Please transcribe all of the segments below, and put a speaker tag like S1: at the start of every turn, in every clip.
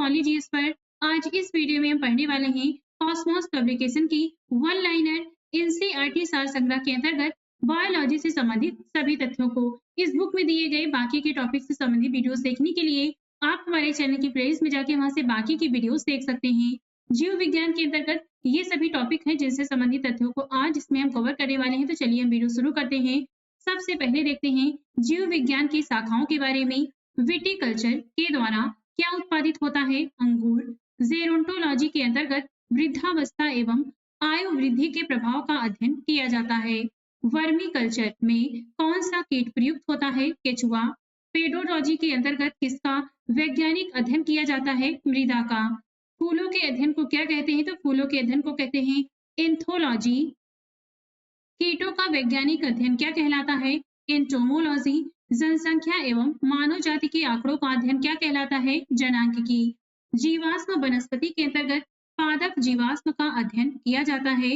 S1: Technologies पर। आज इस वीडियो में हम पढ़ने वाले हैं कॉस्मोस पब्लिकेशन की वन लाइनर एनसीईआरटी सार संग्रह के अंतर्गत बायोलॉजी से संबंधित सभी तथ्यों को। इस बुक में दिए गए बाकी के टॉपिक से संबंधित वीडियोस देखने के लिए आप हमारे चैनल की प्लेलिस्ट में जाके वहां से बाकी की वीडियोस देख सकते हैं। जीव विज्ञान के अंतर्गत ये सभी टॉपिक हैं जिनसे संबंधित तथ्यों को आज इसमें हम कवर करने वाले हैं। तो चलिए हम वीडियो शुरू करते हैं। सबसे पहले देखते हैं जीव विज्ञान की शाखाओं के बारे में। विटिकल्चर के द्वारा क्या उत्पादित होता है? अंगूर। जेरोंटोलॉजी के अंतर्गत वृद्धावस्था एवं आयु वृद्धि के प्रभाव का अध्ययन किया जाता है। वर्मी कल्चर में कौन सा कीट प्रयुक्त होता है? केचुआ। पेडोलॉजी के अंतर्गत किसका वैज्ञानिक अध्ययन किया जाता है? मृदा का। फूलों के अध्ययन को क्या कहते हैं? तो फूलों के अध्ययन को कहते हैं एंथोलॉजी। कीटों का वैज्ञानिक अध्ययन क्या कहलाता है? एंटोमोलॉजी। जनसंख्या एवं मानव जाति के आंकड़ों का अध्ययन क्या कहलाता है? जनांकिकी। जीवाश्म वनस्पति के अंतर्गत पादप जीवाश्म का अध्ययन किया जाता है।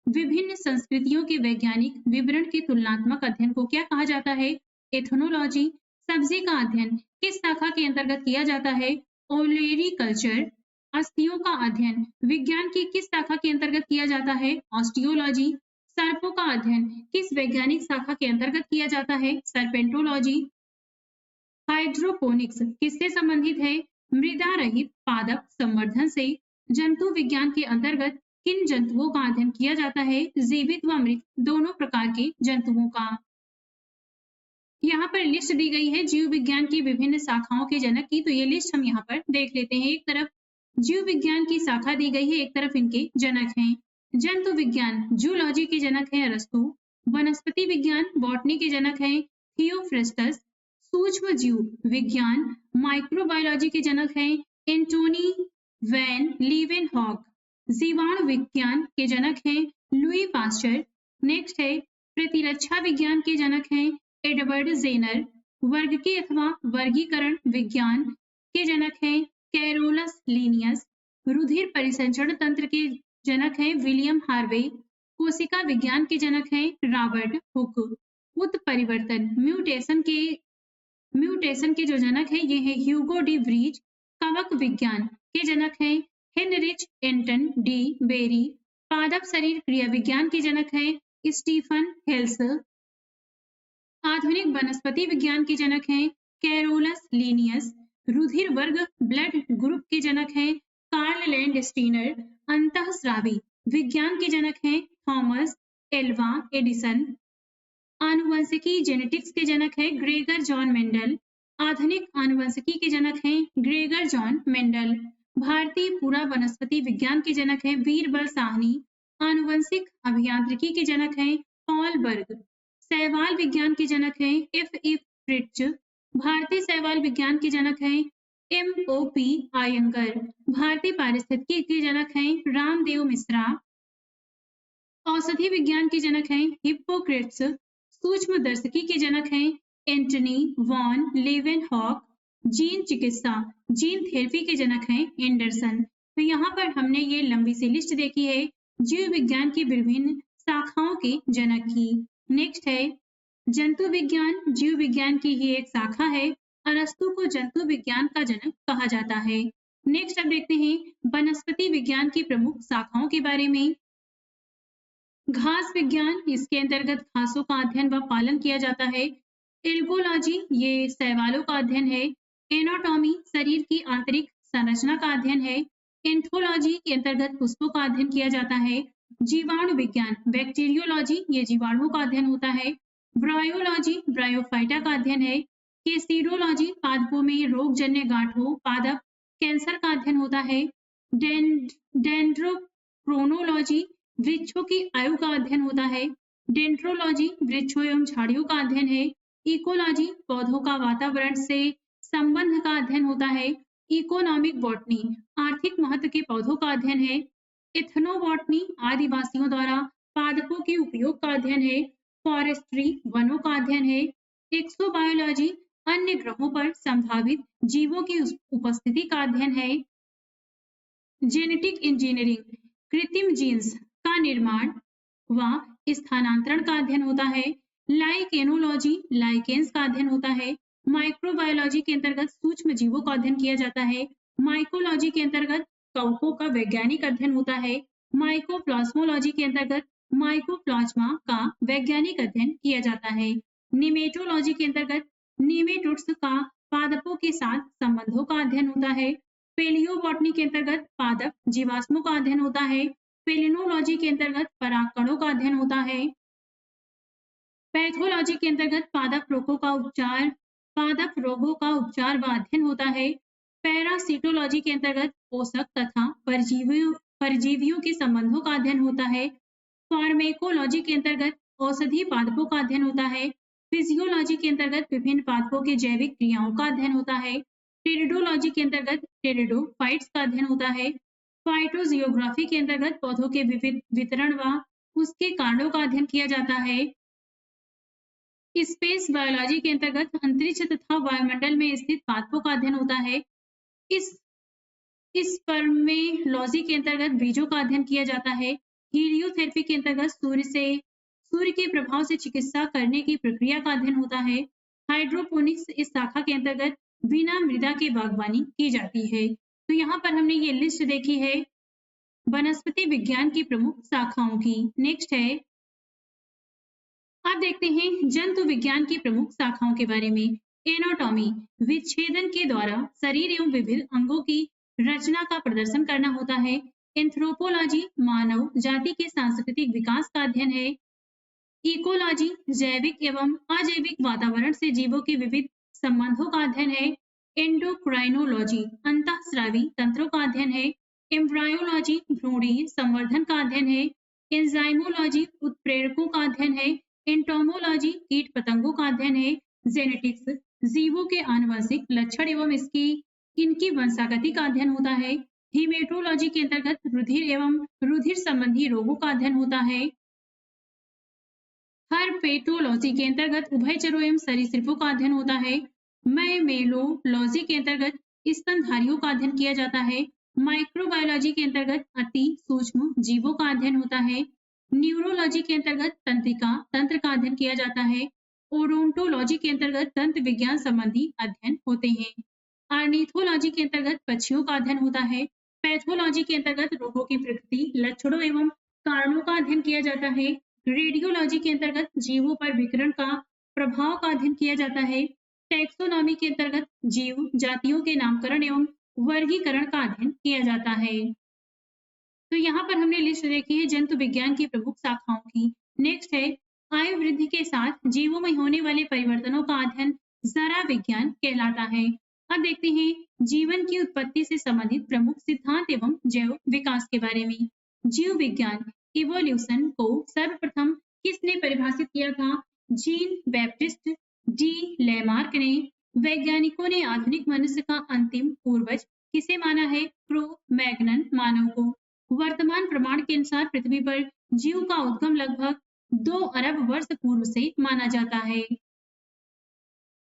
S1: विभिन्न संस्कृतियों के वैज्ञानिक विवरण के तुलनात्मक अध्ययन को क्या कहा जाता है? एथनोलॉजी। सब्जी का अध्ययन किस शाखा के अंतर्गत किया जाता है? ओलेरीकल्चर। अस्थियों का अध्ययन विज्ञान की किस शाखा के अंतर्गत किया जाता है? ऑस्टियोलॉजी। सर्पों का अध्ययन किस वैज्ञानिक शाखा के अंतर्गत किया जाता है? सर्पेंटोलॉजी। हाइड्रोपोनिक्स किससे संबंधित है? मृदा रहित पादप संवर्धन से। जंतु विज्ञान के अंतर्गत किन जंतुओं का अध्ययन किया जाता है? जीवित व मृत दोनों प्रकार के जंतुओं का। यहाँ पर लिस्ट दी गई है जीव विज्ञान की विभिन्न शाखाओं के जनक की। तो ये लिस्ट हम यहाँ पर देख लेते हैं। एक तरफ जीव विज्ञान की शाखा दी गई है, एक तरफ इनके जनक हैं। जंतु विज्ञान जूलॉजी के जनक हैं अरस्तु। वनस्पति विज्ञान बॉटनी के जनक हैं थियोफ्रेस्टस। सूक्ष्म जीव विज्ञान माइक्रोबायोलॉजी के जनक हैं एंटोनी वैन लीवेनहॉक। जीवाणु विज्ञान के जनक हैं लुई पास्चर। नेक्स्ट है प्रतिरक्षा विज्ञान के जनक हैं एडवर्ड जेनर। वर्गीकी अथवा वर्गीकरण विज्ञान के जनक हैं कैरोलस लीनियस। रुधिर परिसंचरण तंत्र के जनक हैं विलियम हार्वे। कोशिका विज्ञान के जनक हैं रॉबर्ट हुक। उत्परिवर्तन म्यूटेशन के जो जनक हैं ये है ह्यूगो डी व्रीज। कवक विज्ञान के जनक हैं हेनरिच एंटन डी बेरी। पादप शरीर क्रिया विज्ञान के जनक हैं स्टीफन हेल्स। आधुनिक वनस्पति विज्ञान के जनक हैं कैरोलस लीनियस। रुधिर वर्ग ब्लड ग्रुप के जनक हैं कार्ल लैंडस्टीनर। अंतःस्रावी विज्ञान के जनक हैं थॉमस एल्वा एडिसन। आनुवंशिकी जेनेटिक्स के जनक हैं ग्रेगर जॉन मेंडल। आधुनिक आनुवंशिकी के जनक हैं ग्रेगर जॉन मेंडल। भारतीय पूरा वनस्पति विज्ञान के जनक हैं वीरबल साहनी। आनुवंशिक अभियांत्रिकी के जनक हैं पॉल बर्ग। शैवाल विज्ञान के जनक हैं F.E. फ्रिट्ज। भारतीय शैवाल विज्ञान के जनक हैं M.O.P. आयंगर। भारतीय पारिस्थितिकी के जनक हैं रामदेव मिश्रा। औषधि विज्ञान के जनक हैं हिप्पोक्रेट्स। सूक्ष्मदर्शिकी के जनक हैं एंटनी वॉन लेवेनहॉक। जीन चिकित्सा जीन थेरेपी के जनक हैं एंडरसन। तो यहाँ पर हमने ये लंबी सी लिस्ट देखी है जीव विज्ञान की विभिन्न शाखाओं के जनक की। नेक्स्ट है जंतु विज्ञान जीव विज्ञान की ही एक शाखा है। अरस्तु को जंतु विज्ञान का जनक कहा जाता है। नेक्स्ट अब देखते हैं वनस्पति विज्ञान की प्रमुख शाखाओं के बारे में। घास विज्ञान इसके अंतर्गत घासों का अध्ययन व पालन किया जाता है। एल्गोलॉजी ये शैवालों का अध्ययन है। एनाटॉमी शरीर की आंतरिक संरचना का अध्ययन है। एंथोलॉजी के अंतर्गत पुष्पों का अध्ययन किया जाता है। जीवाणु विज्ञान बैक्टीरियोलॉजी ये जीवाणुओं का अध्ययन होता है। ब्रायोलॉजी ब्रायोफाइटा का अध्ययन है। केसिडोलॉजी पादपों में रोगजन्य गांठों पादप कैंसर का अध्ययन होता है। डेंड्रोक्रोनोलॉजी वृक्षों की आयु का अध्ययन होता है। डेंड्रोलॉजी वृक्षों एवं झाड़ियों का अध्ययन है। इकोलॉजी पौधों का वातावरण से संबंध का अध्ययन होता है। इकोनॉमिक बॉटनी आर्थिक महत्व के पौधों का अध्ययन है। एथनोबॉटनी आदिवासियों द्वारा पादपों के उपयोग का अध्ययन है। फॉरेस्ट्री वनों का अध्ययन है। एक्सोबायोलॉजी अन्य ग्रहों पर संभावित जीवों की उपस्थिति का अध्ययन है। जेनेटिक इंजीनियरिंग कृत्रिम जीन्स का निर्माण व स्थानांतरण का अध्ययन होता है। लाइकेनोलॉजी लाइकेन्स का अध्ययन होता है। माइक्रोबायोलॉजी के अंतर्गत सूक्ष्म जीवों का अध्ययन किया जाता है। माइकोलॉजी के अंतर्गत कवकों का वैज्ञानिक अध्ययन होता है। माइकोप्लाज्मोलॉजी के अंतर्गत माइकोप्लाज्मा का वैज्ञानिक अध्ययन किया जाता है। निमेटोलॉजी के अंतर्गत निमेटोड्स का पादपों के साथ संबंधों का अध्ययन होता है। पेलियोबॉटनी के अंतर्गत पादप जीवाश्मों का अध्ययन होता है। पेलिनोलॉजी के अंतर्गत परागकणों का अध्ययन होता है। पैथोलॉजी के अंतर्गत पादप रोगों का उपचार व अध्ययन होता है। पैरासिटोलॉजी के अंतर्गत पोषक तथा परजीवियों के संबंधों का अध्ययन होता है। फार्मेकोलॉजी के अंतर्गत औषधि पादपों का अध्ययन होता है। फिजियोलॉजी के अंतर्गत विभिन्न पादपों की जैविक क्रियाओं का अध्ययन होता है। टेरिडोलॉजी के अंतर्गत टेरिडोफाइट्स का अध्ययन होता है। फाइटोजियोग्राफी के अंतर्गत पौधों के विविध वितरण व उसके कारणों का अध्ययन किया जाता है। स्पेस बायोलॉजी के अंतर्गत अंतरिक्ष तथा वायुमंडल में स्थित पादपों का अध्ययन होता है। इस स्पर्मेलॉजी के अंतर्गत बीजों का अध्ययन किया जाता है। हीलियोथेरेपी के अंतर्गत सूर्य के प्रभाव से चिकित्सा करने की प्रक्रिया का अध्ययन होता है। हाइड्रोपोनिक्स इस शाखा के अंतर्गत बिना मृदा के बागवानी की जाती है। तो यहाँ पर हमने ये लिस्ट देखी है वनस्पति विज्ञान की प्रमुख शाखाओं की। नेक्स्ट है, अब देखते हैं जंतु विज्ञान की प्रमुख शाखाओं के बारे में। एनाटॉमी, विच्छेदन के द्वारा शरीर एवं विविध अंगों की रचना का प्रदर्शन करना होता है। एंथ्रोपोलॉजी, मानव जाति के सांस्कृतिक विकास का अध्ययन है। इकोलॉजी, जैविक एवं अजैविक वातावरण से जीवों के विविध संबंधों का अध्ययन है। एंडोक्राइनोलॉजी, अंतःस्रावी तंत्रों का अध्ययन है। एम्ब्रायोलॉजी, भ्रूणीय संवर्धन का अध्ययन है। एंजाइमोलॉजी, उत्प्रेरकों का अध्ययन है। एंटोमोलॉजी, कीट पतंगों का अध्ययन है। जेनेटिक्स, जीवों के आनुवंशिक लक्षण एवं इनकी वंशागति का अध्ययन होता है। हीमेटोलॉजी के अंतर्गत रुधिर एवं रुधिर संबंधी रोगों का अध्ययन होता है। हर्पेटोलॉजी के अंतर्गत उभयचरों एवं सरीसृपों का अध्ययन होता है। मैमेलोलॉजी के अंतर्गत स्तनधारियों का अध्ययन किया जाता है। माइक्रोबायोलॉजी के अंतर्गत अति सूक्ष्म जीवों का अध्ययन होता है। न्यूरोलॉजी के अंतर्गत तंत्रिका तंत्र का अध्ययन किया जाता है। ओडोंटोलॉजी के अंतर्गत दंत विज्ञान संबंधी अध्ययन होते हैं। ऑर्निथोलॉजी के अंतर्गत पक्षियों का अध्ययन होता है। पैथोलॉजी के अंतर्गत रोगों की प्रकृति, लक्षणों एवं कारणों का अध्ययन किया जाता है। रेडियोलॉजी के अंतर्गत जीवों पर विकिरण का प्रभाव का अध्ययन किया जाता है। टैक्सोनॉमी के अंतर्गत जीव जातियों के नामकरण एवं वर्गीकरण का अध्ययन किया जाता है। तो यहाँ पर हमने लिस्ट देखी है जंतु विज्ञान की प्रमुख शाखाओं की। नेक्स्ट है, आयु वृद्धि के साथ जीवों में होने वाले परिवर्तनों का अध्ययन जरा विज्ञान कहलाता है। अब देखते हैं जीवन की उत्पत्ति से संबंधित प्रमुख सिद्धांत एवं जैव विकास के बारे में। जीव विज्ञान इवोल्यूशन को सर्वप्रथम किसने परिभाषित किया था? जीन बैप्टिस्ट डी लैमार्क ने। वैज्ञानिकों ने आधुनिक मनुष्य का अंतिम पूर्वज किसे माना है? क्रो-मैग्नन मानव को। वर्तमान प्रमाण के अनुसार पृथ्वी पर जीव का उद्गम लगभग 2 अरब वर्ष पूर्व से माना जाता है।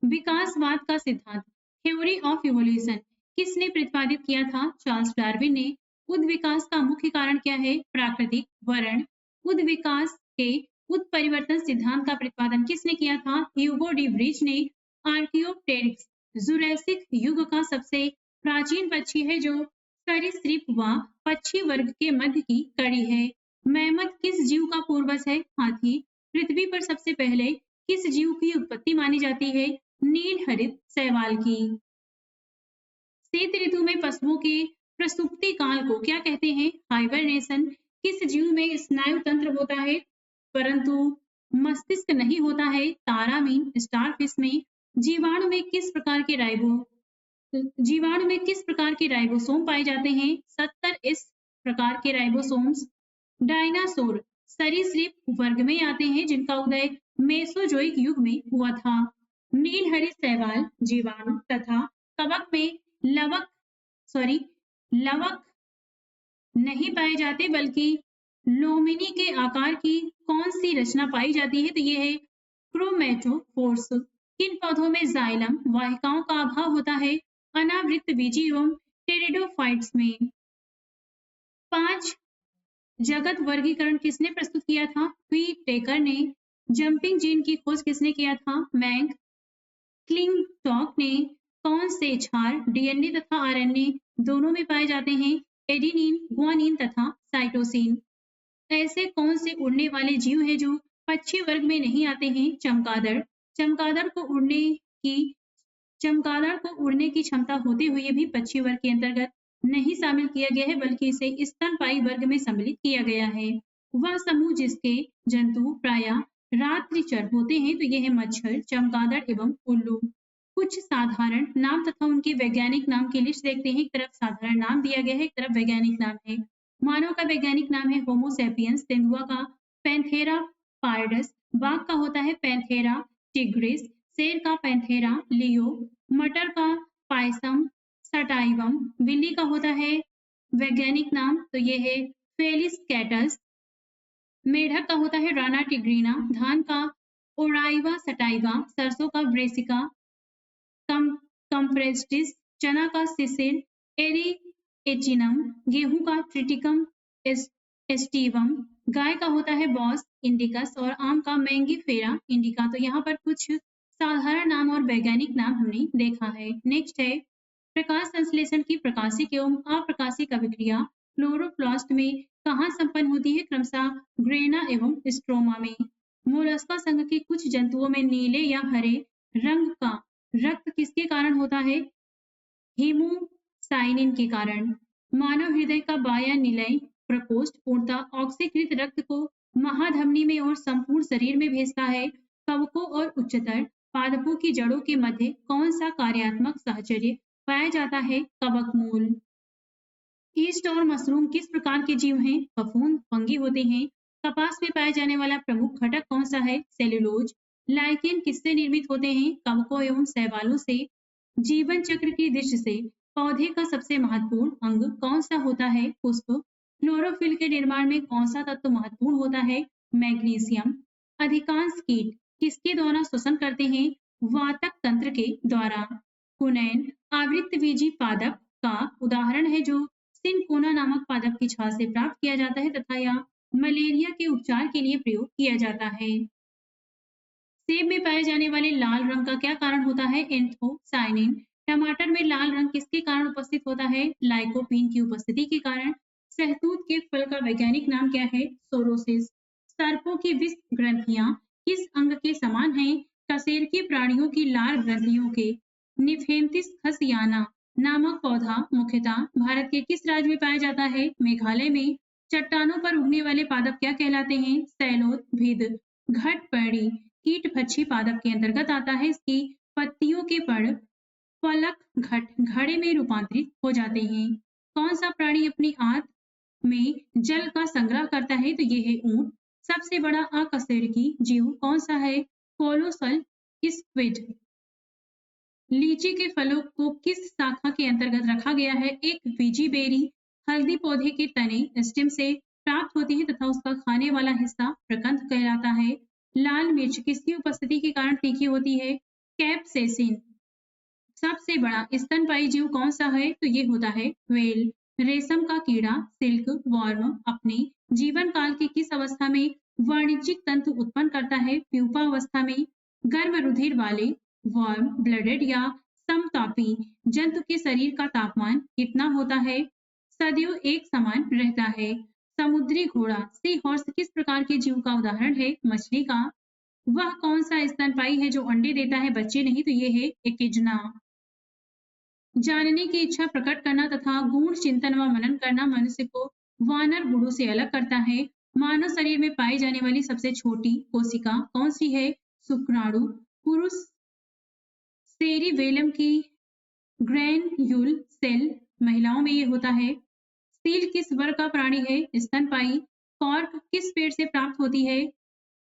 S1: विकासवाद का सिद्धांत थ्योरी ऑफ इवोल्यूशन किसने प्रतिपादित किया था? चार्ल्स डार्विन ने। उद्विकास का मुख्य कारण क्या है? प्राकृतिक वर्ण। उद्विकास के उत्परिवर्तन सिद्धांत का प्रतिपादन किसने किया था? ह्यूगो डी व्रीज ने। आर्कियोप्टेरिक्स जुरैसिक युग का सबसे प्राचीन पक्षी है जो सरीसृप व पक्षी वर्ग के मध्य की कड़ी है। मैमथ किस जीव का पूर्वज है? हाथी। पृथ्वी पर सबसे पहले किस जीव की उत्पत्ति मानी जाती है? नील हरित शैवाल की। शीत ऋतु में पशुओं के प्रसुप्ति काल को क्या कहते हैं? हाइबरनेशन। किस जीव में स्नायु तंत्र होता है परंतु मस्तिष्क नहीं होता है? तारामीन स्टारफिश में। जीवाणु में किस प्रकार के राइबोसोम पाए जाते हैं? 70 इस प्रकार के राइबोसोम्स। डायनासोर सरीसृप वर्ग में आते हैं जिनका उदय मेसोजोइक युग में हुआ था। नील हरित शैवाल जीवाणु तथा कवक में लवक नहीं पाए जाते बल्कि लोमिनी के आकार की कौन सी रचना पाई जाती है? तो ये है क्रोमेटोफोर्स। किन पौधों में जाइलम वाहिकाओं का अभाव होता है? अनावृत बीजी एवं टेरिडोफाइट्स में। 5 जगत वर्गीकरण किसने प्रस्तुत किया था? व्हीटेकर ने। जंपिंग जीन की खोज किसने किया था? मैंग। क्लिंटॉक ने। कौन से क्षार डीएनए तथा आरएनए दोनों में पाए जाते हैं? एडेनिन, गुआनिन तथा साइटोसिन। ऐसे कौन से उड़ने वाले जीव हैं जो पक्षी वर्ग में नहीं आते हैं? चमगादड़। चमगादड़ को उड़ने की चमगादड़ को उड़ने की क्षमता होते हुए भी पक्षी वर्ग के अंतर्गत नहीं शामिल किया गया है, बल्कि इसे स्तनपायी वर्ग में सम्मिलित किया गया है। वह समूह जिसके जंतु प्रायः रात्रिचर होते हैं, तो यह है मच्छर, चमगादड़ एवं उल्लू। कुछ साधारण नाम तथा उनके वैज्ञानिक नाम की लिस्ट देखते हैं। एक तरफ साधारण नाम दिया गया है, एक तरफ वैज्ञानिक नाम है। मानव का वैज्ञानिक नाम है होमो सैपियंस, तेंदुआ का पैंथेरा पार्डस, बाघ का होता है पैंथेरा टिग्रिस, शेर का पैंथेरा लियो, मटर का पायसम सटाइवम, बिल्ली का होता है वैज्ञानिक नाम तो ये है फेलिस कैटस, मेढक का होता है राना टिग्रीना, धान का ओराइवा सटाइवा, सरसों का ब्रेसिका कंप्रेस्टिस, चना का सिसिल एरिएचिनम, गेहूं का ट्रिटिकम एस्टिवम, गाय का होता है बॉस इंडिकस और आम का मैंगीफेरा इंडिका। तो यहाँ पर कुछ साधारण नाम और वैज्ञानिक नाम हमने देखा है। नेक्स्ट है प्रकाश संश्लेषण की प्रकाशिक एवं अप्रकाशिक अभिक्रिया क्लोरोप्लास्ट में कहाँ संपन्न होती है? क्रमशः ग्रेना एवं स्ट्रोमा में। मोलस्का संघ के कुछ जंतुओं में नीले या हरे रंग का रक्त किसके कारण होता है? हीमोसाइनिन के कारण। मानव हृदय का बायां निलय प्रकोष्ठ पूर्णतः ऑक्सीकृत रक्त को महाधमनी में और संपूर्ण शरीर में भेजता है। कवकों और उच्चतर पादपों की जड़ों के मध्य कौन सा कार्यात्मक साहचर्य पाया जाता है? कवक मूल। ईस्ट और मशरूम किस प्रकार के जीव हैं? फफूंद फंगी होते हैं। कपास में पाया जाने वाला प्रमुख घटक कौन सा है? सेल्यूलोज। लाइकेन किससे निर्मित होते हैं? कवकों एवं शैवालों से। जीवन चक्र की दृष्टि से पौधे का सबसे महत्वपूर्ण अंग कौन सा होता है? पुष्प। क्लोरोफिल के निर्माण में कौन सा तत्व महत्वपूर्ण होता है? मैग्नीशियम। अधिकांश कीट किसके द्वारा श्वसन करते हैं? वातक तंत्र के द्वारा। कुनैन आवृत्तबीजी पादप का उदाहरण है जो सिनकोना नामक पादप की छाल से प्राप्त किया जाता है तथा यह मलेरिया के उपचार के लिए प्रयोग किया जाता है। सेब में पाए जाने वाले लाल रंग का क्या कारण होता है? एंथोसाइनिन। टमाटर में लाल रंग किसके कारण उपस्थित होता है? लाइकोपीन की उपस्थिति के कारण। शहतूत के फल का वैज्ञानिक नाम क्या है? सोरोसिस। सर्पों की विष ग्रंथियां किस अंग के समान हैं? कशेरुकी प्राणियों की लाल ग्रंथियों के। निफेंथिस खसियाना नामक पौधा मुख्यतः भारत के किस राज्य में पाया जाता है? मेघालय में। चट्टानों पर उगने वाले पादप क्या कहलाते हैं? सैलोट भिद। घटपर्णी कीट भक्षी पादप के अंतर्गत आता है। इसकी पत्तियों के पड़ फलक घड़े में रूपांतरित हो जाते हैं। कौन सा प्राणी अपनी आंत में जल का संग्रह करता है? तो ये है ऊंट। सबसे बड़ा अकशेरुकी जीव कौन सा है? Colossal squid. लीची के फलों को किस शाखा के अंतर्गत रखा गया है? एक बीजी बेरी। हल्दी पौधे के तने स्टेम से प्राप्त होती है तथा उसका खाने वाला हिस्सा प्रकंद कहलाता है। लाल मिर्च किसकी उपस्थिति के कारण तीखी होती है? कैप्सेसिन। सबसे बड़ा स्तनपायी जीव कौन सा है? तो ये होता है व्हेल। रेशम का कीड़ा सिल्क वॉर्म अपने जीवन काल की किस अवस्था में वाणिज्यिक तंतु उत्पन्न करता है? प्यूपा अवस्था में। गर्म रुधिर वाले वार्म ब्लडेड या समतापी जंतु के शरीर का तापमान कितना होता है? सदियों एक समान रहता है। समुद्री घोड़ा सी हॉर्स किस प्रकार के जीव का उदाहरण है? मछली का। वह कौन सा स्तनपायी है जो अंडे देता है बच्चे नहीं? तो ये है एकिजना। जानने की इच्छा प्रकट करना तथा गूढ़ चिंतन व मनन करना मनुष्य को वानर गुरु से अलग करता है। मानव शरीर में पाई जाने वाली सबसे छोटी कोशिका कौन सी है? शुक्राणु। पुरुष सेरिवेलम की ग्रैन्युल सेल महिलाओं में ये होता है। सील किस वर्ग का प्राणी है? स्तनपायी। कॉर्क किस पेड़ से प्राप्त होती है?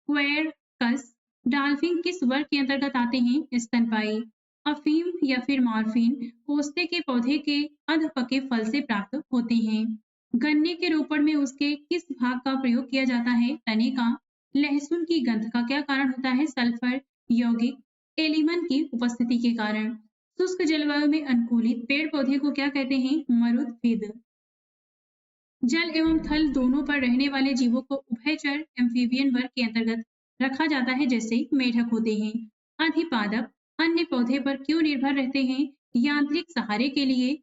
S1: क्वेरकस। डाल्फिन किस वर्ग के अंतर्गत आते हैं? स्तनपायी। अफीम या फिर मॉर्फिन पोस्ते के पौधे के अधपके फल से प्राप्त होते हैं। गन्ने के रोपण में उसके किस भाग का प्रयोग किया जाता है? तने का। लहसुन की गंध का क्या कारण होता है? सल्फर यौगिक एलिमन की उपस्थिति के कारण। शुष्क जलवायु में अनुकूलित पेड़ पौधे को क्या कहते हैं? मरुद्भिद। जल एवं थल दोनों पर रहने वाले जीवों को उभयचर एम्फीबियन वर्ग के अंतर्गत रखा जाता है, जैसे मेढक होते हैं। अधिपादप अन्य पौधे पर क्यों निर्भर रहते हैं? यांत्रिक सहारे के लिए।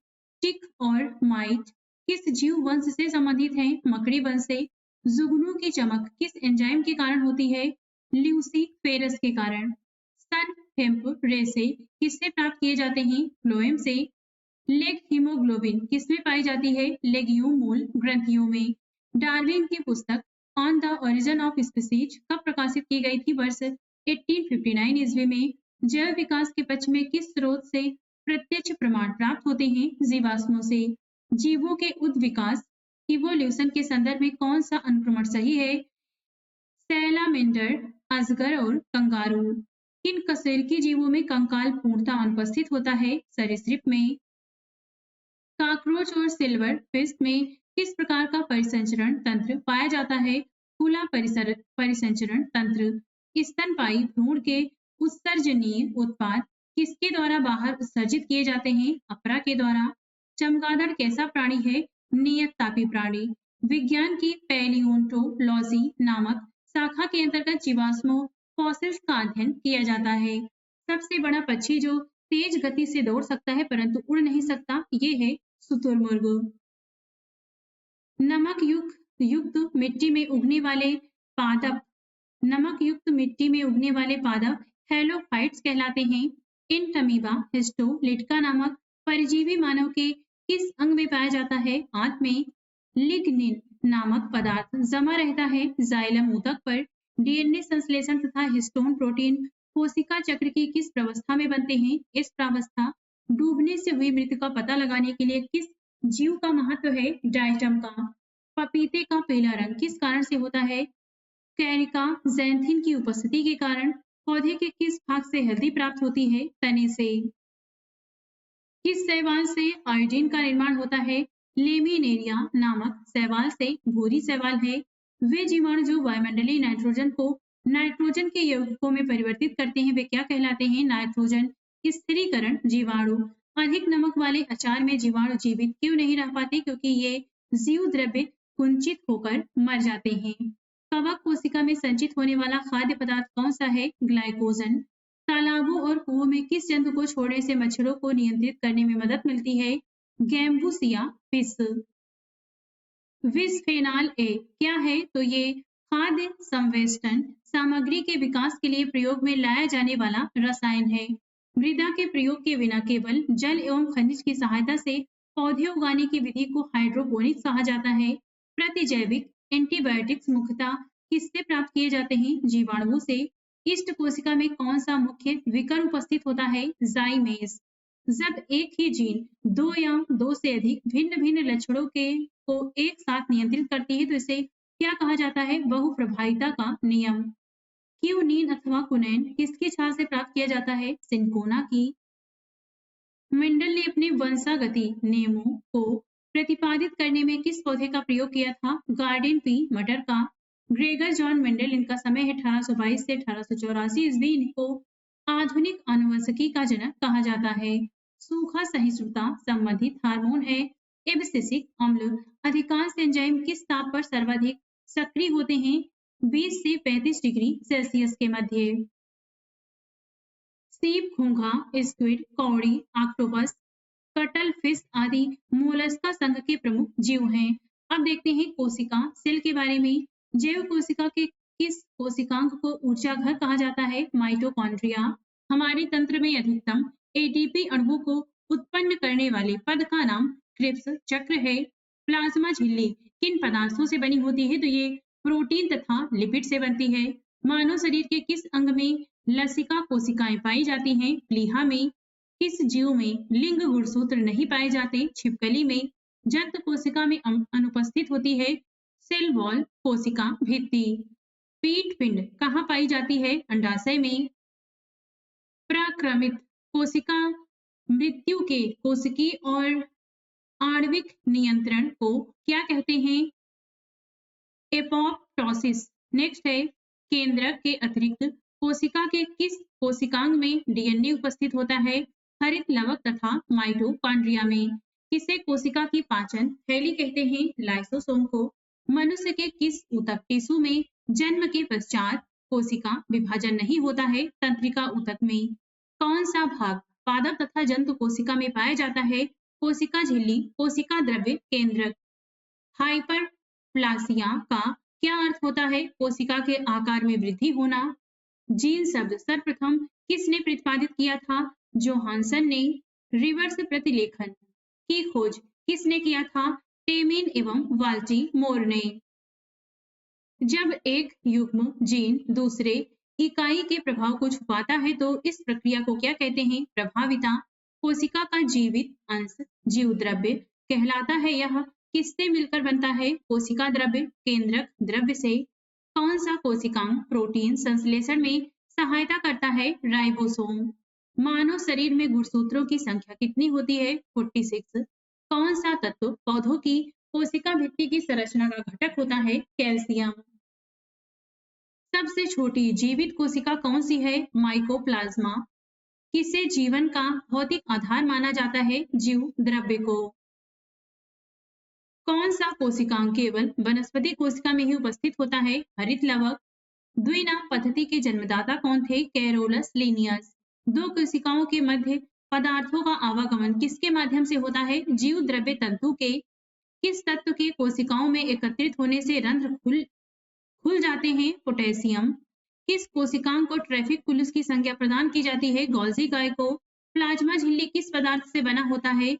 S1: टिक और माइट किस जीव वंश से संबंधित हैं? मकड़ी वंश से। जुगनू की चमक किस एंजाइम के कारण होती है? ल्यूसीफेरस के कारण। सन हेम्प रेसे किससे प्राप्त किए जाते हैं? फ्लोएम से। लेग हीमोग्लोबिन किसमें पाई जाती है? लेग्यूम मूल ग्रंथियों में। डार्विन की पुस्तक on the origin of species कब प्रकाशित की गई थी? वर्ष 1859 ईस्वी में। जैव विकास के पक्ष में किस स्रोत से प्रत्यक्ष प्रमाण प्राप्त होते हैं? जीवाश्मों से। जीवों के उद्विकास इवोल्यूशन के संदर्भ में कौन सा अनुक्रमण सही है? सैलामेंडर, अजगर और कंगारू। किन कशेरुकी जीवों में कंकाल पूर्णतः अनुपस्थित होता है? सरीसृप में। कॉकरोच और सिल्वर फिश में किस प्रकार का परिसंचरण तंत्र पाया जाता है? खुला परिसंचरण तंत्र। स्तनपायी भ्रूण के उत्सर्जनीय उत्पाद किसके द्वारा बाहर उत्सर्जित किए जाते हैं? अफरा के द्वारा। चमगादड़ कैसा प्राणी है? नियततापी प्राणी। विज्ञान की पैलियोंटोलॉजी नामक शाखा के अंतर्गत जीवाश्मों फॉसिल्स का अध्ययन किया जाता है। सबसे बड़ा पक्षी जो तेज गति से दौड़ सकता है परंतु उड़ नहीं सकता, ये है शुतुरमुर्ग। नमक युक्त मिट्टी में उगने वाले पादप नमक युक्त मिट्टी में उगने वाले पादप हेलोफाइट्स कहलाते हैं। इंटमीबा हिस्टोलिटिका नामक परजीवी मानव के किस अंग में पाया जाता है? आंत में। लिग्निन नामक पदार्थ जमा रहता है जाइलम ऊतक पर। डीएनए संश्लेषण तथा हिस्टोन प्रोटीन कोशिका चक्र की किस प्रावस्था में बनते हैं? इस प्रावस्था। डूबने से हुई मृत्यु का पता लगाने के लिए किस जीव का महत्व है? डाइटम का। पपीते का पीला रंग किस कारण से होता है? कैरिका ज़ैंथिन की उपस्थिति के कारण। पौधे के किस भाग से हल्दी प्राप्त होती है? तने से। किस शैवाल से आयोडीन का निर्माण होता है? लेमिनेरिया नामक शैवाल से। भूरी शैवाल है। वे जीवाणु जो वायुमंडलीय नाइट्रोजन को नाइट्रोजन के यौगिकों में परिवर्तित करते हैं वे क्या कहलाते हैं? नाइट्रोजन स्थिरीकरण जीवाणु। अधिक नमक वाले अचार में जीवाणु जीवित क्यों नहीं रह पाते? क्योंकि ये जीव द्रव्य कुंचित होकर मर जाते हैं। कवक कोशिका में संचित होने वाला खाद्य पदार्थ कौन सा है? ग्लाइकोजन। तालाबों और कुओं में किस जंतु को छोड़ने से मच्छरों को नियंत्रित करने में मदद मिलती है? Gambusia fish. बिस्फेनॉल ए क्या है? तो ये खाद्य संवेष्टन सामग्री के विकास के लिए प्रयोग में लाया जाने वाला रसायन है। मृदा के प्रयोग के बिना केवल जल एवं खनिज की सहायता से पौधे उगाने की विधि को हाइड्रोपोनिक्स कहा जाता है। प्रतिजैविक एंटीबायोटिक्स मुख्यतः किससे प्राप्त किए जाते हैं? जीवाणुओं से। इष्ट कोशिका में कौन सा मुख्य विकर उपस्थित होता है? जाइमेस। जब एक ही जीन दो या दो से अधिक भिन्न भिन्न लक्षणों को एक साथ नियंत्रित करती है तो इसे क्या कहा जाता है? बहुप्रभाविता का नियम। क्यूनीन अथवा कुनैन किसकी छाल से प्राप्त किया जाता है? सिंकोना की। मेंडल ने अपने वंशागति नियमों को प्रतिपादित करने में किस पौधे का प्रयोग किया था? गार्डन पी मटर का। ग्रेगर जॉन मेंडल, इनका समय है 1822 से 1884 ईस्वी। इनको आधुनिक आनुवंशिकी का जनक कहा जाता है। सूखा सहिष्णुता संबंधित हार्मोन है एब्सिसिक अम्ल। अधिकांश एंजाइम किस ताप पर सर्वाधिक सक्रिय होते हैं? 20 से 35 डिग्री सेल्सियस के मध्य। सीप, घोंघा, स्क्विड, कौड़ी, ऑक्टोपस, कटल फिश आदि मोलस्का संघ के प्रमुख जीव हैं। अब देखते हैं कोशिका सेल के बारे में। जैव कोशिका के किस कोशिकांग को ऊर्जा घर कहा जाता है? माइटोकॉन्ड्रिया। हमारे तंत्र में अधिकतम एटीपी अणुओं को उत्पन्न करने वाले पद का नाम क्रिप्स चक्र है। प्लाज्मा झिल्ली किन पदार्थों से बनी होती है? तो ये प्रोटीन तथा लिपिड से बनती है। मानव शरीर के किस अंग में लसिका कोशिकाएं पाई जाती हैं? प्लीहा में। किस जीव में लिंग गुणसूत्र नहीं पाए जाते? छिपकली में। जंत कोशिका में अनुपस्थित होती है सेल वॉल कोशिका भित्ति। पीट पिंड कहाँ पाई जाती है? अंडाशय में। प्रक्रमित कोशिका मृत्यु के कोशिकी और आणविक नियंत्रण को क्या कहते हैं? एपोप्टोसिस। नेक्स्ट है केंद्रक के अतिरिक्त कोशिका के किस कोशिकांग में डीएनए उपस्थित होता है? हरित लवक तथा माइटोकॉन्ड्रिया में। किसे कोशिका की पाचन थैली कहते हैं? लाइसोसोम को। मनुष्य के किस ऊतक टिश्यू में जन्म के पश्चात कोशिका विभाजन नहीं होता है? तंत्रिका ऊतक में। कौन सा भाग पादप तथा जंतु कोशिका में पाया जाता है? कोशिका झिल्ली, कोशिका द्रव्य केंद्रक। हाइपरप्लासिया का क्या अर्थ होता है? कोशिका के आकार में वृद्धि होना। जीन शब्द सर्वप्रथम किसने प्रतिपादित किया था? जोहानसन ने। रिवर्स प्रतिलेखन की खोज किसने किया था? टेमिन एवं वाल्टी मोर ने। जब एक युग्म जीन दूसरे इकाई के प्रभाव को छुपाता है तो इस प्रक्रिया को क्या कहते हैं? प्रभाविता। कोशिका का जीवित अंश जीव द्रव्य कहलाता है। यह किससे मिलकर बनता है? कोशिका द्रव्य केंद्रक द्रव्य से। कौन सा कोशिकांग प्रोटीन संश्लेषण में सहायता करता है? राइबोसोम। मानव शरीर में गुणसूत्रों की संख्या कितनी होती है? 46। कौन सा तत्व पौधों की कोशिका भित्ति की संरचना का घटक होता है? कैल्शियम। सबसे छोटी जीवित कोशिका कौन सी है? माइकोप्लाज्मा। किसे जीवन का भौतिक आधार माना जाता है? जीव द्रव्य को। कौन सा कोशिकांग केवल वनस्पति कोशिका में ही उपस्थित होता है? हरित लवक। द्विनाम पद्धति के जन्मदाता कौन थे? Carolus Linnaeus. दो कोशिकाओं के मध्य पदार्थों का आवागमन किसके माध्यम से होता है? जीव द्रव्य तंतु के। किस तत्व के कोशिकाओं में एकत्रित होने से रंध्र खुल जाते हैं? पोटेशियम। किस कोशिकांग को ट्रैफिक पुलिस की संज्ञा प्रदान की जाती है? गोल्जी गाय को। प्लाज्मा झिल्ली किस पदार्थ से बना होता है?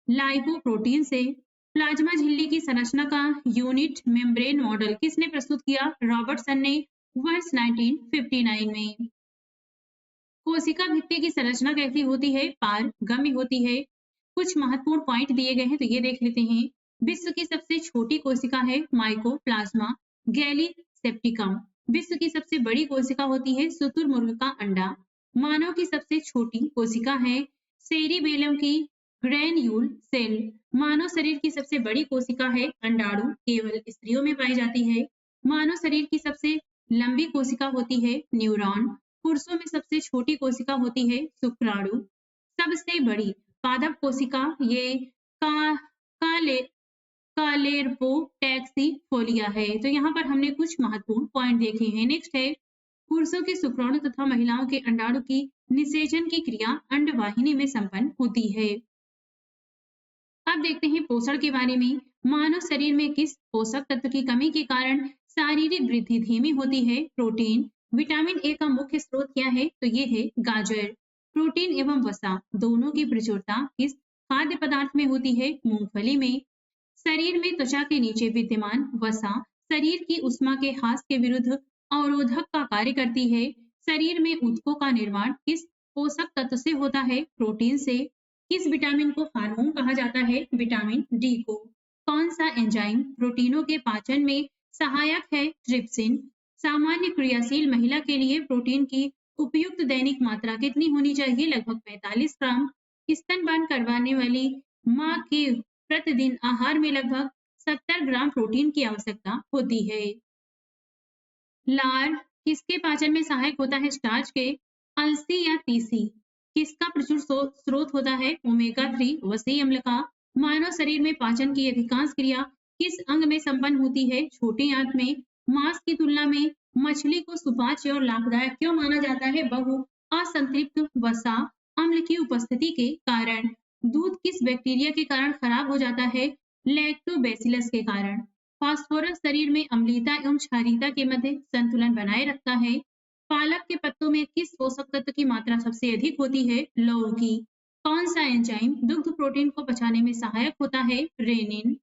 S1: लाइपोप्रोटीन से। प्लाज्मा झिल्ली की संरचना का यूनिट मेम्ब्रेन मॉडल किसने प्रस्तुत किया? रॉबर्टसन ने वर्ष 1959 में। कोशिका भित्ति की संरचना कैसी होती है? पारगम्य होती है। कुछ महत्वपूर्ण पॉइंट दिए गए हैं तो ये देख लेते हैं। विश्व की सबसे छोटी कोशिका है माइकोप्लाज्मा गैलीसेप्टिकम। विश्व की सबसे बड़ी कोशिका होती है शुतुरमुर्ग का अंडा। मानव की सबसे छोटी कोशिका है सेरिबेलम की ग्रैन्यूल सेल। मानव शरीर की सबसे बड़ी कोशिका है अंडाणु, केवल स्त्रियों में पाई जाती है। मानव शरीर की सबसे लंबी कोशिका होती है न्यूरॉन। पुरुषों में सबसे छोटी कोशिका होती है शुक्राणु। सबसे बड़ी पादप कोशिका ये का, काले कालेर्पोटैक्सीफोलिया है। तो यहाँ पर हमने कुछ महत्वपूर्ण पॉइंट देखे हैं। नेक्स्ट है पुरुषों के शुक्राणु तथा महिलाओं के अंडाणु की निषेचन की क्रिया अंडवाहिनी में संपन्न होती है। अब देखते हैं पोषण के बारे में। मानव शरीर में किस पोषक तत्व की कमी के कारण शारीरिक वृद्धि धीमी होती है? प्रोटीन। विटामिन ए का मुख्य स्रोत क्या है? तो ये है गाजर। प्रोटीन एवं वसा दोनों की प्रचुरता किस खाद्य पदार्थ में होती है? मूंगफली में। शरीर में त्वचा के नीचे विद्यमान वसा शरीर की उष्मा के ह्रास के विरुद्ध अवरोधक का कार्य करती है। शरीर में ऊतकों का निर्माण किस पोषक तत्व से होता है? प्रोटीन से। किस विटामिन को हार्मोन कहा जाता है? विटामिन डी को। कौन सा एंजाइम प्रोटीनों के पाचन में सहायक है? ट्रिप्सिन। सामान्य क्रियाशील महिला के लिए प्रोटीन की उपयुक्त दैनिक मात्रा कितनी होनी चाहिए? लगभग 45 ग्राम। स्तनपान करवाने वाली माँ की प्रतिदिन आहार में लगभग 70 ग्राम प्रोटीन की आवश्यकता होती है। लार किसके पाचन में सहायक होता है? स्टार्च के। अलसी या तीसी किसका प्रचुर स्रोत होता है? ओमेगा 3 वसी अम्ल का। मानव शरीर में पाचन की अधिकांश क्रिया किस अंग में संपन्न होती है? छोटी आंत में। मांस की तुलना में मछली को सुपाच्य और लाभदायक क्यों माना जाता है? बहु असंतृप्त वसा अम्ल की उपस्थिति के कारण। दूध किस बैक्टीरिया के कारण खराब हो जाता है? लैक्टोबैसिलस के कारण। फास्फोरस शरीर में अम्लीयता एवं क्षारीयता के मध्य संतुलन बनाए रखता है। पालक के पत्तों में किस पोषक तत्व की मात्रा सबसे अधिक होती है? लौह की। कौन सा एंजाइम दुग्ध प्रोटीन को पचाने में सहायक होता है? रेनिन।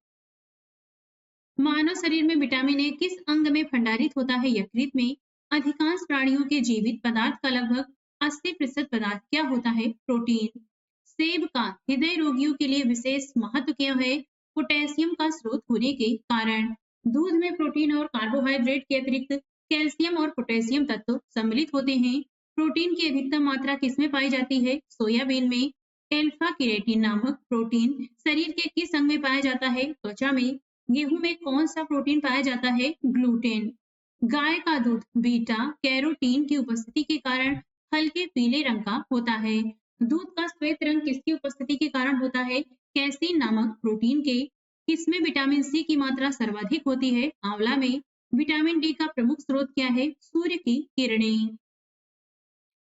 S1: मानव शरीर में विटामिन ए किस अंग में भंडारित होता है? यकृत में। अधिकांश प्राणियों के जीवित पदार्थ का लगभग 80% पदार्थ क्या होता है? प्रोटीन। सेब का हृदय रोगियों के लिए विशेष महत्व क्यों है? पोटेशियम का स्रोत होने के कारण। दूध में प्रोटीन और कार्बोहाइड्रेट के अतिरिक्त कैल्शियम और पोटेशियम तत्व सम्मिलित होते हैं। प्रोटीन की अधिकतम मात्रा किसमें पाई जाती है? सोयाबीन में। एल्फा केरेटिन नामक प्रोटीन शरीर के किस अंग में पाया जाता है? त्वचा में। गेहूं में कौन सा प्रोटीन पाया जाता है? ग्लूटेन। गाय का दूध बीटा कैरोटीन की उपस्थिति के कारण हल्के पीले रंग का होता है। दूध का श्वेत रंग किसकी उपस्थिति के कारण होता है? कैसीन नामक प्रोटीन के। किसमें विटामिन सी की मात्रा सर्वाधिक होती है? आंवला में। विटामिन डी का प्रमुख स्रोत क्या है? सूर्य की किरणें।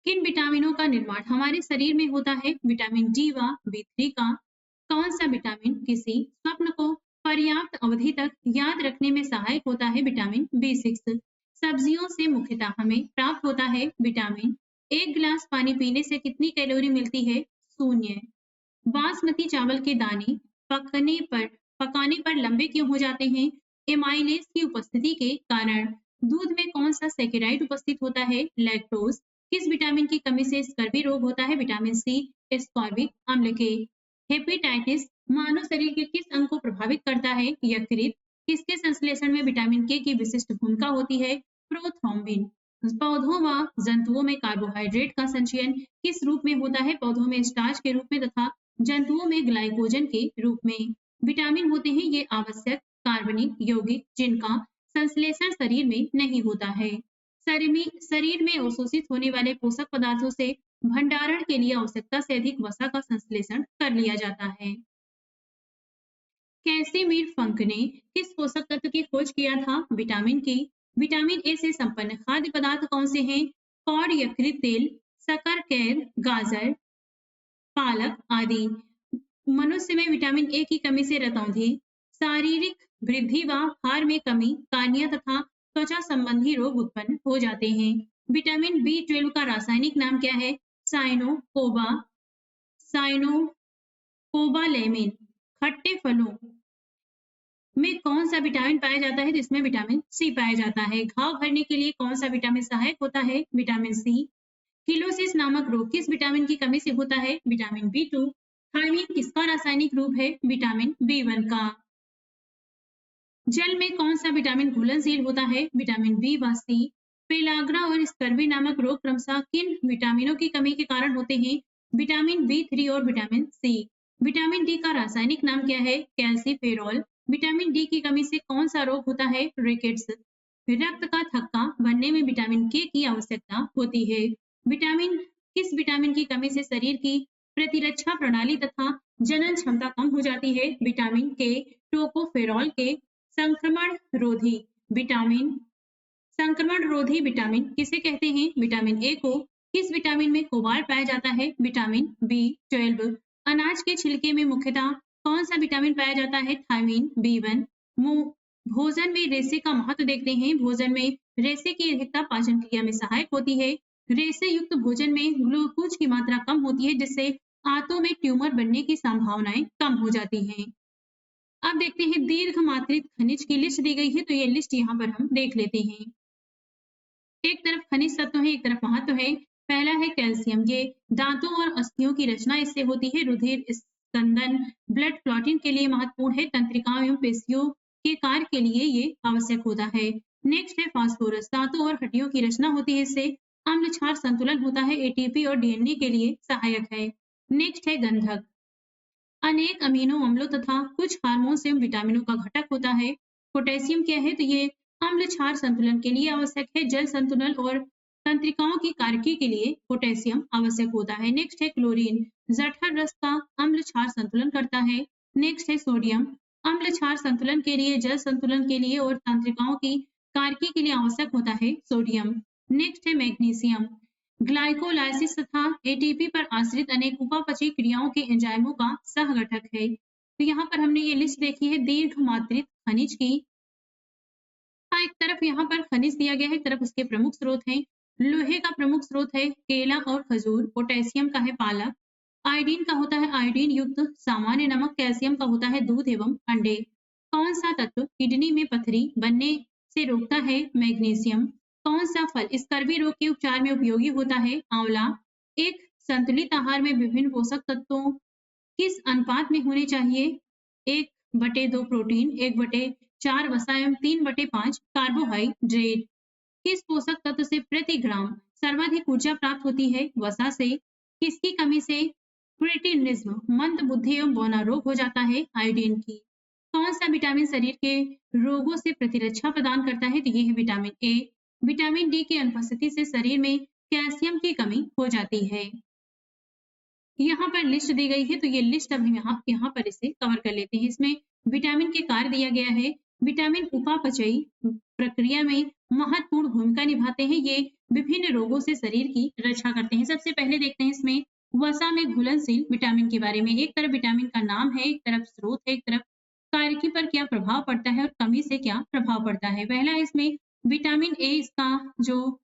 S1: किन विटामिनों का निर्माण हमारे शरीर में होता है? विटामिन डी व बी3 का। कौन सा विटामिन किसी स्वप्न को पर्याप्त अवधि तक याद रखने में सहायक होता है? Vitamin B6. सब्जियों से मुख्यतः हमें प्राप्त होता है विटामिन। एक गिलास पानी पीने से कितनी कैलोरी मिलती है? शून्य। बासमती चावल के दाने पकने पर पकाने पर लंबे क्यों हो जाते हैं? एमाइलेज की उपस्थिति के कारण। दूध में कौन सा सैकेराइड उपस्थित होता है? लैक्टोज। किस विटामिन की कमी से स्कर्वी रोग होता है? Vitamin C. एस्कॉर्बिक अम्ल के। हेपेटाइटिस मानव शरीर के किस अंग को प्रभावित करता है? यकृत। किसके संश्लेषण में विटामिन के की विशिष्ट भूमिका होती है? प्रोथ्रोम्बिन। पौधों व जंतुओं में कार्बोहाइड्रेट का संचयन किस रूप में होता है? पौधों में स्टार्च के रूप में तथा जंतुओं में ग्लाइकोजन के रूप में। विटामिन होते हैं ये आवश्यक कार्बनिक यौगिक जिनका संश्लेषण शरीर में नहीं होता है। शरीर में अवशोषित होने वाले पोषक पदार्थों से भंडारण के लिए आवश्यकता से अधिक वसा का संश्लेषण कर लिया जाता है। कैसिमिर फंक ने किस पोषक तत्व की खोज किया था? विटामिन की। विटामिन ए से संपन्न खाद्य पदार्थ कौन से हैं? कॉड, यकृत तेल, शकरकंद, गाजर, पालक आदि। मनुष्य में विटामिन ए की कमी से रतौंधी, शारीरिक वृद्धि व हार में कमी, कार्निया तथा त्वचा संबंधी रोग उत्पन्न हो जाते हैं। विटामिन बी12 का रासायनिक नाम क्या है? साइनोकोबालेमिन। खट्टे फलों में कौन सा विटामिन पाया जाता है? जिसमें विटामिन सी पाया जाता है। घाव भरने के लिए कौन सा विटामिन सहायक होता है? Vitamin C. किलोसिस नामक रोग किस विटामिन की कमी से होता है? विटामिन बी2। थायमीन किसका रासायनिक रूप है? विटामिन बी1 का। जल में कौन सा विटामिन घुलनशील होता है? विटामिन बी व सी। पेलाग्रा और स्कर्वी नामक रोग क्रमशः किन विटामिनों की कमी के कारण होते हैं? विटामिन बी3 और विटामिन सी। विटामिन डी का रासायनिक नाम क्या है? कैल्सीफेरॉल। विटामिन डी की कमी से कौन सा रोग होता है? रिकेट्स। रक्त का थक्का बनने में विटामिन के की आवश्यकता होती है। किस विटामिन की कमी से शरीर की प्रतिरक्षा प्रणाली तथा जनन क्षमता कम हो जाती है? विटामिन के। टोकोफेरॉल के। संक्रमण रोधी विटामिन संक्रमण रोधी विटामिन किसे कहते हैं? विटामिन ए को। किस विटामिन में कोबाल्ट पाया जाता है? Vitamin B12. अनाज के छिलके में मुख्यतः कौन सा विटामिन पाया जाता है? Thiamine B one. भोजन में रेसे का महत्व देखते हैं। भोजन में रेसे की अधिकता पाचन क्रिया में सहायक होती है। रेसे युक्त भोजन में ग्लूकोज की मात्रा कम होती है जिससे आंतों में ट्यूमर बनने की संभावनाएं कम हो जाती हैं। अब देखते हैं दीर्घ मात्रित खनिज की लिस्ट दी गई है, तो ये लिस्ट यहाँ पर हम देख लेते हैं। एक तरफ खनिज तत्व है, एक तरफ महत्व है। पहला है कैल्शियम। ये दांतों और अस्थियों की रचना इससे होती है। रुधिर स्कंदन ब्लड क्लॉटिंग के लिए महत्वपूर्ण है। तंत्रिकाओं एवं पेशियों के कार्य के लिए ये आवश्यक होता है। नेक्स्ट है फास्फोरस। दांतों और हड्डियों की रचना होती है। इससे अम्ल क्षार संतुलन होता है। एटीपी और डीएनए के लिए सहायक है। नेक्स्ट है गंधक। अनेक अमीनो अम्लों तथा कुछ हार्मोन्स एवं विटामिनों का घटक होता है। पोटेशियम क्या है? तो ये अम्ल क्षार संतुलन के लिए आवश्यक है। जल संतुलन और तंत्रिकाओं की कार्यकी के लिए पोटेशियम आवश्यक होता है। नेक्स्ट है क्लोरीन। जठर रस का अम्ल क्षार संतुलन करता है। नेक्स्ट है सोडियम। अम्ल क्षार संतुलन के लिए, जल संतुलन के लिए और तंत्रिकाओं की कार्यकी के लिए आवश्यक होता है सोडियम। नेक्स्ट है मैग्नीशियम। ग्लाइकोलाइसिस तथा एटीपी पर आश्रित अनेक उपापचयी क्रियाओं के एंजाइमों का सहघटक है। तो यहाँ पर हमने ये लिस्ट देखी है दीर्घ मात्रित खनिज की। एक तरफ यहाँ पर खनिज दिया गया है, एक तरफ उसके प्रमुख स्रोत हैं। लोहे का प्रमुख स्रोत है केला और खजूर। पोटेशियम का है पालक। आयोडीन का होता है आयोडीन युक्त सामान्य नमक। कैल्शियम का होता है दूध एवं अंडे। कौन सा तत्व किडनी में पथरी बनने से रोकता है? मैग्नीशियम। कौन सा फल स्कर्वी रोग के उपचार में उपयोगी होता है? आंवला। एक संतुलित आहार में विभिन्न पोषक तत्वों किस अनुपात में होने चाहिए? 1/2 प्रोटीन, 1/4 वसा एवं 3/5 कार्बोहाइड्रेट। किस पोषक तत्व से प्रति ग्राम सर्वाधिक ऊर्जा प्राप्त होती है? वसा से। किसकी कमी से क्रेटिनिज्म, मंद बुद्धि एवं बौना रोग हो जाता है? आयोडीन की। कौन सा विटामिन शरीर के रोगों से प्रतिरक्षा प्रदान करता है? तो ये है विटामिन ए। विटामिन डी की अनुपस्थिति से शरीर में कैल्शियम की कमी हो जाती है। यहाँ पर लिस्ट दी गई है, तो ये लिस्ट अब हम यहाँ पर इसे कवर कर लेते हैं। इसमें विटामिन के कार्य दिया गया है। विटामिन उपापचयी प्रक्रिया में महत्वपूर्ण भूमिका निभाते हैं। ये विभिन्न रोगों से शरीर की रक्षा करते हैं। सबसे पहले देखते हैं इसमें वसा में घुलनशील विटामिन के बारे में। एक तरफ विटामिन का नाम है, एक तरफ स्रोत है, एक तरफ कार्यकी पर क्या प्रभाव पड़ता है और कमी से क्या प्रभाव पड़ता है। पहला है इसमें विटामिन ए, इसका जो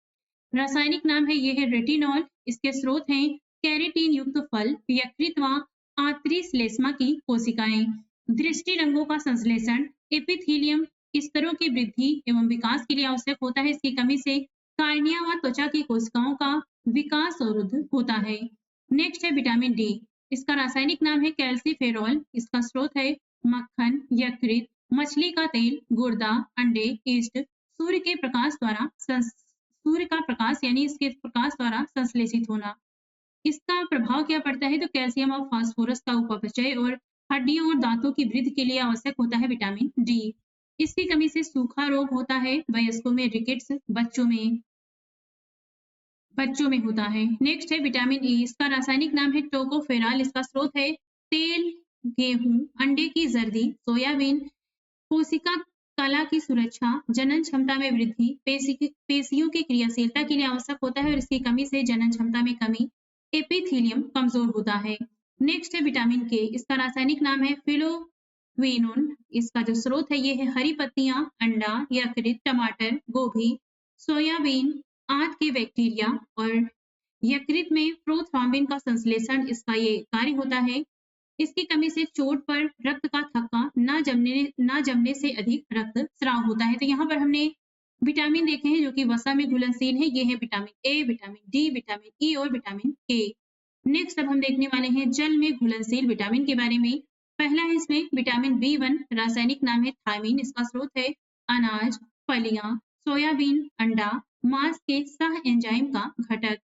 S1: रासायनिक नाम है ये है रेटिनॉल। इसके स्रोत हैं कैरोटीन युक्त फल, यकृत व आंतरी श्लेष्मा की कोशिकाएं। दृष्टि रंगों का संश्लेषण, एपिथेलियम स्तरों की वृद्धि एवं विकास के लिए आवश्यक होता है। इसकी कमी से कार्निया व त्वचा की कोशिकाओं का विकास अवरुद्ध होता है। नेक्स्ट है विटामिन डी। इसका रासायनिक नाम है कैल्सीफेरॉल। इसका स्रोत है मक्खन, यकृत, मछली का तेल, गुर्दा, अंडे, ईस्ट, सूर्य का प्रकाश यानी इसके प्रकाश द्वारा संश्लेषित होना। इसका प्रभाव क्या पड़ता है तो कैल्शियम और फास्फोरस का उपापचय और हड्डियों और दांतों की वृद्धि के लिए आवश्यक होता है विटामिन डी। इसकी कमी से सूखा रोग होता है, वयस्कों में रिकेट्स, बच्चों में होता है। नेक्स्ट है विटामिन ई। इसका रासायनिक नाम है टोकोफेरॉल। इसका स्रोत है तेल, गेहूं, अंडे की जर्दी, सोयाबीन। कोशिका कला की सुरक्षा, जनन क्षमता में वृद्धि, पेशियों की क्रियाशीलता के लिए आवश्यक होता है और इसकी कमी से जनन क्षमता में कमी, एपिथेलियम कमजोर होता है। नेक्स्ट है विटामिन के। इसका रासायनिक नाम है फिलोक्विनोन। इसका जो स्रोत है ये है हरी पत्तियां, अंडा, यकृत, टमाटर, गोभी, सोयाबीन, आंत के बैक्टीरिया और यकृत में प्रोथ्रॉम्बिन का संश्लेषण इसका ये कार्य होता है। इसकी कमी से चोट पर रक्त का थक्का, ना जमने से अधिक रक्तस्राव होता है। तो यहाँ पर हमने विटामिन देखे हैं जो कि वसा में घुलनशील है। ये है विटामिन ए, विटामिन डी, विटामिन ई और विटामिन के। नेक्स्ट अब हम देखने वाले हैं जल में घुलनशील विटामिन के बारे में। पहला है इसमें विटामिन बी1। रासायनिक नाम है थायमीन। इसका स्रोत है अनाज, फलियां, सोयाबीन, अंडा, मांस के सह एंजाइम का घटक।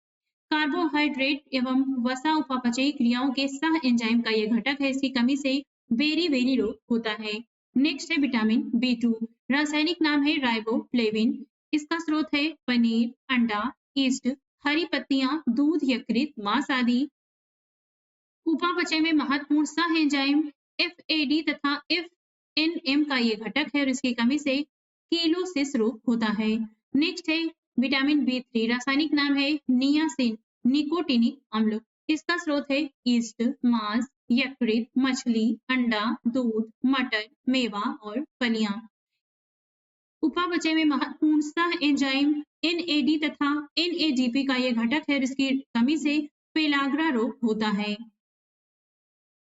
S1: कार्बोहाइड्रेट एवं वसा उपापचयी क्रियाओं के सह एंजाइम का यह घटक है। इसकी कमी से बेरी रोग होता है। नेक्स्ट है विटामिन बी2। रासायनिक नाम है राइबोफ्लेविन। इसका स्रोत है पनीर, अंडा, ईस्ट, हरी पत्तियां, दूध, यकृत, मांस आदि। उपापचय में महत्वपूर्ण सह एंजाइम एफएडी तथा एफएनएम का ये घटक है और इसकी कमी से कीलोसिस रोग होता है। नेक्स्ट है विटामिन बी3। रासायनिक नाम है नियासिन, निकोटिनिक अम्ल। इसका स्रोत है ईस्ट, मांस, यकृत, मछली, अंडा, दूध, मटर, मेवा और फलियां। उपापचय में महत्वपूर्ण सह एंजाइम एनएडी तथा एनएडीपी का यह घटक है और इसकी कमी से पेलाग्रा रोग होता है।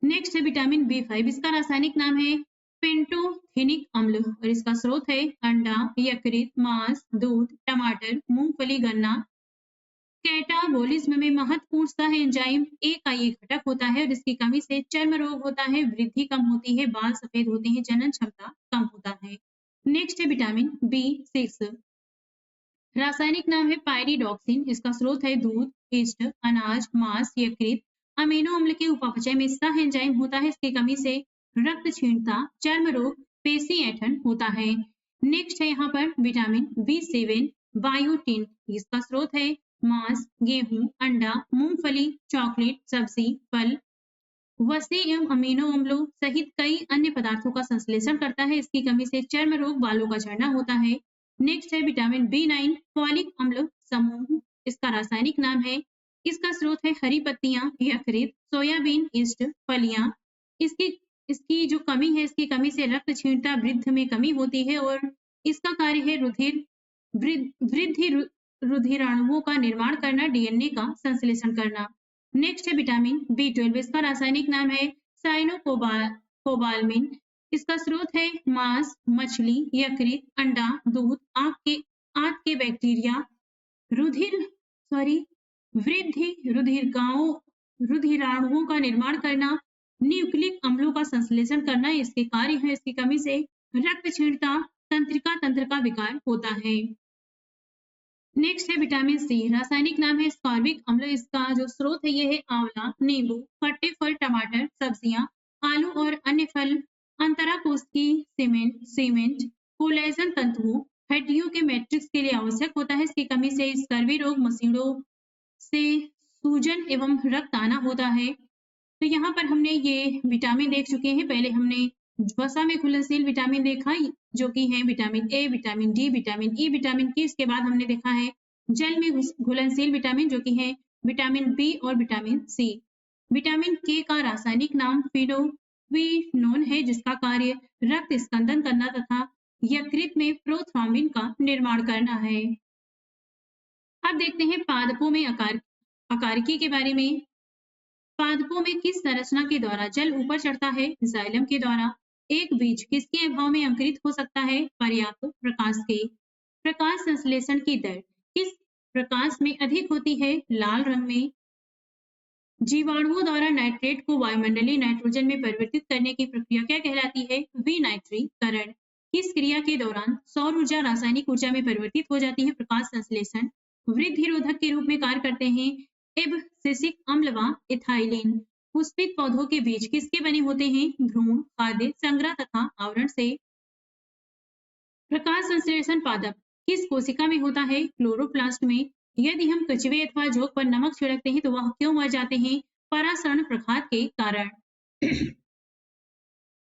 S1: नेक्स्ट है विटामिन बी5। इसका रासायनिक नाम है पेंटोथेनिक अम्ल और इसका स्रोत है अंडा, यकृत, मांस, दूध, टमाटर, मूंगफली, गन्ना। कैटाबोलिज्म में महत्वपूर्ण सह एंजाइम ए का ये घटक होता है और इसकी कमी से चर्म रोग होता है, वृद्धि कम होती है, बाल सफेद होते हैं, जनन क्षमता कम होता है। नेक्स्ट है विटामिन बी6। रासायनिक नाम है पायरिडॉक्सिन। इसका स्रोत है दूध, ईस्ट, अनाज, मांस, यकृत। अमीनो अम्ल के उपापचय में सह एंजाइम होता है। इसकी कमी से रक्त क्षीणता, चर्म रोग, पेशी ऐंठन होता है। नेक्स्ट है यहाँ पर विटामिन बी7 बायोटिन। इसका स्रोत है मांस, गेहूं, अंडा, मूंगफली, चॉकलेट, सब्जी, फल। वसे एवं अमीनो अम्लों सहित कई अन्य पदार्थों का संश्लेषण करता है। इसकी कमी से चर्म रोग, बालों का झड़ना होता है। नेक्स्ट है विटामिन बी9 फॉलिक अम्ल समूह। इसका रासायनिक नाम है, इसका स्रोत है हरी पत्तियां, यकृत, सोयाबीन, ईस्ट, फलियां। इसकी जो कमी है, इसकी कमी से रक्त क्षीणता, वृद्ध में कमी होती है और इसका कार्य है वृद्धि रुधिराणुओं का निर्माण करना, डीएनए का संश्लेषण करना। नेक्स्ट है विटामिन बी12। इसका रासायनिक नाम है साइनोकोबालामिन। इसका स्रोत है मांस, मछली, यकृत, अंडा, दूध, आंत के बैक्टीरिया, वृद्धि रुधिराणुओं का निर्माण करना, न्यूक्लिक अम्लों का संश्लेषण करना इसके कार्य है। इसकी कमी से रक्त क्षीणता, तंत्रिका तंत्र का विकार होता है। नेक्स्ट है विटामिन सी। रासायनिक नाम है स्कॉर्बिक अम्ल। इसका जो स्रोत है ये है आंवला, नींबू, खट्टे फल, टमाटर, सब्जियां, आलू और अन्य फल। अंतराकोशिकी सीमेंट, कोलेजन तंतुओं, हड्डियों के मैट्रिक्स के लिए आवश्यक होता है। इसकी कमी से स्कर्वी रोग, मसूड़ों से सूजन एवं रक्त आना होता है। तो यहाँ पर हमने ये विटामिन देख चुके हैं। पहले हमने वसा में घुलनशील विटामिन देखा जो कि है विटामिन ए, vitamin D, vitamin E, vitamin के। इसके बाद हमने देखा है जल में घुलनशील विटामिन जो कि है विटामिन बी और विटामिन सी। विटामिन के का रासायनिक नाम फिनोक्विनोन है जिसका कार्य रक्त स्कंदन करना तथा यकृत में प्रोथ्रोम्बिन का निर्माण करना है। अब देखते हैं पादपों में अकारिकी के बारे में। पादपों में किस संरचना के द्वारा जल ऊपर चढ़ता है? जाइलम के द्वारा। एक बीज किसके अभाव में अंकुरित हो सकता है? पर्याप्त प्रकाश के। प्रकाश संश्लेषण की दर किस प्रकाश में अधिक होती है? लाल रंग में। जीवाणुओं द्वारा नाइट्रेट को वायुमंडलीय नाइट्रोजन में परिवर्तित करने की प्रक्रिया क्या कहलाती है? विनाइट्रीकरण। किस क्रिया के दौरान सौर ऊर्जा रासायनिक ऊर्जा में परिवर्तित हो जाती है? प्रकाश संश्लेषण। वृद्धिरोधक के रूप में कार्य करते हैं एब्सिसिक अम्ल व इथाइलिन। पुष्पित पौधों के बीज किसके बने होते हैं? भ्रूण, खाद्य संग्रह तथा आवरण से। प्रकाश संश्लेषण पादप किस कोशिका में होता है? क्लोरोप्लास्ट में। यदि हम कछुए अथवा जोंक पर नमक छिड़कते हैं तो वह क्यों मर जाते हैं? परासरण प्रघात के कारण।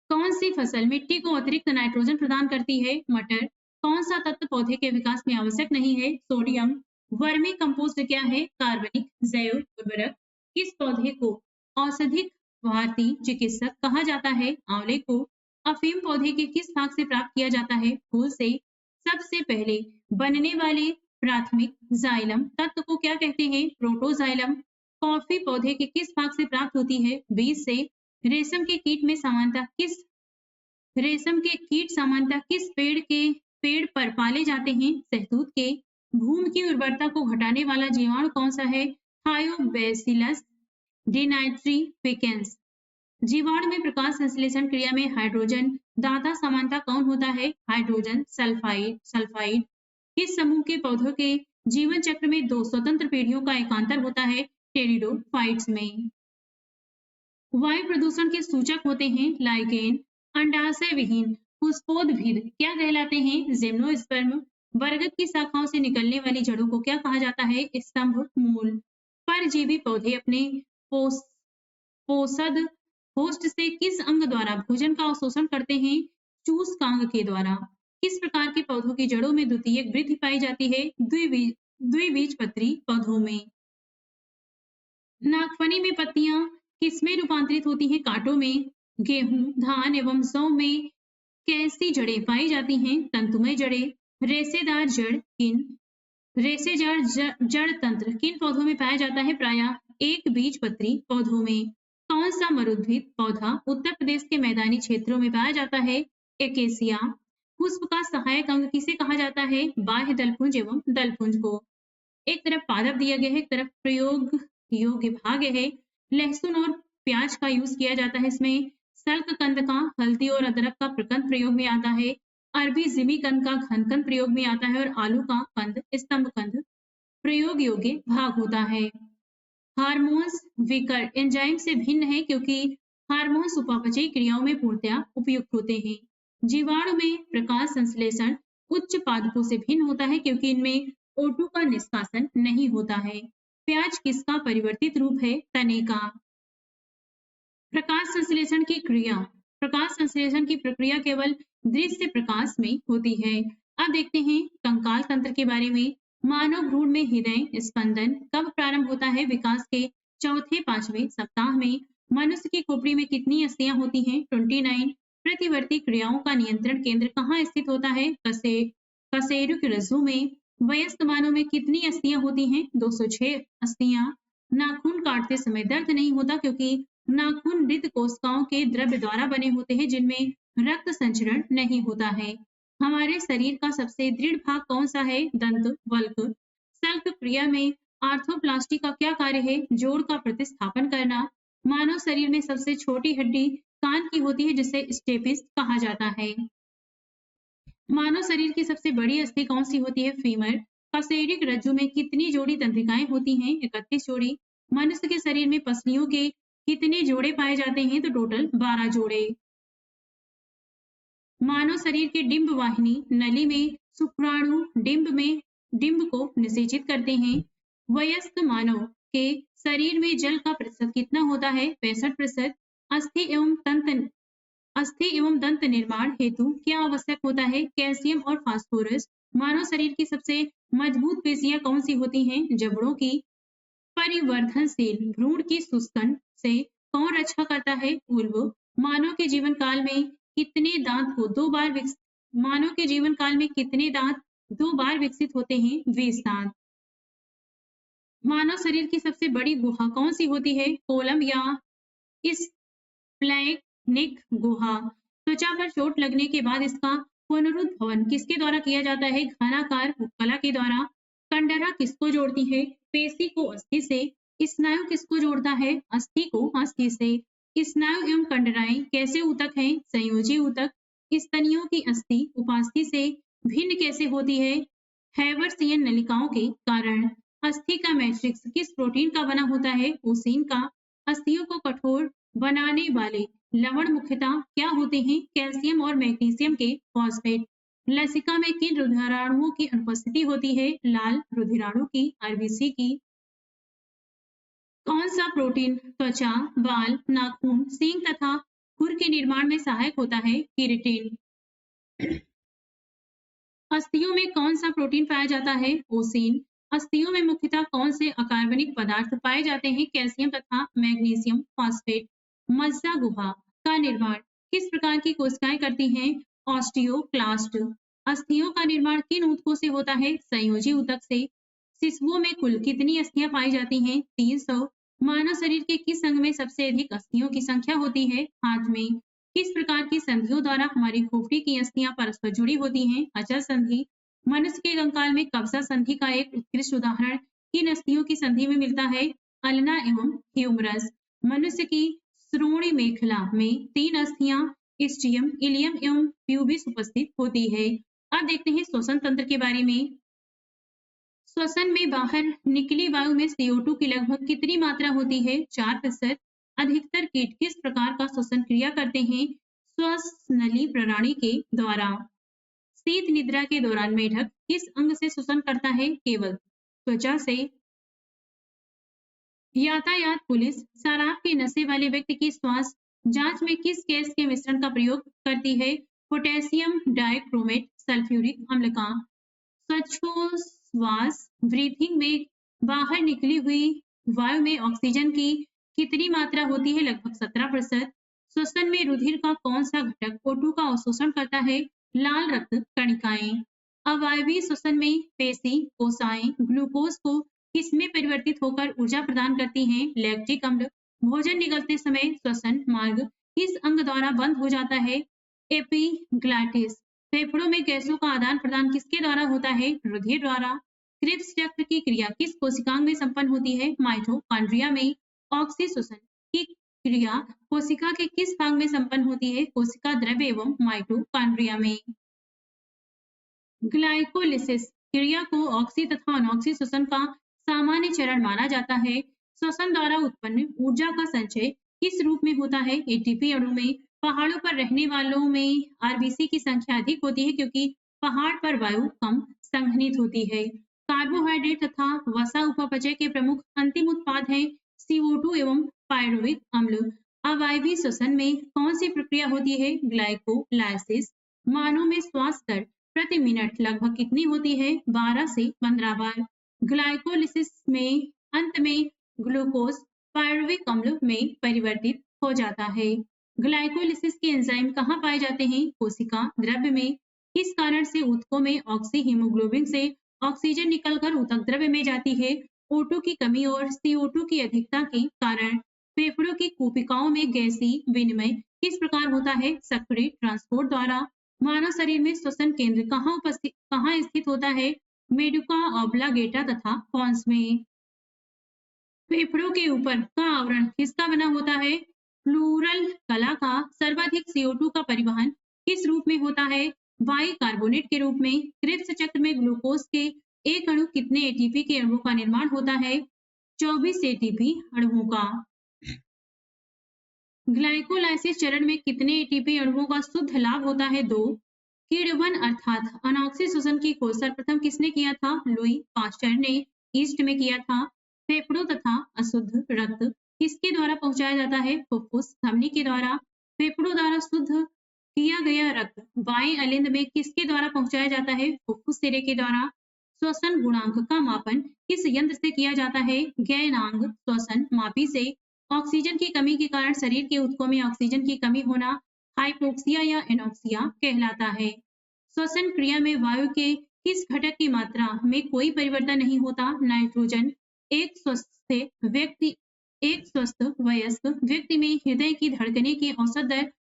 S1: कौन सी फसल मिट्टी को अतिरिक्त नाइट्रोजन प्रदान करती है? मटर। कौन सा तत्व पौधे के विकास में आवश्यक नहीं है? सोडियम। वर्मी कंपोस्ट क्या है? कार्बनिक जैव उर्वरक। किस पौधे को औषधिक भारतीय चिकित्सक कहा जाता है? आंवले को। अफीम पौधे के किस भाग से प्राप्त किया जाता है? फूल से। सबसे पहले बनने वाले प्राथमिक जाइलम तत्व को क्या कहते हैं? प्रोटोजाइलम। कॉफी पौधे के किस भाग से प्राप्त होती है? बीज से। रेशम के कीट सामान्यतः किस पेड़ पर पाले जाते हैं? शहतूत के। भूमि की उर्वरता को घटाने वाला जीवाणु कौन सा है? थायोबैसिलस डिनाइट्रिफिकेंस। जीवाणु में प्रकाश संश्लेषण क्रिया में हाइड्रोजन दाता सामान्यतः कौन होता है? Hydrogen sulphide. किस समूह के पौधों के जीवन चक्र में दो स्वतंत्र पीढ़ियों का एकांतर होता है? टेरिडोफाइट्स में। वायु प्रदूषण के सूचक होते हैं लाइकेन। अंडाशय विहीन पुष्पोद्भिद क्या कहलाते हैं? जिम्नोस्पर्म। बरगद की शाखाओं से निकलने वाली जड़ों को क्या कहा जाता है? स्तंभ मूल। परजीवी पौधे अपने पोष पोषद होस्ट से किस अंग द्वारा भोजन का अवशोषण करते हैं? चूसकांग के द्वारा। किस प्रकार के पौधों की जड़ों में द्वितीयक वृद्धि पाई जाती है? द्विबीजपत्री पौधों में। नागफनी में पत्तियां किसमें रूपांतरित होती हैं? कांटों में। गेहूं, धान एवं जौ में कैसी जड़ें पाई जाती हैं? तंतुमय जड़ें। रेशेदार जड़ तंत्र किन पौधों में पाया जाता है? प्रायः एक बीजपत्री पौधों में। कौन सा मरुद्भिद पौधा उत्तर प्रदेश के मैदानी क्षेत्रों में पाया जाता है? एकेसिया। पुष्प का सहायक अंग किसे कहा जाता है? बाह्य दलपुंज एवं दलपुंज को। एक तरफ पादप दिया गया है, एक तरफ प्रयोग योग्य भाग है। लहसुन और प्याज का यूज किया जाता है इसमें। सल्क कंद का हल्दी और अदरक का प्रकंद प्रयोग में आता है। अरबी जिमी कंद का घनकंद प्रयोग में आता है और आलू का कंद स्तंभ कंद प्रयोग योग्य भाग होता है। हार्मोन्स विकर एंजाइम से भिन्न है क्योंकि हार्मोन्स उपापचयी क्रियाओं में पूर्णतया उपयुक्त होते हैं। जीवाणु में प्रकाश संश्लेषण उच्च पादपों से भिन्न होता है क्योंकि इनमें O2 का निष्कासन नहीं होता है। प्याज किसका परिवर्तित रूप है? तने का। प्रकाश संश्लेषण की क्रिया। प्रकाश संश्लेषण की प्रक्रिया केवल दृश्य प्रकाश में होती है। अब देखते हैं कंकाल तंत्र के बारे में। मानव भ्रूण में हृदय स्पंदन कब प्रारंभ होता है? विकास के चौथे पांचवें सप्ताह में। मनुष्य की खोपड़ी में कितनी अस्थियां होती हैं? 29। प्रतिवर्ती क्रियाओं का नियंत्रण केंद्र कहाँ स्थित होता है? कशेरुक रज्जु में। वयस्क मानव में कितनी अस्थियां होती हैं? 206 अस्थियां। नाखून काटते समय दर्द नहीं होता क्योंकि नाखून मृत कोशिकाओं के द्रव्य द्वारा बने होते हैं जिनमें रक्त संचरण नहीं होता है। हमारे शरीर का सबसे दृढ़ भाग कौन सा है? दंत वल्क। शल्क क्रिया में आर्थोप्लास्टी का क्या कार्य है? जोड़ का प्रतिस्थापन करना। मानव शरीर में सबसे छोटी हड्डी कान की होती है जिसे स्टेपिस कहा जाता है। मानव शरीर की सबसे बड़ी अस्थि कौन सी होती है? फीमर। कशेरुक रज्जु में कितनी जोड़ी तंत्रिकाएं होती हैं? 31 जोड़ी। मनुष्य के शरीर में पसलियों के कितने जोड़े पाए जाते हैं? तो टोटल 12 जोड़े। मानव शरीर के डिंब वाहिनी नली में शुक्राणु डिंब को निषेचित करते हैं। वयस्क मानव के शरीर में जल का प्रतिशत कितना होता है? 65%। अस्थि एवं तंत्र अस्थि एवं दंत निर्माण हेतु क्या आवश्यक होता है? कैल्शियम और फास्फोरस। मानव शरीर की सबसे मजबूत पेशियां कौन सी होती हैं? जबड़ों की। परिवर्धनशील भ्रूण की शुष्कन से कौन रक्षा करता है? उर्व। मानव के जीवन काल में कितने दांत को दो बार विकसित मानव के जीवन काल में कितने दांत दो बार विकसित होते हैं? 20 दांत। मानव शरीर की सबसे बड़ी गुहा कौन सी होती है? कोलम या स्प्लैनिक गुहा। त्वचा पर चोट लगने के बाद इसका पुनरुद्भवन किसके द्वारा किया जाता है? घनाकार उपकला के द्वारा। कंडरा किसको जोड़ती है? पेशी को अस्थि से। स्नायु किसको जोड़ता है? अस्थि को अस्थि से। स्नायु एवं कंडराएं कैसे ऊतक हैं? संयोजी ऊतक। स्तनियों की अस्थि उपास्थि से भिन्न कैसे होती है? हैवर्सियन नलिकाओं के कारण। अस्थि का मैट्रिक्स किस प्रोटीन का बना होता है? ओसीन का। अस्थियों को कठोर बनाने वाले लवण मुख्यतः क्या होते हैं? कैल्शियम और मैग्नीशियम के फॉस्फेट। लसिका में किन रुधिराणुओं की अनुपस्थिति होती है? लाल रुधिराणु की, आरबीसी की। कौन सा प्रोटीन त्वचा, बाल, नाखून, सींग तथा खुर के निर्माण में सहायक होता है? कीरेटिन। अस्थियों में कौन सा प्रोटीन पाया जाता है? ओसीन। अस्थियों में मुख्यतः कौन से अकार्बनिक पदार्थ पाए जाते हैं? कैल्शियम तथा मैग्नीशियम फॉस्फेट। मज्जा गुहा का निर्माण किस प्रकार की कोशिकाएं करती हैं? ऑस्टियोक्लास्ट। अस्थियों का निर्माण किन ऊतकों से होता है? संयोजी ऊतक से। शिशुओं में कुल कितनी अस्थियां पाई जाती हैं? 300। मानव शरीर के किस अंग में सबसे अधिक अस्थियों की संख्या होती है? हाथ में। किस प्रकार की संधियों द्वारा हमारी खोपड़ी की अस्थियां परस्पर जुड़ी होती हैं? अचल संधि। मनुष्य के कंकाल में कब्जा संधि का एक उत्कृष्ट उदाहरण किन अस्थियों की संधि में मिलता है? अल्ना एवं ह्यूमरस। मनुष्य की श्रोणि मेखला में 3 अस्थियां स्टियम, इलियम एवं प्यूबिस उपस्थित होती है। अब देखते हैं श्वसन तंत्र के बारे में। श्वसन में बाहर निकली वायु में CO2 की लगभग कितनी मात्रा होती है? 4%। अधिकतर कीट किस प्रकार का श्वसन क्रिया करते हैं? श्वसनली प्रणाली के द्वारा। शीत निद्रा के दौरान मेढक किस अंग से श्वसन करता है? केवल त्वचा से। यातायात पुलिस शराब के नशे वाले व्यक्ति की श्वास जांच में किस गैस के मिश्रण का प्रयोग करती है? पोटेशियम डाइक्रोमेट सल्फ्यूरिक अम्ल का। श्वास ब्रीथिंग में बाहर निकली हुई वायु में ऑक्सीजन की कितनी मात्रा होती है? लगभग 17%। श्वसन में रुधिर का कौन सा घटक O2 का अवशोषण करता है? लाल रक्त कणिकाएं। अवायवीय श्वसन में पेशी कोशिकाएं ग्लूकोज को किसमें परिवर्तित होकर ऊर्जा प्रदान करती हैं? लैक्टिक अम्ल। भोजन निगलते समय श्वसन मार्ग किस अंग द्वारा बंद हो जाता है? एपिग्लॉटिस। फेफड़ों में गैसों का आदान प्रदान किसके द्वारा होता है? रुधिर द्वारा। क्रिब्स चक्र की क्रिया किस कोशिकांग में संपन्न होती है? माइटोकॉन्ड्रिया में। ऑक्सीश्वसन की क्रिया कोशिका के किस भाग में संपन्न होती है? कोशिका द्रव्य एवं माइटोकॉन्ड्रिया में। ग्लाइकोलिसिस क्रिया को ऑक्सी तथा अनॉक्सी श्वसन का सामान्य चरण माना जाता है। श्वसन द्वारा उत्पन्न ऊर्जा का संचय किस रूप में होता है? एटीपी अणु में। पहाड़ों पर रहने वालों में आरबीसी की संख्या अधिक होती है क्योंकि पहाड़ पर वायु कम संघनित होती है। कार्बोहाइड्रेट तथा वसा उपापचय के प्रमुख अंतिम उत्पाद हैं CO2 एवं पायरुविक अम्ल। अवायवीय श्वसन में कौन सी प्रक्रिया होती है? ग्लाइकोलाइसिस। मानव में श्वास दर प्रति मिनट लगभग कितनी होती है? 12 से 15 बार। ग्लाइकोलिसिस में अंत में ग्लूकोज पायरुविक अम्ल में परिवर्तित हो जाता है। ग्लाइकोलिसिस के एंजाइम कहाँ पाए जाते हैं? कोशिका द्रव्य में। किस कारण से ऊतकों में ऑक्सी हीमोग्लोबिन से ऑक्सीजन निकलकर ऊतक द्रव्य में जाती है? O2 की कमी और CO2 की अधिकता के कारण। फेफड़ों की कोशिकाओं में गैसीय विनिमय किस प्रकार होता है? सक्रिय ट्रांसपोर्ट द्वारा। मानव शरीर में श्वसन केंद्र कहाँ स्थित होता है? मेडुका ऑब्लागेटा तथा पॉन्स में। फेफड़ों के ऊपर का आवरण किसका बना होता है? प्लूरल कला का। सर्वाधिक CO2 का परिवहन किस रूप में होता है? बाइकार्बोनेट के रूप में। क्रिब्स चक्र में ग्लूकोज के एक अणु कितने एटीपी के अणुओं का निर्माण होता है? 24 एटीपी अणुओं का। ग्लाइकोलाइसिस चरण में कितने एटीपी अणुओं का शुद्ध लाभ होता है? 2। किण्वन अर्थात अनॉक्सी श्वसन की खोज सर्वप्रथम किसने किया था? लुई पास्चर ने ईस्ट में किया था। फेफड़ों तथा अशुद्ध रक्त किसके द्वारा पहुंचाया जाता है? फुफ्फुस धमनी के द्वारा। फेफड़ों द्वारा शुद्ध किया गया रक्त बाएं अलिंद में किसके द्वारा पहुंचाया जाता है? फुफ्फुस सिरे के द्वारा। श्वसन गुणांक का मापन किस यंत्र से किया जाता है? गैनांग श्वसन मापी से। ऑक्सीजन की कमी के कारण शरीर के ऊतकों में ऑक्सीजन की कमी होना हाइपोक्सिया या एनोक्सिया कहलाता है। श्वसन क्रिया में वायु के किस घटक की मात्रा में कोई परिवर्तन नहीं होता? नाइट्रोजन। एक स्वस्थ वयस्क व्यक्ति में हृदय की धड़कने की औसत दर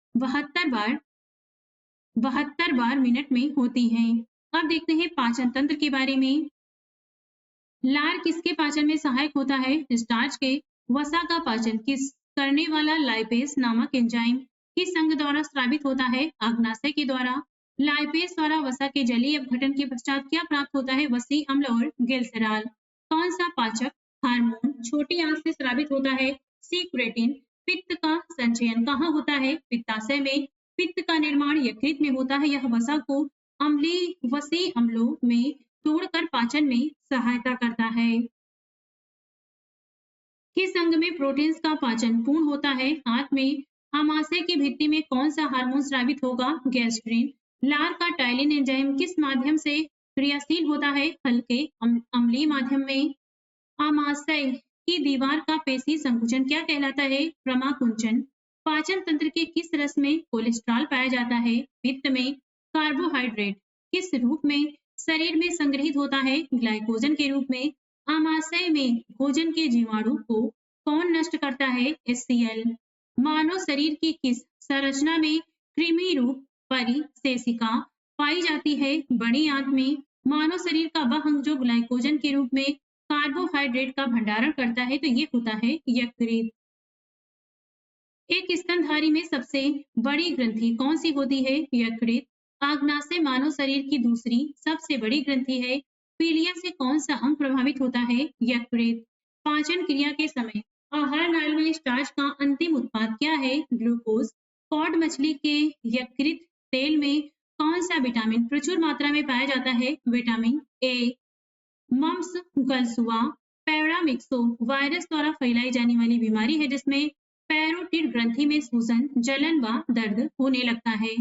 S1: 72 बार मिनट में होती है। अब देखते हैं पाचन तंत्र के बारे में। लार किसके पाचन में सहायक होता है? स्टार्च के। वसा का पाचन किस करने वाला लाइपेज नामक एंजाइम किस अंग द्वारा स्रावित होता है? अग्नाशय के द्वारा। लाइपेज द्वारा वसा के जलीय अपघटन के पश्चात क्या प्राप्त होता है? वसी अम्ल और ग्लिसरॉल। कौन सा पाचक हार्मोन छोटी आंत से स्रावित होता है? सीक्रेटिन। पित्त का संचयन कहाँ होता है? पित्ताशय में। पित्त का निर्माण यकृत में होता है। यह वसा को वसी अम्लों में तोड़कर पाचन में सहायता करता है। किस अंग में प्रोटीन्स का पाचन पूर्ण होता है? हाथ में। आमाशय की भित्ति में कौन सा हार्मोन स्रावित होगा? गैस्ट्रिन। लार का टाइलिन एंजाइम किस माध्यम से क्रियाशील होता है? हल्के अम्लीय माध्यम में। आमाशय की दीवार का पेशी संकुचन क्या कहलाता है? क्रमाकुंचन। पाचन तंत्र के किस रस में कोलेस्ट्रॉल पाया जाता है? पित्त में। कार्बोहाइड्रेट किस रूप में शरीर में संग्रहित होता है? ग्लाइकोजन के रूप में। आमाशय में भोजन के जीवाणु को कौन नष्ट करता है? HCl। मानव शरीर की किस संरचना में कृमि रूप परिशेषिका पाई जाती है? बड़ी आंत में। मानव शरीर का वह अंग जो ग्लाइकोजन के रूप में कार्बोहाइड्रेट का भंडारण करता है तो ये होता है यकृत। एक स्तनधारी में सबसे बड़ी ग्रंथि कौन सी होती है? यकृत। आग्नाशय मानव शरीर की दूसरी सबसे बड़ी ग्रंथि है। पीलिया से कौन सा अंग प्रभावित होता है? यकृत। पाचन क्रिया के समय आहार नाल में स्टार्च का अंतिम उत्पाद क्या है? ग्लूकोज। कॉड मछली के यकृत तेल में कौन सा विटामिन प्रचुर मात्रा में पाया जाता है? Vitamin A. मम्स गलसुआ पैरामिक्सो वायरस द्वारा फैलाई जाने वाली बीमारी है जिसमें पैरोटिड ग्रंथि में सूजन, जलन व दर्द होने लगता है।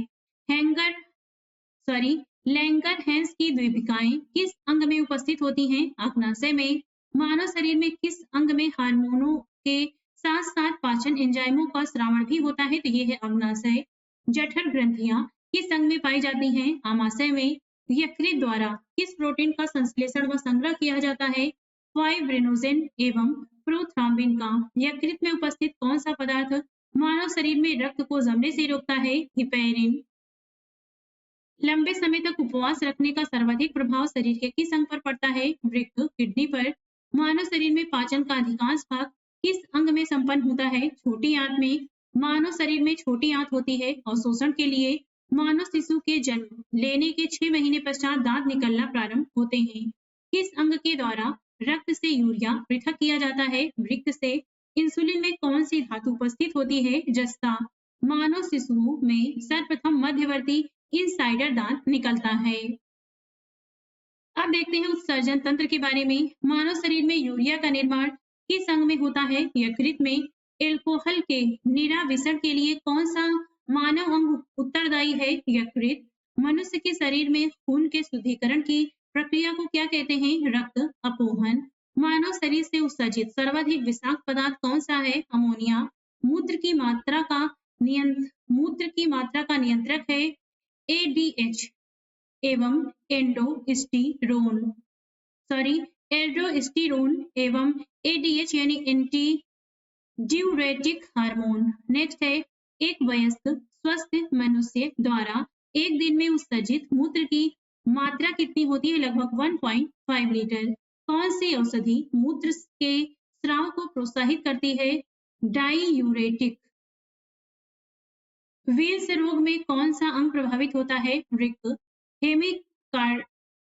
S1: लैंगर-हैंस की द्वीपिकाएं किस अंग में उपस्थित होती हैं? अग्नाशय में। मानव शरीर में किस अंग में हार्मोनों के साथ साथ पाचन एंजाइमों का श्रावण भी होता है? तो ये है अग्नाशय। जठर ग्रंथियां किस अंग में पाई जाती हैं? आमाशय में। यकृत द्वारा किस प्रोटीन का संश्लेषण व संग्रह किया जाता है? फाइब्रिनोजेन एवं प्रोथ्राम्बिन का। यकृत में उपस्थित कौन सा पदार्थ मानव शरीर में रक्त को जमने से रोकता है? हिपैरिन। लंबे समय तक उपवास रखने का सर्वाधिक प्रभाव शरीर के किस अंग पर पड़ता है? वृक्क, किडनी पर। मानव शरीर में पाचन का अधिकांश भाग किस अंग में संपन्न होता है? छोटी आंत में। मानव शरीर में छोटी आंत होती है और शोषण के लिए मानव शिशु के जन्म लेने के 6 महीने पश्चात दांत निकलना प्रारंभ होते हैं। किस अंग के द्वारा रक्त से यूरिया पृथक किया जाता है? वृक्क से। इंसुलिन में कौन सी धातु उपस्थित होती है? जस्ता। मानव शिशुओं में सर्वप्रथम मध्यवर्ती इनसाइडर दांत निकलता है। अब देखते हैं उत्सर्जन तंत्र के बारे में। मानव शरीर में यूरिया का निर्माण किस अंग में होता है? यकृत में। एल्कोहल के निराविषण के लिए कौन सा मानव अंग उत्तरदायी है? यकृत। मनुष्य के शरीर में खून के शुद्धिकरण की प्रक्रिया को क्या कहते हैं? रक्त अपोहन। मानव शरीर से उत्सर्जित सर्वाधिक विषाक्त पदार्थ कौन सा है? अमोनिया। मूत्र की मात्रा का नियंत्रक है ADH एवं एल्डोस्टेरोन एवं ADH यानी एंटी ड्यूरेटिक हार्मोन। नेक्स्ट है एक वयस्क स्वस्थ मनुष्य द्वारा एक दिन में उत्सर्जित मूत्र की मात्रा कितनी होती है? लगभग 1.5 लीटर। कौन सी औषधि मूत्र के स्राव को प्रोत्साहित करती है? डाईयूरेटिक। विल्स रोग में कौन सा अंग प्रभावित होता है? वृक्क।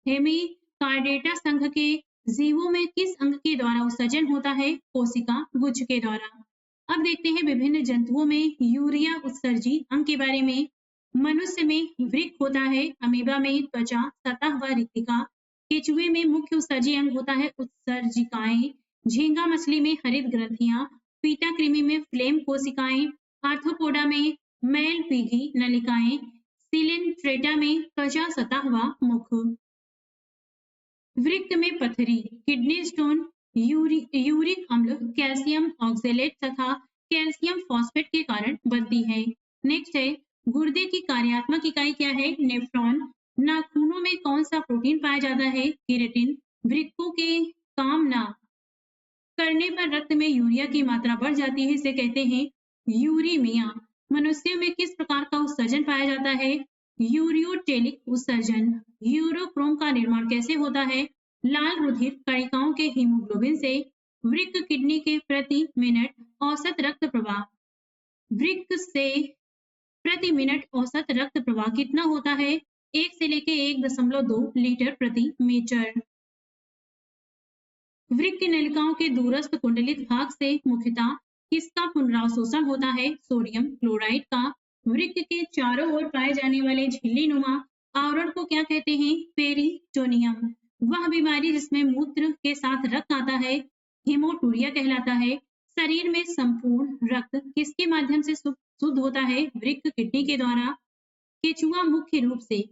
S1: हेमिकार्डेटा संघ के जीवों में किस अंग के द्वारा उत्सर्जन होता है? कोशिका गुच्छ के द्वारा। अब देखते हैं विभिन्न जंतुओं में यूरिया उत्सर्जी अंग के बारे में। मनुष्य में वृक्क होता है। अमीबा में त्वचा सतह व रिक्तिका। केचुए में मुख्य उत्सर्जी अंग होता है उत्सर्जिकाएं। झींगा मछली में हरित ग्रंथियां। पीता कृमि में फ्लेम कोशिकाएं। आर्थ्रोपोडा में मेलपीगी नलिकाएं, सिलिंट्रेटा में त्वचा सतह व मुख, वृक्क में पथरी, किडनी स्टोन, यूरिक अम्ल, कैल्शियम ऑक्जेलेट तथा कैल्शियम फॉस्फेट के कारण बनती है। नेक्स्ट है गुर्दे की कार्यात्मक इकाई क्या है? नेफ्रॉन। नाखूनों में कौन सा प्रोटीन पाया जाता है? केराटिन। वृक्कों के काम ना करने पर रक्त में यूरिया की मात्रा बढ़ जाती है, इसे कहते हैं यूरीमिया। मनुष्य में किस प्रकार का उत्सर्जन पाया जाता है? यूरियोटेलिक उत्सर्जन। यूरोक्रोम का निर्माण कैसे होता है? लाल रुधिर कणिकाओं के हीमोग्लोबिन से। वृक्क किडनी के प्रति मिनट औसत रक्त प्रवाह, वृक्क से प्रति मिनट औसत रक्त प्रवाह कितना होता है? 1 से लेके 1.2 लीटर प्रति मीटर। वृक्क की नलिकाओं के दूरस्थ कुंडलित भाग से मुख्यतः किसका पुनरावशोषण होता है? सोडियम क्लोराइड का। वृक्क के चारों ओर पाए जाने वाले झिल्ली नुमा आवरण को क्या कहते हैं? पेरिटोनियम। वह बीमारी जिसमें मूत्र के साथ रक्त आता है हेमोटूरिया कहलाता है। शरीर में संपूर्ण रक्त किसके माध्यम से शुद्ध होता है? वृक्क किडनी के द्वारा। केचुआ मुख्य रूप से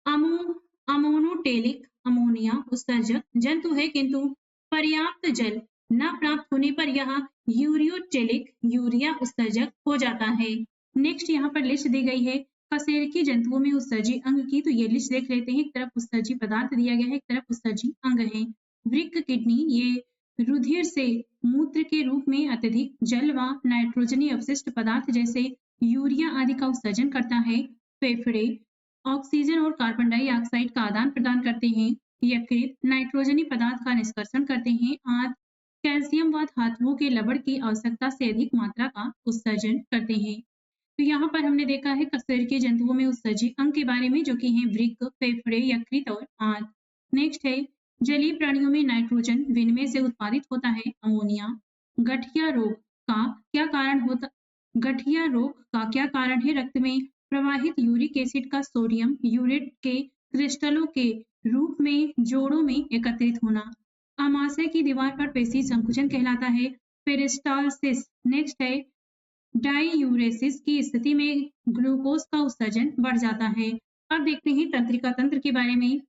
S1: अमोनोटेलिक अमोनिया उत्सर्जक जंतु है, किंतु पर्याप्त जल न प्राप्त होने पर यह यूरियोटेलिक यूरिया उत्सर्जक हो जाता है। नेक्स्ट यहाँ पर लिस्ट दी गई है कशेरुकी जंतुओं में उत्सर्जी अंग की, तो ये लिस्ट देख लेते हैं। एक तरफ उत्सर्जी पदार्थ दिया गया है, एक तरफ उत्सर्जी अंग है। वृक्क किडनी ये रुधिर से मूत्र के रूप में अत्यधिक जल व नाइट्रोजनी अवशिष्ट पदार्थ जैसे यूरिया आदि का उत्सर्जन करता है। फेफड़े ऑक्सीजन और कार्बन डाइऑक्साइड का आदान प्रदान करते हैं। यकृत नाइट्रोजनी पदार्थ का निष्कर्षण करते हैं। आंत कैल्शियम व धातुओं के लवण की आवश्यकता से अधिक मात्रा का उत्सर्जन करते हैं। तो यहाँ पर हमने देखा है कशेरुकी जंतुओं में उत्सर्जी अंग के बारे में, जो कि हैं वृक्क, फेफड़े, यकृत और आंत। नेक्स्ट है जलीय प्राणियों में नाइट्रोजन विनिमय से उत्पादित होता है अमोनिया। गठिया रोग का क्या कारण होता गठिया रोग का क्या कारण है? रक्त में प्रवाहित यूरिक एसिड का सोडियम यूरेट के क्रिस्टलों के रूप में जोड़ों में एकत्रित होना। आमाशय की दीवार पर पेशी संकुचन कहलाता है पेरिस्टालसिस। नेक्स्ट है डाईयूरेसिस की स्थिति में ग्लूकोज का उत्सर्जन बढ़ जाता है। अब देखते हैं तंत्रिका तंत्र के बारे में।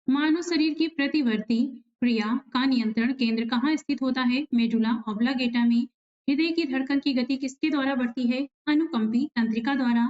S1: मानव शरीर की प्रतिवर्ती क्रिया का नियंत्रण केंद्र कहाँ स्थित होता है? मेडुला ऑब्लांगेटा में। हृदय की धड़कन की गति किसके द्वारा बढ़ती है? अनुकंपी तंत्रिका द्वारा।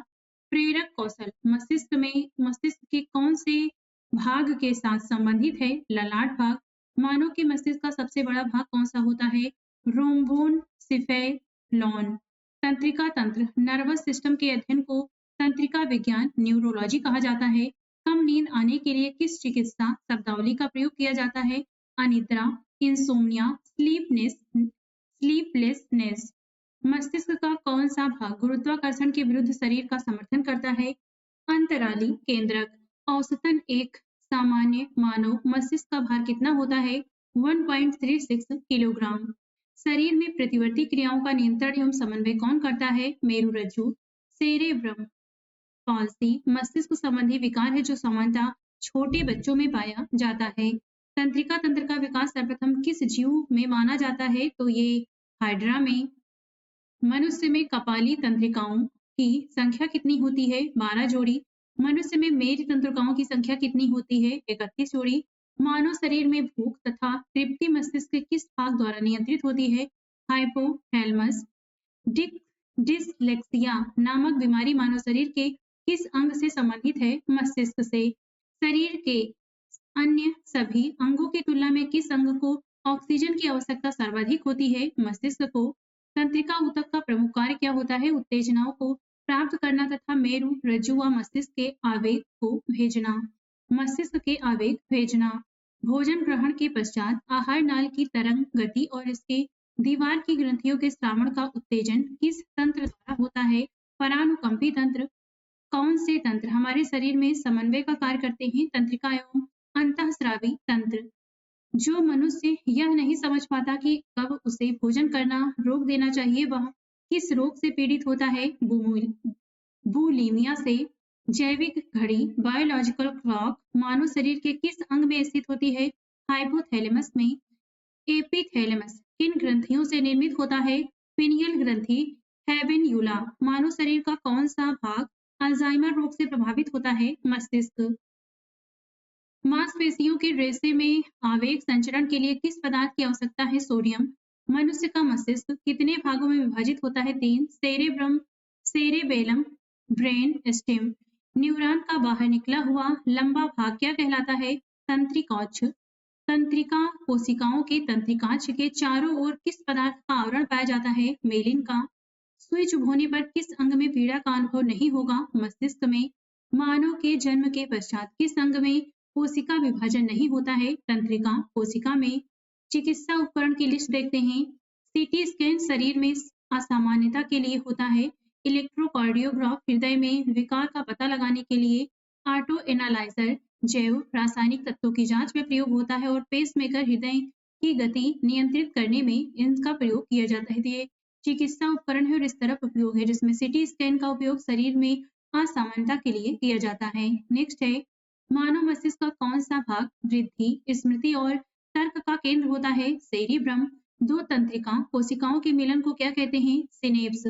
S1: प्रेरक कौशल मस्तिष्क के कौन से भाग के साथ संबंधित है? ललाट भाग। मानव के मस्तिष्क का सबसे बड़ा भाग कौन सा होता है? रोम्बोन सिफेलॉन। तंत्रिका तंत्र नर्वस सिस्टम के अध्ययन को तंत्रिका विज्ञान न्यूरोलॉजी कहा जाता है। कम नींद आने के लिए किस चिकित्सा शब्दावली का प्रयोग किया जाता है? अनिद्रा, इंसोम्निया, स्लीपलेसनेस। मस्तिष्क का कौन सा भाग गुरुत्वाकर्षण के विरुद्ध शरीर का समर्थन करता है? अंतराली केंद्रक। औसतन एक सामान्य मानव मस्तिष्क का भार कितना होता है? 1.36 किलोग्राम। शरीर में प्रतिवर्ती क्रियाओं का नियंत्रण एवं समन्वय कौन करता है? मेरुरज्जु। सेरेब्रम पॉल्सी मस्तिष्क संबंधी विकार है जो सामान्यतः छोटे बच्चों में पाया जाता है। तंत्रिका तंत्र का विकास सर्वप्रथम किस जीव में माना जाता है? तो ये हाइड्रा में। मनुष्य में कपाली तंत्रिकाओं की संख्या कितनी होती है? 12 जोड़ी। मनुष्य में मेद तंत्रिकाओं की संख्या कितनी होती है? 31 जोड़ी। मानव शरीर में भूख तथा तृप्ति मस्तिष्क के किस भाग द्वारा नियंत्रित होती है? हाइपोथैलेमस। डिसलेक्सिया नामक बीमारी मानव शरीर के किस अंग से संबंधित है? मस्तिष्क से। शरीर के अन्य सभी अंगों की तुलना में किस अंग को ऑक्सीजन की आवश्यकता सर्वाधिक होती है? मस्तिष्क को। तंत्रिका ऊतक का प्रमुख कार्य क्या होता है? उत्तेजनाओं को प्राप्त करना तथा मेरु रज्जु व मस्तिष्क के आवेग को भेजना। मस्तिष्क के आवेग भेजना। भोजन ग्रहण के पश्चात आहार नाल की तरंग गति और इसके दीवार की ग्रंथियों के श्रावण का उत्तेजन किस तंत्र द्वारा होता है? परानुकंपी तंत्र। कौन से तंत्र हमारे शरीर में समन्वय का कार्य करते हैं? तंत्रिका एवं अंतःस्रावी तंत्र। जो मनुष्य यह नहीं समझ पाता कि कब उसे भोजन करना रोक देना चाहिए, वह किस रोग से पीड़ित होता है? बुलिमिया से। जैविक घड़ी बायोलॉजिकल क्लॉक मानव शरीर के किस अंग में स्थित होती है? हाइपोथैलेमस में। एपिथैलेमस किन ग्रंथियों से निर्मित होता है? पिनियल ग्रंथि, हैविन्यूला। मानव शरीर का कौन सा भाग अल्जाइमर रोग से प्रभावित होता है? मस्तिष्क। मांसपेशियों के रेशे में आवेग संचरण के लिए किस पदार्थ की आवश्यकता है? सोडियम। मनुष्य का मस्तिष्क कितने भागों में विभाजित होता है? 3। Cerebrum, cerebellum, brain stem. Neuron का बाहर निकला हुआ लंबा भाग क्या कहलाता है? तंत्रिकाक्ष। तंत्रिका कोशिकाओं के तंत्रिकाक्ष के चारों ओर किस पदार्थ का आवरण पाया जाता है? मेलिन का। सुई चुभोने पर किस अंग में पीड़ा का अनुभव नहीं होगा? मस्तिष्क में। मानव के जन्म के पश्चात किस अंग में कोशिका विभाजन नहीं होता है? तंत्रिका कोशिका में। चिकित्सा उपकरण की लिस्ट देखते हैं। सीटी स्कैन शरीर में असामान्यता के लिए होता है। इलेक्ट्रोकार्डियोग्राफ हृदय में विकार का पता लगाने के लिए। ऑटो एनालाइजर जैव रासायनिक तत्वों की जांच में प्रयोग होता है और पेसमेकर हृदय की गति नियंत्रित करने में इनका प्रयोग किया जाता है। तो ये चिकित्सा उपकरण है और इस तरफ उपयोग है, जिसमें सिटी स्कैन का उपयोग शरीर में असामान्यता के लिए किया जाता है। नेक्स्ट है, मानव मस्तिष्क का कौन सा भाग वृद्धि, स्मृति और तर्क का केंद्र होता है? सेरिब्रम। दो तंत्रिका कोशिकाओं के मिलन को क्या कहते हैं? सिनेप्स।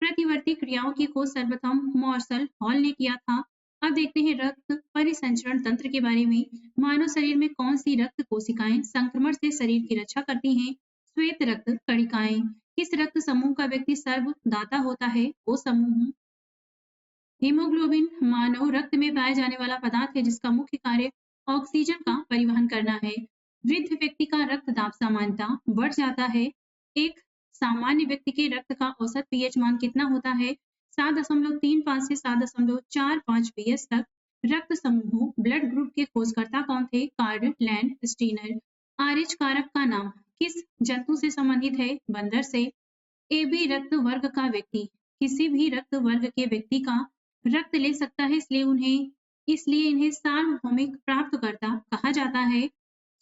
S1: प्रतिवर्ती क्रियाओं की खोज सर्वप्रथम मार्शल हॉल ने किया था। अब देखते हैं रक्त परिसंचरण तंत्र के बारे में। मानव शरीर में कौन सी रक्त कोशिकाएं संक्रमण से शरीर की रक्षा करती हैं? श्वेत रक्त कणिकाएं। किस रक्त समूह का व्यक्ति सर्वदाता होता है? वो समूह। हीमोग्लोबिन मानव रक्त में पाया जाने वाला पदार्थ है जिसका मुख्य कार्य ऑक्सीजन का परिवहन करना है। वृद्ध व्यक्ति का रक्त दाब सामान्यता बढ़ जाता है। एक सामान्य व्यक्ति के रक्त का औसत पीएच मान कितना होता है? 7.35 से 7.45 पीएच तक। रक्त समूहों ब्लड ग्रुप के खोजकर्ता कौन थे? Karl land Steiner. आरएच कारक का नाम किस जंतु से संबंधित है? बंदर से। एबी रक्त वर्ग का व्यक्ति किसी भी रक्त वर्ग के व्यक्ति का रक्त ले सकता है, इसलिए इन्हें सार्वभौमिक प्राप्तकर्ता कहा जाता है।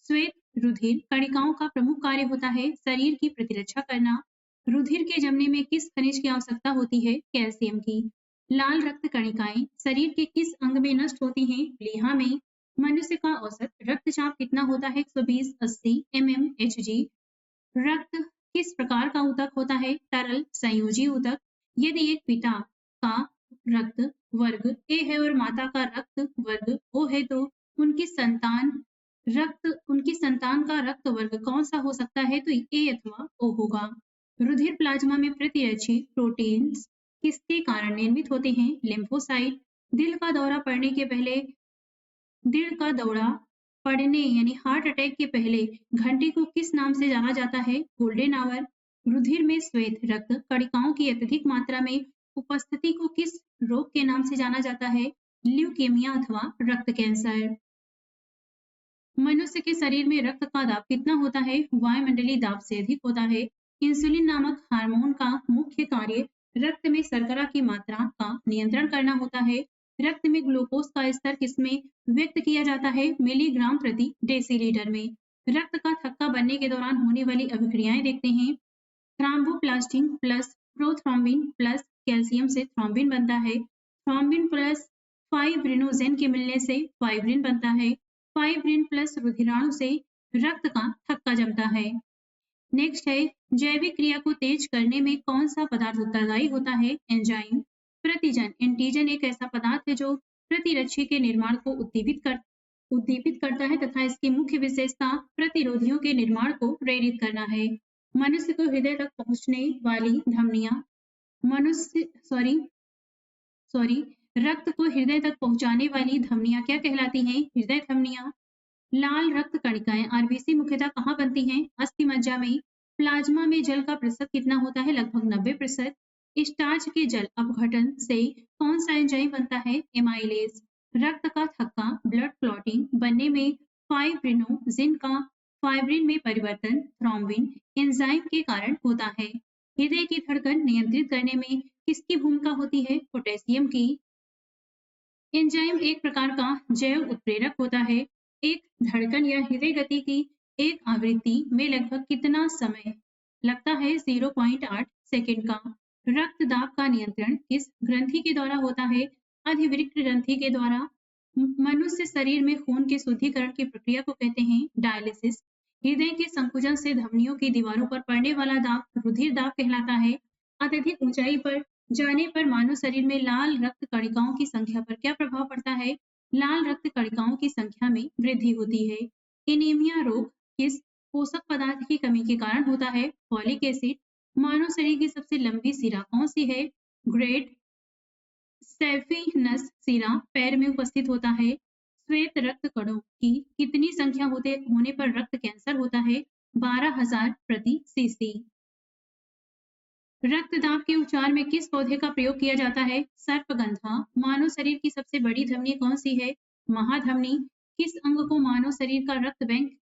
S1: श्वेत रुधिर कणिकाओं का प्रमुख कार्य होता है शरीर की प्रतिरक्षा करना। रुधिर के जमने में किस खनिज की आवश्यकता होती है? कैल्शियम की। लाल रक्त कणिकाएं शरीर के किस अंग में नष्ट होती हैं? प्लीहा में। मनुष्य का औसत रक्तचाप कितना होता है? 120/80 mmHg। रक्त किस प्रकार का ऊतक होता है? तरल संयोजी ऊतक। यदि एक पिता का रक्त वर्ग ए है और माता का रक्त वर्ग ओ है तो उनकी संतान का रक्त वर्ग कौन सा हो सकता है? तो ए अथवा ओ होगा। रुधिर प्लाज्मा में प्रतिरक्षी प्रोटीन्स किसके कारण निर्मित होते हैं? लिम्फोसाइट। दिल का दौरा पड़ने के पहले दिल का दौरा पड़ने यानी हार्ट अटैक के पहले घंटे को किस नाम से जाना जाता है? Golden hour. रुधिर में श्वेत रक्त कणिकाओं की अत्यधिक मात्रा में उपस्थिति को किस रोग के नाम से जाना जाता है? ल्यूकेमिया अथवा रक्त कैंसर। मनुष्य के शरीर में रक्त का दाब कितना होता है? वायुमंडलीय दाब से अधिक होता है। इंसुलिन नामक हार्मोन का मुख्य कार्य रक्त में शर्करा की मात्रा का नियंत्रण करना होता है। रक्त में ग्लूकोज का स्तर किसमें व्यक्त किया जाता है? मिलीग्राम प्रति डेसीलीटर में। रक्त का थक्का बनने के दौरान होने वाली अभिक्रियाएं देखते हैं। Thromboplastin plus prothrombin plus calcium से थ्रोम्बिन बनता है। थ्रोम्बिन प्लस फाइब्रिनोजेन के मिलने से फाइब्रिन बनता है। फाइब्रिन प्लस रुधिराणु से रक्त का थक्का जमता है। नेक्स्ट है, जैविक क्रिया को तेज करने में कौन सा पदार्थ उत्तरदायी होता है? एंजाइम। प्रतिजन एंटीजन एक ऐसा पदार्थ है जो प्रतिरक्षी के निर्माण को उद्दीपित करता है तथा इसकी मुख्य विशेषता प्रतिरोधियों के निर्माण को प्रेरित करना है। मनुष्य को हृदय तक पहुंचने वाली धमनियां रक्त को हृदय तक पहुंचाने वाली धमनियां क्या कहलाती हैं? हृदय धमनियां। लाल रक्त कणिकाएं आरबीसी मुख्यतः कहाँ बनती हैं? अस्थि मज्जा में। प्लाज्मा में जल का प्रतिशत कितना होता है? लगभग 90%। स्टार्च के जल अपघटन से कौन सा एंजाइम बनता है? एमाइलेज। रक्त का थक्का ब्लड क्लॉटिंग बनने में फाइब्रिनोजिन का फाइब्रिन में परिवर्तन थ्रोम्बिन एंजाइम के कारण होता है। हृदय की धड़कन नियंत्रित करने में किसकी भूमिका होती है? पोटेशियम की। एंजाइम एक प्रकार का जैव उत्प्रेरक होता है। एक धड़कन या हृदय गति की एक आवृत्ति में लगभग कितना समय लगता है? 0.8 सेकंड का। रक्त दाब का नियंत्रण किस ग्रंथि के द्वारा होता है? अधिवृक्क ग्रंथि के द्वारा। मनुष्य शरीर में खून के शुद्धिकरण की प्रक्रिया को कहते हैं डायलिसिस। हृदय के संकुचन से धमनियों की दीवारों पर पड़ने वाला दाब रुधिर दाब कहलाता है। अत्यधिक ऊंचाई पर जाने पर मानव शरीर में लाल रक्त कणिकाओं की संख्या पर क्या प्रभाव पड़ता है? लाल रक्त कणिकाओं की संख्या में वृद्धि होती है। एनीमिया रोग किस पोषक पदार्थ की कमी के कारण होता है? Folic acid. मानव शरीर की सबसे लंबी सिरा कौन सी है? ग्रेट सैफीनस सिरा पैर में उपस्थित होता है। श्वेत रक्त कणों की कितनी संख्या होने पर रक्त कैंसर होता है? 12,000 प्रति सीसी। रक्तदाब के उपचार में किस पौधे का प्रयोग किया जाता है? सर्पगंधा। मानव शरीर की सबसे बड़ी धमनी कौन सी है? महाधमनी। किस अंग को मानव शरीर का रक्त बैंक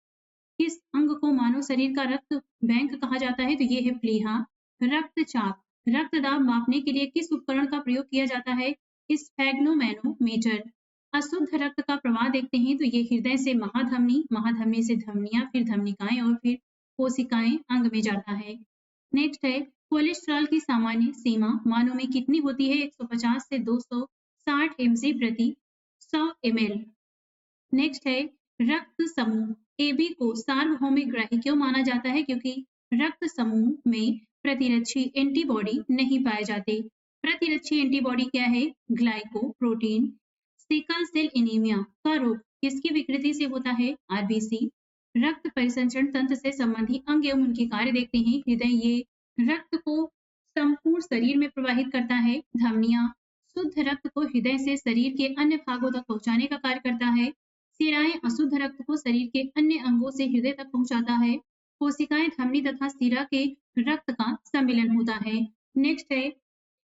S1: किस अंग को मानव शरीर का रक्त बैंक कहा जाता है? तो ये है प्लीहा। रक्तचाप। रक्तदाब मापने के लिए किस उपकरण का प्रयोग किया जाता है? स्फेग्नोमैनोमीटर। अशुद्ध रक्त का प्रवाह देखते हैं तो ये हृदय से महाधमनी, महाधमनी से धमनियां, फिर धमनिकाएं और फिर कोशिकाएं अंग में जाता है। नेक्स्ट है कोलेस्ट्रॉल की सामान्य सीमा मानव में कितनी होती है? 150 से 260 mg प्रति 100 ml। नेक्स्ट है रक्त समूह AB को सार्वभौमिक ग्राही क्यों माना जाता है? क्योंकि रक्त समूह में प्रतिरक्षी एंटीबॉडी नहीं पाए जाते। प्रतिरक्षी एंटीबॉडी क्या है? ग्लाइकोप्रोटीन। सिकल सेल एनीमिया का रोग किसकी विकृति से होता है? RBC। रक्त परिसंचरण तंत्र से संबंधी अंग एवं उनके कार्य देखते हैं। हृदय ये रक्त को संपूर्ण शरीर में प्रवाहित करता है। धमनियां शुद्ध रक्त को हृदय से शरीर के अन्य भागों तक पहुंचाने का कार्य करता है। सिराएं अशुद्ध रक्त को शरीर के अन्य अंगों से हृदय तक पहुंचाता है। कोशिकाएं धमनी तथा सिरा के रक्त का सम्मिलन होता है। नेक्स्ट है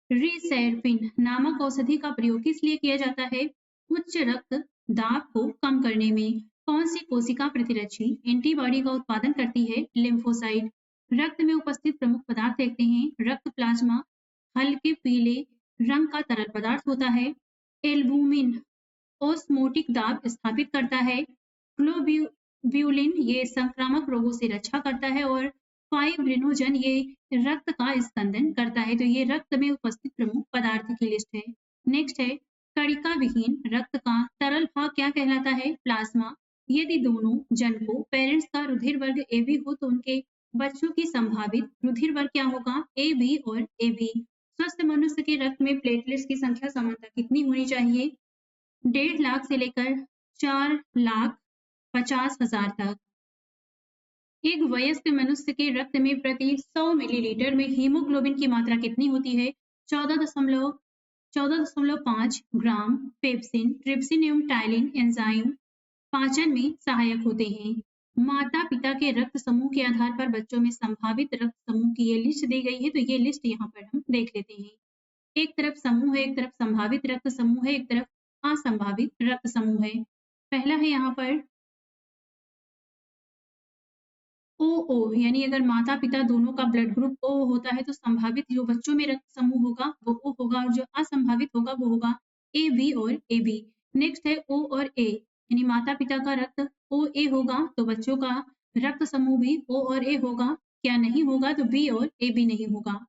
S1: रिसेरपिन नामक औषधि का प्रयोग किस लिए किया जाता है? उच्च रक्त दाब को कम करने में। कौन सी कोशिका प्रतिरक्षी एंटीबॉडी का उत्पादन करती है? लिम्फोसाइट। रक्त में उपस्थित प्रमुख पदार्थ देखते हैं। रक्त प्लाज्मा हल्के पीले रंग का तरल पदार्थ होता है। एल्बुमिन ओस्मोटिक दाब स्थापित करता है। ग्लोब्यूलिन ये संक्रामक रोगों से रक्षा करता है और फाइब्रिनोजन ये रक्त का स्कंदन करता है। तो ये रक्त में उपस्थित प्रमुख पदार्थ की लिस्ट है। नेक्स्ट है कणिका विहीन रक्त का तरल भाग क्या कहलाता है? प्लाज्मा। यदि दोनों जन को पेरेंट्स का रुधिर वर्ग AB हो तो उनके बच्चों की संभावित रुधिर वर्ग क्या होगा? AB और AB। स्वस्थ मनुष्य के रक्त में प्लेटलेट्स की संख्या सामान्यतः कितनी होनी चाहिए? 1.5 लाख से लेकर 4,50,000 तक। एक वयस्क मनुष्य के रक्त में प्रति 100 मिलीलीटर में हीमोग्लोबिन की मात्रा कितनी होती है? 14.5 ग्राम। पेप्सिन, ट्रिप्सिन एवं टाइलिन एंजाइम पाचन में सहायक होते हैं। माता पिता के रक्त समूह के आधार पर बच्चों में संभावित रक्त समूह की ये लिस्ट दी गई है। तो ये लिस्ट यहाँ पर हम देख लेते हैं। एक तरफ समूह है, एक तरफ संभावित रक्त समूह है, एक तरफ असंभावित रक्त समूह है। पहला है यहाँ पर ओ यानी अगर माता पिता दोनों का ब्लड ग्रुप O होता है तो संभावित जो बच्चों में रक्त समूह होगा वो O होगा और जो असंभावित होगा वो होगा AB और AB। नेक्स्ट है O और A यानी माता पिता का रक्त OA होगा तो बच्चों का रक्त समूह भी O और A होगा। क्या नहीं होगा? तो B और AB नहीं होगा।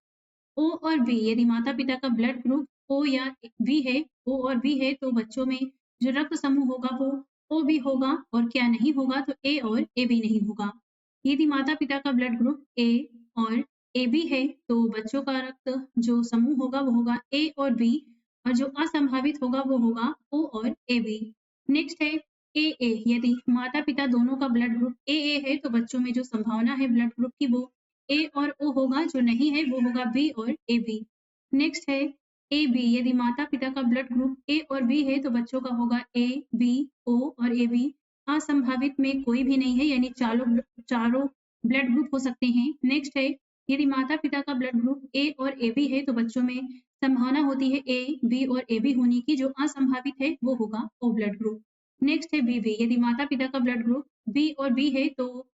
S1: O और B यदि माता पिता का ब्लड ग्रुप O या B है, O और B है तो बच्चों में जो रक्त समूह होगा वो OB होगा और क्या नहीं होगा? तो A और AB नहीं होगा। यदि माता पिता का ब्लड ग्रुप A और AB है तो बच्चों का रक्त जो समूह होगा वो होगा A और B और जो असंभावित होगा वो होगा O और AB। नेक्स्ट है AA यदि माता पिता दोनों का ब्लड ग्रुप AA है तो बच्चों में जो संभावना है ब्लड ग्रुप की वो A और O होगा, जो नहीं है वो होगा B और AB। नेक्स्ट है AB यदि माता पिता का ब्लड ग्रुप A और B है तो बच्चों का होगा A, B, O और AB। असंभावित में कोई भी नहीं है यानी चारों ब्लड ग्रुप हो सकते हैं। नेक्स्ट है यदि माता पिता का ब्लड ग्रुप A और AB है तो बच्चों में संभावना होती है A, B और AB होने की, जो असंभावित है वो होगा O ब्लड ग्रुप। नेक्स्ट है BB यदि माता पिता का ब्लड ग्रुप B और B है तो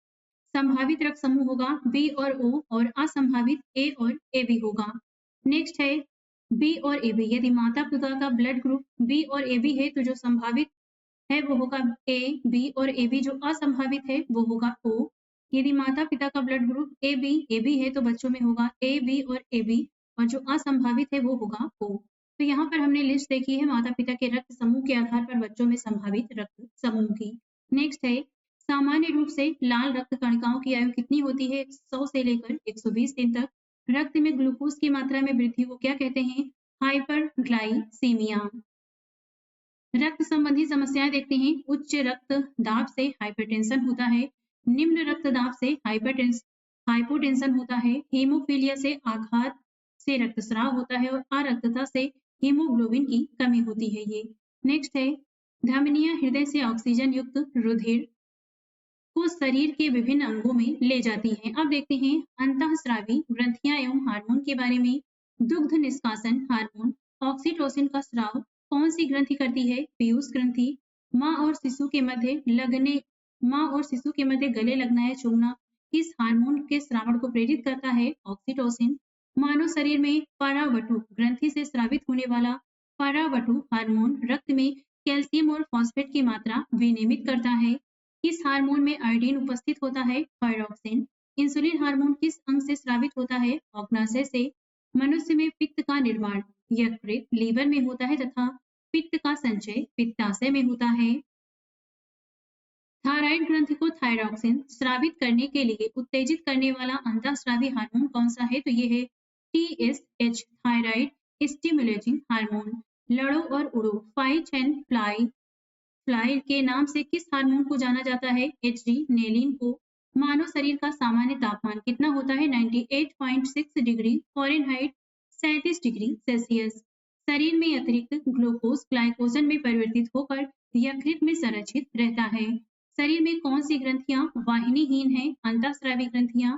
S1: संभावित रक्त समूह होगा B और O और असंभावित A और AB होगा। नेक्स्ट है B और AB यदि माता पिता का ब्लड ग्रुप B और AB है तो जो संभावित है वो होगा A, B और AB, जो असंभावित है वो होगा O। यदि माता पिता का ब्लड ग्रुप AB है तो बच्चों में होगा A, B और AB और जो असंभावित है वो होगा O। तो यहाँ पर हमने लिस्ट देखी है माता पिता के रक्त समूह के आधार पर बच्चों में संभावित रक्त समूह की। नेक्स्ट है सामान्य रूप से लाल रक्त कणिकाओं की आयु कितनी होती है? 100 से लेकर 120 दिन तक। रक्त में ग्लूकोज की मात्रा में वृद्धि को क्या कहते हैं? हाइपरग्लाइसीमिया। रक्त संबंधी समस्याएं देखते हैं। उच्च रक्तदाब से हाइपरटेंशन होता है। निम्न रक्तदाब से हाइपोटेंशन होता है। हीमोफीलिया से आघात से रक्तस्राव होता है और अरक्तता से हीमोग्लोबिन की कमी होती है। ये नेक्स्ट है धमनियां हृदय से ऑक्सीजन युक्त रुधिर को शरीर के विभिन्न अंगों में ले जाती हैं। अब देखते हैं अंतःस्रावी ग्रंथियां एवं हार्मोन के बारे में। दुग्ध निष्कासन हार्मोन ऑक्सीटोसिन का स्राव कौन सी ग्रंथि करती है? पीयूष ग्रंथि। माँ और शिशु के मध्य गले लगना या चूमना किस हार्मोन के स्रावण को प्रेरित करता है? ऑक्सीटोसिन। मानव शरीर में परावटु ग्रंथि से स्रावित होने वाला परावटु हार्मोन रक्त में कैल्शियम और फॉस्फेट की मात्रा विनियमित करता है। किस हार्मोन में आयोडीन उपस्थित होता है? थायरॉक्सिन। इंसुलिन हार्मोन किस अंग से स्रावित होता है? अग्नाशय से। मनुष्य में पित्त का निर्माण यकृत लीवर में होता है तथा पित्त का संचय पित्ताशय में होता है। थायराइड ग्रंथि को थायरॉक्सिन स्रावित करने के लिए उत्तेजित करने वाला अंतःस्रावी हार्मोन कौन सा है? तो ये है TSH थायराइड स्टिमुलेटिंग हार्मोन। लड़ो और उड़ो फाइट एंड फ्लाई के नाम से किस हार्मोन को जाना जाता है? एड्रीनेलिन को। मानव शरीर का सामान्य तापमान कितना होता है? 98.6 डिग्री फ़ारेनहाइट 37 डिग्री सेल्सियस। शरीर में अतिरिक्त ग्लूकोज ग्लाइकोजन में परिवर्तित होकर यकृत में संरक्षित रहता है। शरीर में कौन सी ग्रंथियां वाहिनीहीन हैं? अंतःस्रावी ग्रंथियां।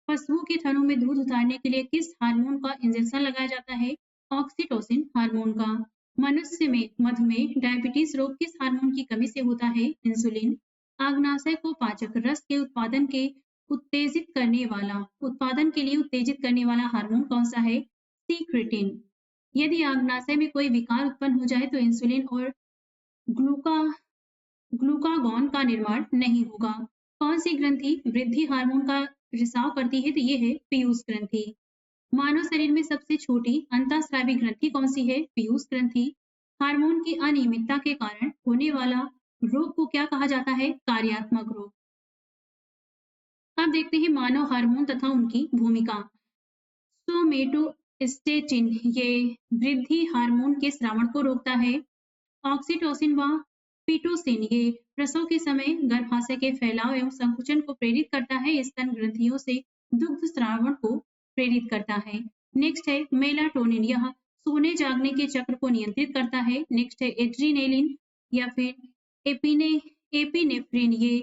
S1: पशुओं के थनों में दूध उतारने के लिए किस हार्मोन का इंजेक्शन लगाया जाता है? ऑक्सीटोसिन हार्मोन का। मनुष्य में मधुमेह डायबिटीज रोग किस हार्मोन की कमी से होता है? इंसुलिन। आग्नाशय को पाचक रस के उत्पादन के लिए उत्तेजित करने वाला हार्मोन कौन सा है? सीक्रेटिन। यदि आग्नाशय में कोई विकार उत्पन्न हो जाए तो इंसुलिन और ग्लूका ग्लूकागॉन का निर्माण नहीं होगा। कौन सी ग्रंथि वृद्धि हार्मोन का रिसाव करती है? तो ये है पीयूष ग्रंथि। मानव शरीर में सबसे छोटी अंतःस्रावी ग्रंथि कौन सी है? पीयूष ग्रंथि। हार्मोन की अनियमितता के कारण होने वाला रोग को क्या कहा जाता है? कार्यात्मक रोग। अब देखते हैं मानव हार्मोन तथा उनकी भूमिका। सोमेटोस्टेटिन ये वृद्धि हार्मोन के स्रावण को रोकता है। ऑक्सीटोसिन व पिटोसिन ये प्रसव के समय गर्भाशय के फैलाव एवं संकुचन को प्रेरित करता है। स्तन ग्रंथियों से दुग्ध स्रावण को प्रेरित करता है। नेक्स्ट है मेलाटोनिन, यह सोने जागने के चक्र को नियंत्रित करता है। नेक्स्ट है एड्रीनेलिन या फिर एपिनेफ्रिन, ये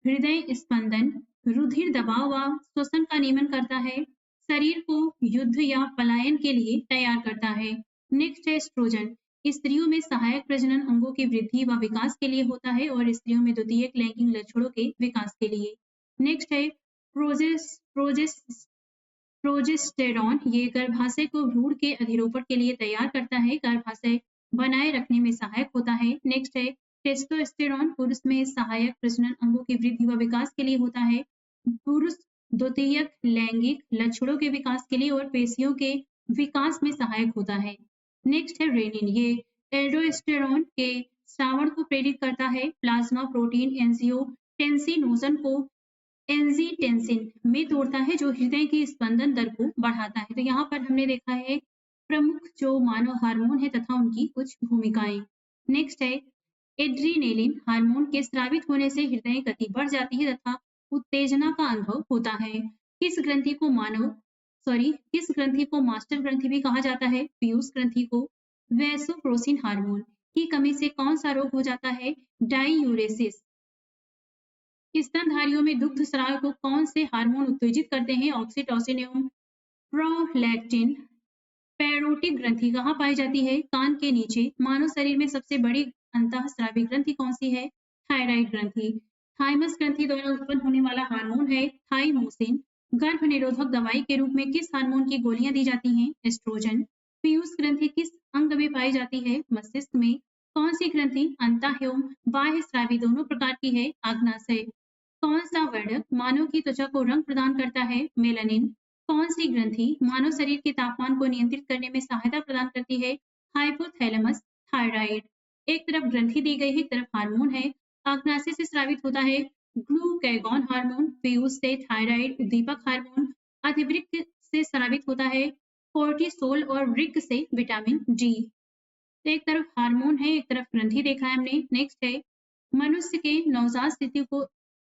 S1: हृदय स्पंदन रुधिर दबाव व श्वसन का नियमन करता है। शरीर को युद्ध या पलायन के लिए तैयार करता है। नेक्स्ट है एस्ट्रोजन, स्त्रियों में सहायक प्रजनन अंगों की वृद्धि व विकास के लिए होता है और स्त्रियों में द्वितीयक लैंगिक लक्षणों के विकास के लिए। नेक्स्ट है प्रोजेस्टेरॉन, ये गर्भाशय को भ्रूण के अधिरोपण के लिए तैयार करता है। गर्भाशय बनाए रखने में सहायक होता है। नेक्स्ट है टेस्टोस्टेरॉन, पुरुष में सहायक प्रजनन अंगों की वृद्धि व विकास के लिए होता है। पुरुष द्वितीयक लैंगिक लक्षणों के विकास के लिए और पेशियों के विकास में सहायक होता है। नेक्स्ट है रेनिन, ये एल्डोस्टेरॉन के श्रावण को प्रेरित करता है। प्लाज्मा प्रोटीन एंजियोटेंसिनोजन को एंजीटेंसिन में तोड़ता है जो हृदय की स्पंदन दर को बढ़ाता है। तो यहाँ पर हमने देखा है प्रमुख जो मानव हार्मोन है तथा उनकी कुछ भूमिकाएं। नेक्स्ट है एड्रीनेलिन, हार्मोन के स्रावित होने से हृदय गति बढ़ जाती है तथा उत्तेजना का अनुभव होता है। किस ग्रंथि को मास्टर ग्रंथि भी कहा जाता है? पीयूष ग्रंथि को। वैसोप्रेसिन हार्मोन की कमी से कौन सा रोग हो जाता है? डाययूरेसिस। स्तनधारियों में दुग्ध स्राव को कौन से हार्मोन उत्तेजित करते हैं? ऑक्सीटोसिन एवं प्रोलैक्टिन। पैरोटिक ग्रंथि कहाँ पाई जाती है? कान के नीचे। मानव शरीर में सबसे बड़ी अंतःस्रावी ग्रंथि कौन सी है? थायराइड ग्रंथि। थाइमस ग्रंथि द्वारा उत्पन्न होने वाला हार्मोन है थाइमोसिन। गर्भ निरोधक दवाई के रूप में किस हार्मोन की गोलियां दी जाती हैं? एस्ट्रोजन। पीयूष ग्रंथि किस अंग में पाई जाती है? मस्तिष्क में। कौन सी ग्रंथि अंतः एवं बाह्य स्रावी दोनों प्रकार की है? आग्नाशय। कौन सा वर्णक मानव की त्वचा को रंग प्रदान करता है? मेलानिन। कौन सी ग्रंथि मानव शरीर के तापमान को नियंत्रित करने में सहायता प्रदान करती है? Hypothalamus thyroid. एक तरफ ग्रंथि दी गई है, एक तरफ हार्मोन है। आग्नाशय से स्रावित होता है ग्लूकैगॉन हार्मोन, पीयूष से थायराइड उद्दीपक हार्मोन, अधिवृक्क से स्रावित होता है? कोर्टिसोल और वृक्क से विटामिन डी। तो एक तरफ हार्मोन है, एक तरफ ग्रंथि देखा है हमने। नेक्स्ट है मनुष्य के नवजात शिशु को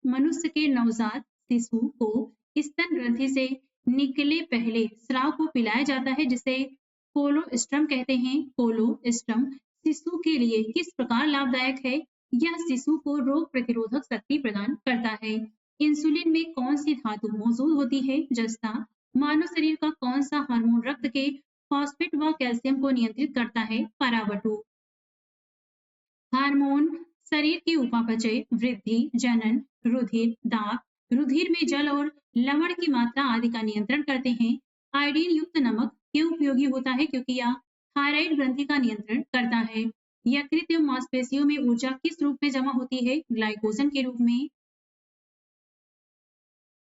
S1: मनुष्य के नवजात शिशु को स्तन ग्रंथि से निकले पहले स्राव को पिलाया जाता है जिसे कोलोस्ट्रम कहते हैं। कोलोस्ट्रम शिशु के लिए किस प्रकार लाभदायक है? यह शिशु को रोग प्रतिरोधक शक्ति प्रदान करता है। इंसुलिन में कौन सी धातु मौजूद होती है? जस्ता। मानव शरीर का कौन सा हार्मोन रक्त के फॉस्फेट व कैल्शियम को नियंत्रित करता है? पारावटु। हार्मोन शरीर की उपापचय, वृद्धि, जनन, रुधिर दाब, रुधिर में जल और लवण की मात्रा आदि का नियंत्रण करते हैं। आयोडीन युक्त नमक क्यों उपयोगी होता है? क्योंकि यह थायराइड ग्रंथि का नियंत्रण करता है। यकृत एवं मांसपेशियों में ऊर्जा किस रूप में जमा होती है? ग्लाइकोजन के रूप में।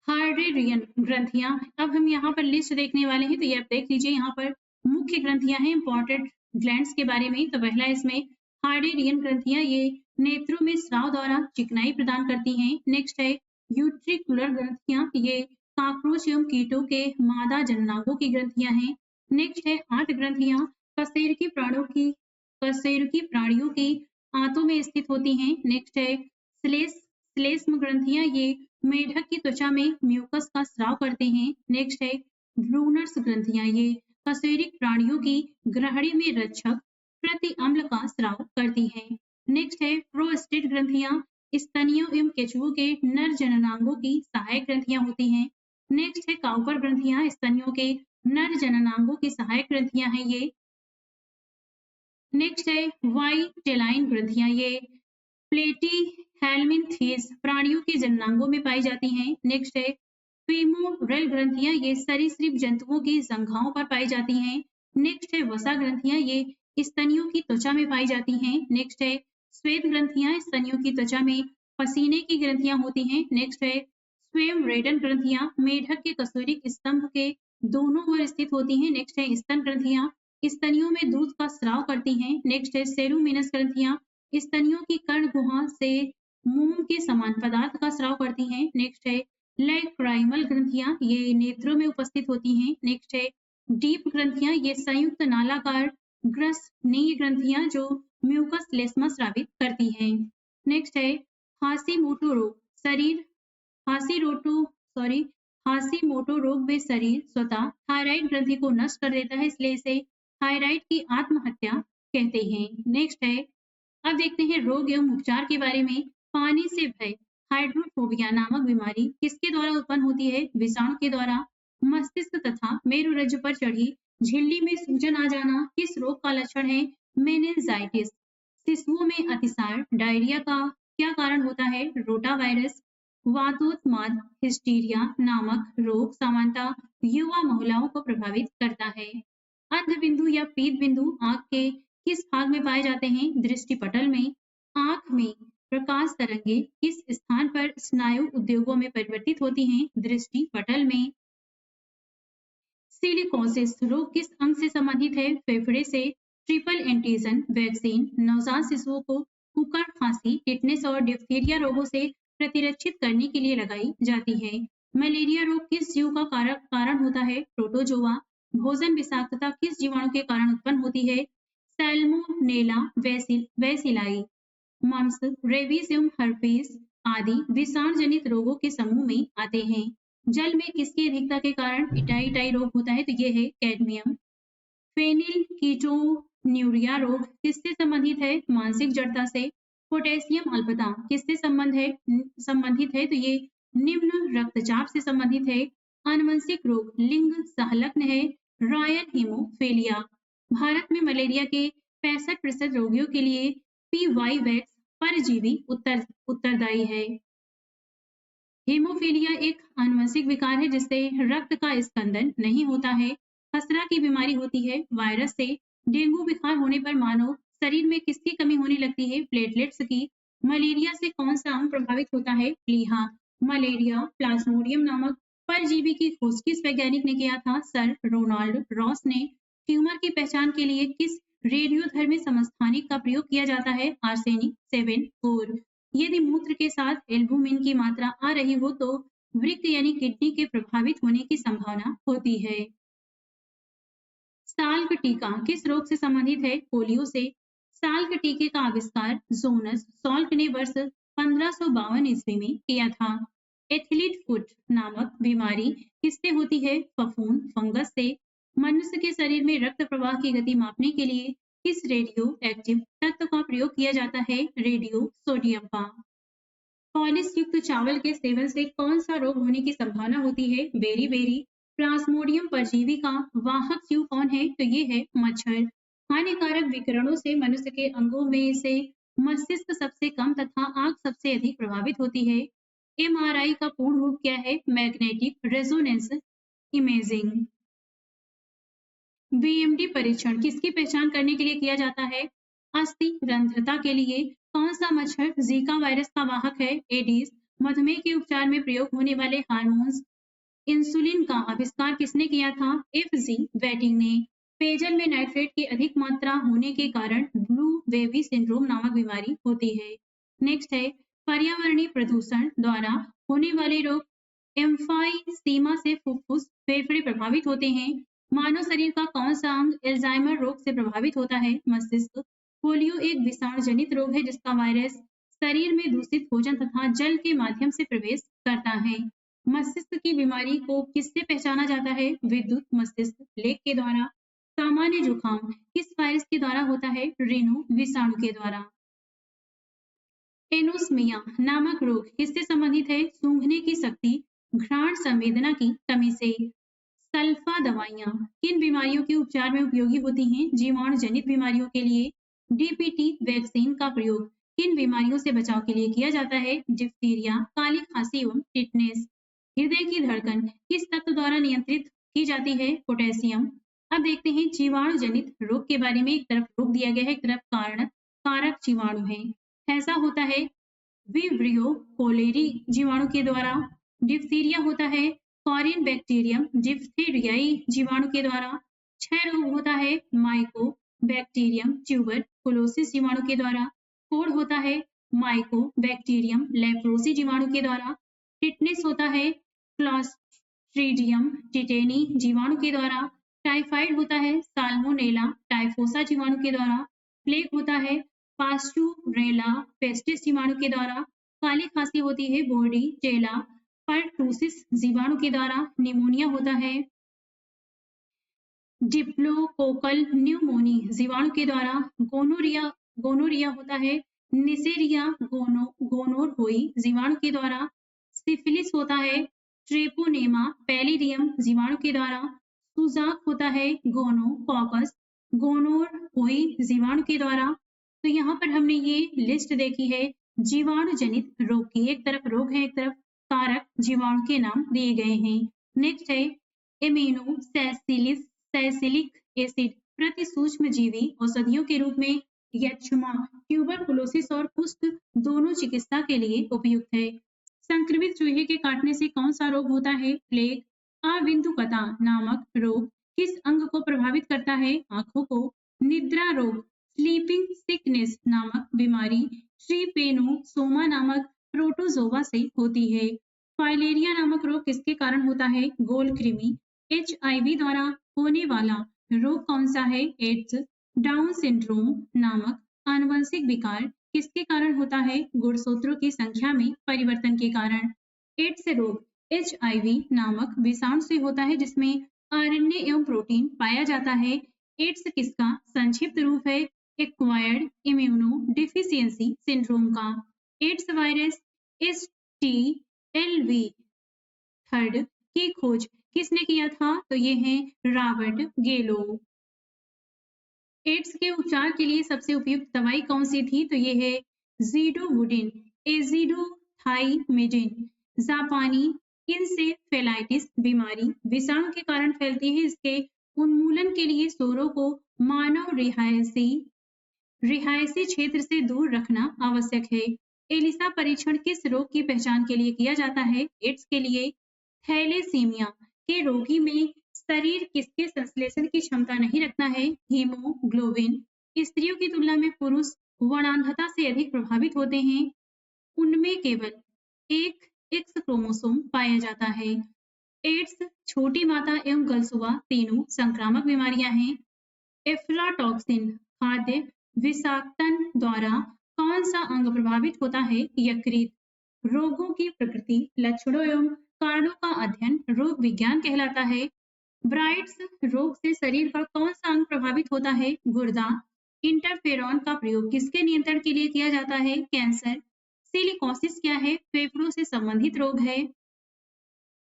S1: हार्डेरियन ग्रंथियां, अब हम यहाँ पर लिस्ट देखने वाले हैं, तो ये आप देख लीजिए। यहाँ पर मुख्य ग्रंथियां हैं इंपॉर्टेंट ग्लैंड्स के बारे में। तो पहला इसमें हार्डेरियन ग्रंथियां, ये नेत्रों में स्राव द्वारा चिकनाई प्रदान करती हैं। नेक्स्ट है यूट्रिकुलर ग्रंथियां, ये काकरोच एवं कीटों के मादा जननांगों की ग्रंथियां हैं। नेक्स्ट है आंत ग्रंथियां, कशेरुकी प्राणियों की आंतों में स्थित होती हैं। नेक्स्ट है श्लेष्म ग्रंथियां, ये मेढक की त्वचा में म्यूकस का स्राव करते हैं। नेक्स्ट है ब्रूनर्स ग्रंथियां, ये कशेरुकी प्राणियों की ग्रहणी में रक्षक प्रति अम्ल का स्राव करती हैं। नेक्स्ट है प्रोस्टेट ग्रंथियां, स्तनियों एवं केचुओं के नर जननांगों की सहायक ग्रंथियां होती हैं। नेक्स्ट है काउपर ग्रंथियां, स्तनियों के नर जननांगों की सहायक ग्रंथियां हैं ये। नेक्स्ट है वाइटेलाइन ग्रंथियां, ये प्लेटीहेल्मिन्थेस प्राणियों के जननांगों में पाई जाती हैं। नेक्स्ट है फीमोरल ग्रंथियां, ये सरीसृप जंतुओं की जंघाओं पर पाई जाती हैं। नेक्स्ट है वसा ग्रंथियां, ये स्तनियों की त्वचा में पाई जाती हैं। नेक्स्ट है श्वेत ग्रंथियां, स्तनियों की त्वचा में पसीने की ग्रंथियां होती हैं। नेक्स्ट है स्वेमरेडन ग्रंथियां, मेढक के कशेरुक स्तंभ के दोनों ओर स्थित होती हैं। नेक्स्ट है स्तन ग्रंथियां, स्तनियों में दूध का स्राव करती हैं। नेक्स्ट है सेरुमिनस ग्रंथियां, स्तनियों की कर्ण गुहा से मोम के समान पदार्थ का स्राव करती हैं। नेक्स्ट है लैक्राइमल ग्रंथियां, ये नेत्रों में उपस्थित होती हैं। नेक्स्ट है डीप ग्रंथियां, ये संयुक्त नालाकार ग्रसनीय ग्रंथियां जो म्यूकस लेस्मा स्रावित करती हैं। नेक्स्ट है हाशीमोटो रोग, हाशीमोटो रोग में शरीर स्वतः थायराइड ग्रंथि को नष्ट कर देता है, इसलिए इसे थायराइड की आत्महत्या कहते हैं। नेक्स्ट है अब देखते हैं रोग एवं उपचार के बारे में। पानी से भय, हाइड्रोफोबिया नामक बीमारी किसके द्वारा उत्पन्न होती है? विषाणु के द्वारा। मस्तिष्क तथा मेरुरज्जु पर चढ़ी झिल्ली में सूजन आ जाना किस रोग का लक्षण है? मेनिंजाइटिस। शिशुओं में अतिसार, डायरिया का क्या कारण होता है? रोटावायरस। वातोत्माद हिस्टीरिया नामक रोग सामान्यतः युवा महिलाओं को प्रभावित करता है। अंधबिंदु या पीत बिंदु आंख के किस भाग में पाए जाते हैं? दृष्टिपटल में। आंख में प्रकाश तरंगे किस स्थान पर स्नायु उद्योगों में परिवर्तित होती हैं? दृष्टिपटल में। सिलिकोसिस रोग किस अंग से संबंधित है? फेफड़े से। ट्रिपल एंटीजन वैक्सीन नवजात शिशुओं को कुकर खांसी, टिटनेस और डिप्थीरिया रोगों से प्रतिरक्षित करने के लिए लगाई जाती है। मलेरिया रोग किस जीव का कारण होता है? प्रोटोजोआ। भोजन विषाक्तता किस जीवाणु के कारण उत्पन्न होती है? Salmonella bacilli. मम्स, रेबीज एवं हर्पीज आदि विषाणु जनित रोगों के समूह में आते हैं। जल में किसकी अधिकता के कारण इटाई रोग होता है? तो ये है कैडमियम। फेनिल कीटोन्यूरिया रोग किससे संबंधित है? मानसिक जड़ता से। पोटेशियम अल्पता किससे संबंधित है? तो ये निम्न रक्तचाप से संबंधित है। आनुवंशिक रोग लिंग संलग्न है। Royal haemophilia. भारत में मलेरिया के 65% रोगियों के लिए पीवाई वैक्स परजीवी उत्तरदायी है। हीमोफीलिया एक आनुवंशिक विकार है जिससे रक्त का स्कंदन नहीं होता है। खसरा की बीमारी होती है वायरस से। डेंगू बुखार होने पर मानव शरीर में किसकी कमी होने लगती है? प्लेटलेट्स की। मलेरिया से कौन सा अंग प्रभावित होता है? प्लीहा। मलेरिया प्लाज्मोडियम नामक परजीवी की खोज किस वैज्ञानिक ने किया था? सर रोनाल्ड रॉस ने। ट्यूमर की पहचान के लिए किस रेडियोधर्मी समस्थानिक का प्रयोग किया जाता है? आर्सेनिक 7 4। यदि मूत्र के साथ एल्बुमिन की मात्रा आ रही हो तो वृक्क यानी किडनी के प्रभावित होने की संभावना होती है। साल्क टीका किस रोग से संबंधित है? पोलियो से। साल्क टीके का आविष्कार जोनस सॉल्क ने वर्ष 1552 ईस्वी में किया था। एथलीट फुट नामक बीमारी किससे होती है? फफूंद फंगस से। मनुष्य के शरीर में रक्त प्रवाह की गति मापने के लिए किस रेडियो एक्टिव तत्व का प्रयोग किया जाता है? रेडियो सोडियम का। पॉलिश युक्त चावल के सेवन से कौन सा रोग होने की संभावना होती है? Berry berry. प्लाज्मोडियम परजीवी का वाहक जीव कौन है? तो ये है मच्छर। हानिकारक विकिरणों से मनुष्य के अंगों में से मस्तिष्क सबसे कम तथा आंख सबसे अधिक प्रभावित होती है। एमआरआई का पूर्ण रूप क्या है? Magnetic resonance imaging. बीएमडी परीक्षण किसकी पहचान करने के लिए किया जाता है? अस्थि रंध्रता के लिए। कौन सा मच्छर जीका वायरस का वाहक है? एडीज। मधुमेह के उपचार में प्रयोग होने वाले हार्मोन्स इंसुलिन का आविष्कार किसने किया था? एफ.जी. वेटिंग ने। पेयजल में नाइट्रेट की अधिक मात्रा होने के कारण ब्लू वेवी सिंड्रोम नामक बीमारी होती है। नेक्स्ट है पर्यावरणीय प्रदूषण द्वारा होने वाले रोग। एम्फाइसीमा से फुफ्फुस फेफड़े प्रभावित होते हैं। मानव शरीर का कौन सा अंग एल्जाइमर रोग से प्रभावित होता है? मस्तिष्क। पोलियो एक विषाणु जनित रोग है जिसका वायरस शरीर में दूषित भोजन तथा जल के माध्यम से प्रवेश करता है। मस्तिष्क की बीमारी को किससे पहचाना जाता है? विद्युत मस्तिष्क लेख के द्वारा। सामान्य जुकाम किस वायरस के द्वारा होता है? रिनो विषाणु के द्वारा। एनोस्मिया नामक रोग किससे संबंधित है? सूंघने की शक्ति घ्राण संवेदना की कमी से। सल्फा दवाइयाँ किन बीमारियों के उपचार में उपयोगी होती हैं? जीवाणु जनित बीमारियों के लिए। डीपीटी वैक्सीन का प्रयोग किन बीमारियों से बचाव के लिए किया जाता है? डिप्थीरिया काली खांसी एवं टिटनेस। हृदय की धड़कन किस तत्व द्वारा नियंत्रित की जाती है? पोटेशियम। अब देखते हैं जीवाणु जनित रोग के बारे में। एक तरफ रोग दिया गया है, एक तरफ कारण कारक जीवाणु है। ऐसा होता है विब्रियो कोलेरी जीवाणु के द्वारा। डिप्थीरिया होता है कॉरिन बैक्टीरियम डिप्थेरियाई जीवाणु के द्वारा। क्षय रोग होता है माइको बैक्टीरियम ट्यूबरकुलोसिस जीवाणु के द्वारा। कोढ़ होता है माइको बैक्टीरियम लेप्रोसी जीवाणु के द्वारा। टिटनेस होता है क्लॉस्ट्रीडियम टिटेनी जीवाणु के द्वारा। टाइफाइड होता है साल्मोनेला टाइफोसा जीवाणु के द्वारा। प्लेग होता है पास्चुरेला पेस्टिस जीवाणु के द्वारा। काली खांसी होती है बोर्डीजेला परटूसिस जीवाणु के द्वारा। निमोनिया होता है डिप्लोकोकल न्यूमोनी जीवाणु के द्वारा। गोनोरिया गोनोरिया होता है निसेरिया गोनोरहोई जीवाणु के द्वारा। सिफिलिस होता है ट्रेपोनेमा पैलिडियम जीवाणु के द्वारा। सुजाक होता है गोनोकॉकस गोनोरहोई जीवाणु के द्वारा। तो यहाँ पर हमने ये लिस्ट देखी है जीवाणु जनित रोग की। एक तरफ रोग है, एक तरफ कारक जीवाणु के नाम दिए गए हैं। नेक्स्ट है इम्यूनो सैसिलिक एसिड प्रति सूक्ष्म जीवी औषधियों के रूप में यक्ष्मा ट्यूबरकुलोसिस और कुष्ठ दोनों चिकित्सा के लिए उपयुक्त है। संक्रमित चूहे के काटने से कौन सा रोग होता है? प्लेग। अविंदुकता नामक रोग किस अंग को प्रभावित करता है? आंखों को। निद्रा रोग स्लीपिंग सिकनेस नामक बीमारी ट्रिपेनोसोमा नामक प्रोटोजोआ से होती है। फाइलेरिया नामक रोग किसके कारण होता है? गोल कृमि। एचआईवी द्वारा होने वाला रोग कौन सा है? एड्स। डाउन सिंड्रोम नामक आनुवंशिक विकार किसके कारण होता है? गुणसूत्रों की संख्या में परिवर्तन के कारण। एड्स रोग एचआईवी नामक विषाणु से होता है जिसमें आरएनए एवं प्रोटीन पाया जाता है। एड्स किसका संक्षिप्त रूप है? एक्वायर्ड इम्यूनो डिफिशियंसी सिंड्रोम का। एड्स वायरस एसटीएलवी थर्ड की खोज किसने किया था? तो ये है रॉबर्ट गेलो। एड्स के उपचार के लिए सबसे उपयुक्त दवाई कौन सी थी? तो ये है ज़िडोवुडिन एज़िडोथाइमिडिन। जापानी इंसेफेलाइटिस बीमारी विषाणु के कारण फैलती है। इसके उन्मूलन के लिए सूरों को मानव रिहायशी क्षेत्र से दूर रखना आवश्यक है। एलिसा परीक्षण किस रोग की पहचान के लिए किया जाता है? एड्स के लिए। थैलेसीमिया के रोगी में शरीर किसके संश्लेषण की क्षमता नहीं रखता है? हीमोग्लोबिन। स्त्रियों की तुलना में पुरुष वर्णांधता से अधिक प्रभावित होते हैं। उनमें केवल एक एक्स क्रोमोसोम पाया जाता है। एड्स, छोटी माता एवं गलसुआ तीनों संक्रामक बीमारियां हैं। एफ्लाटॉक्सिन खाद्य विषाक्तन द्वारा कौन सा अंग प्रभावित होता है? यकृत। रोगों की प्रकृति, लक्षणों एवं कारणों का अध्ययन रोग विज्ञान कहलाता है। ब्राइट्स रोग से शरीर का कौन सा अंग प्रभावित होता है? गुर्दा। इंटरफेरॉन का प्रयोग किसके नियंत्रण के लिए किया जाता है? कैंसर। सिलिकोसिस क्या है? फेफड़ों से संबंधित रोग है।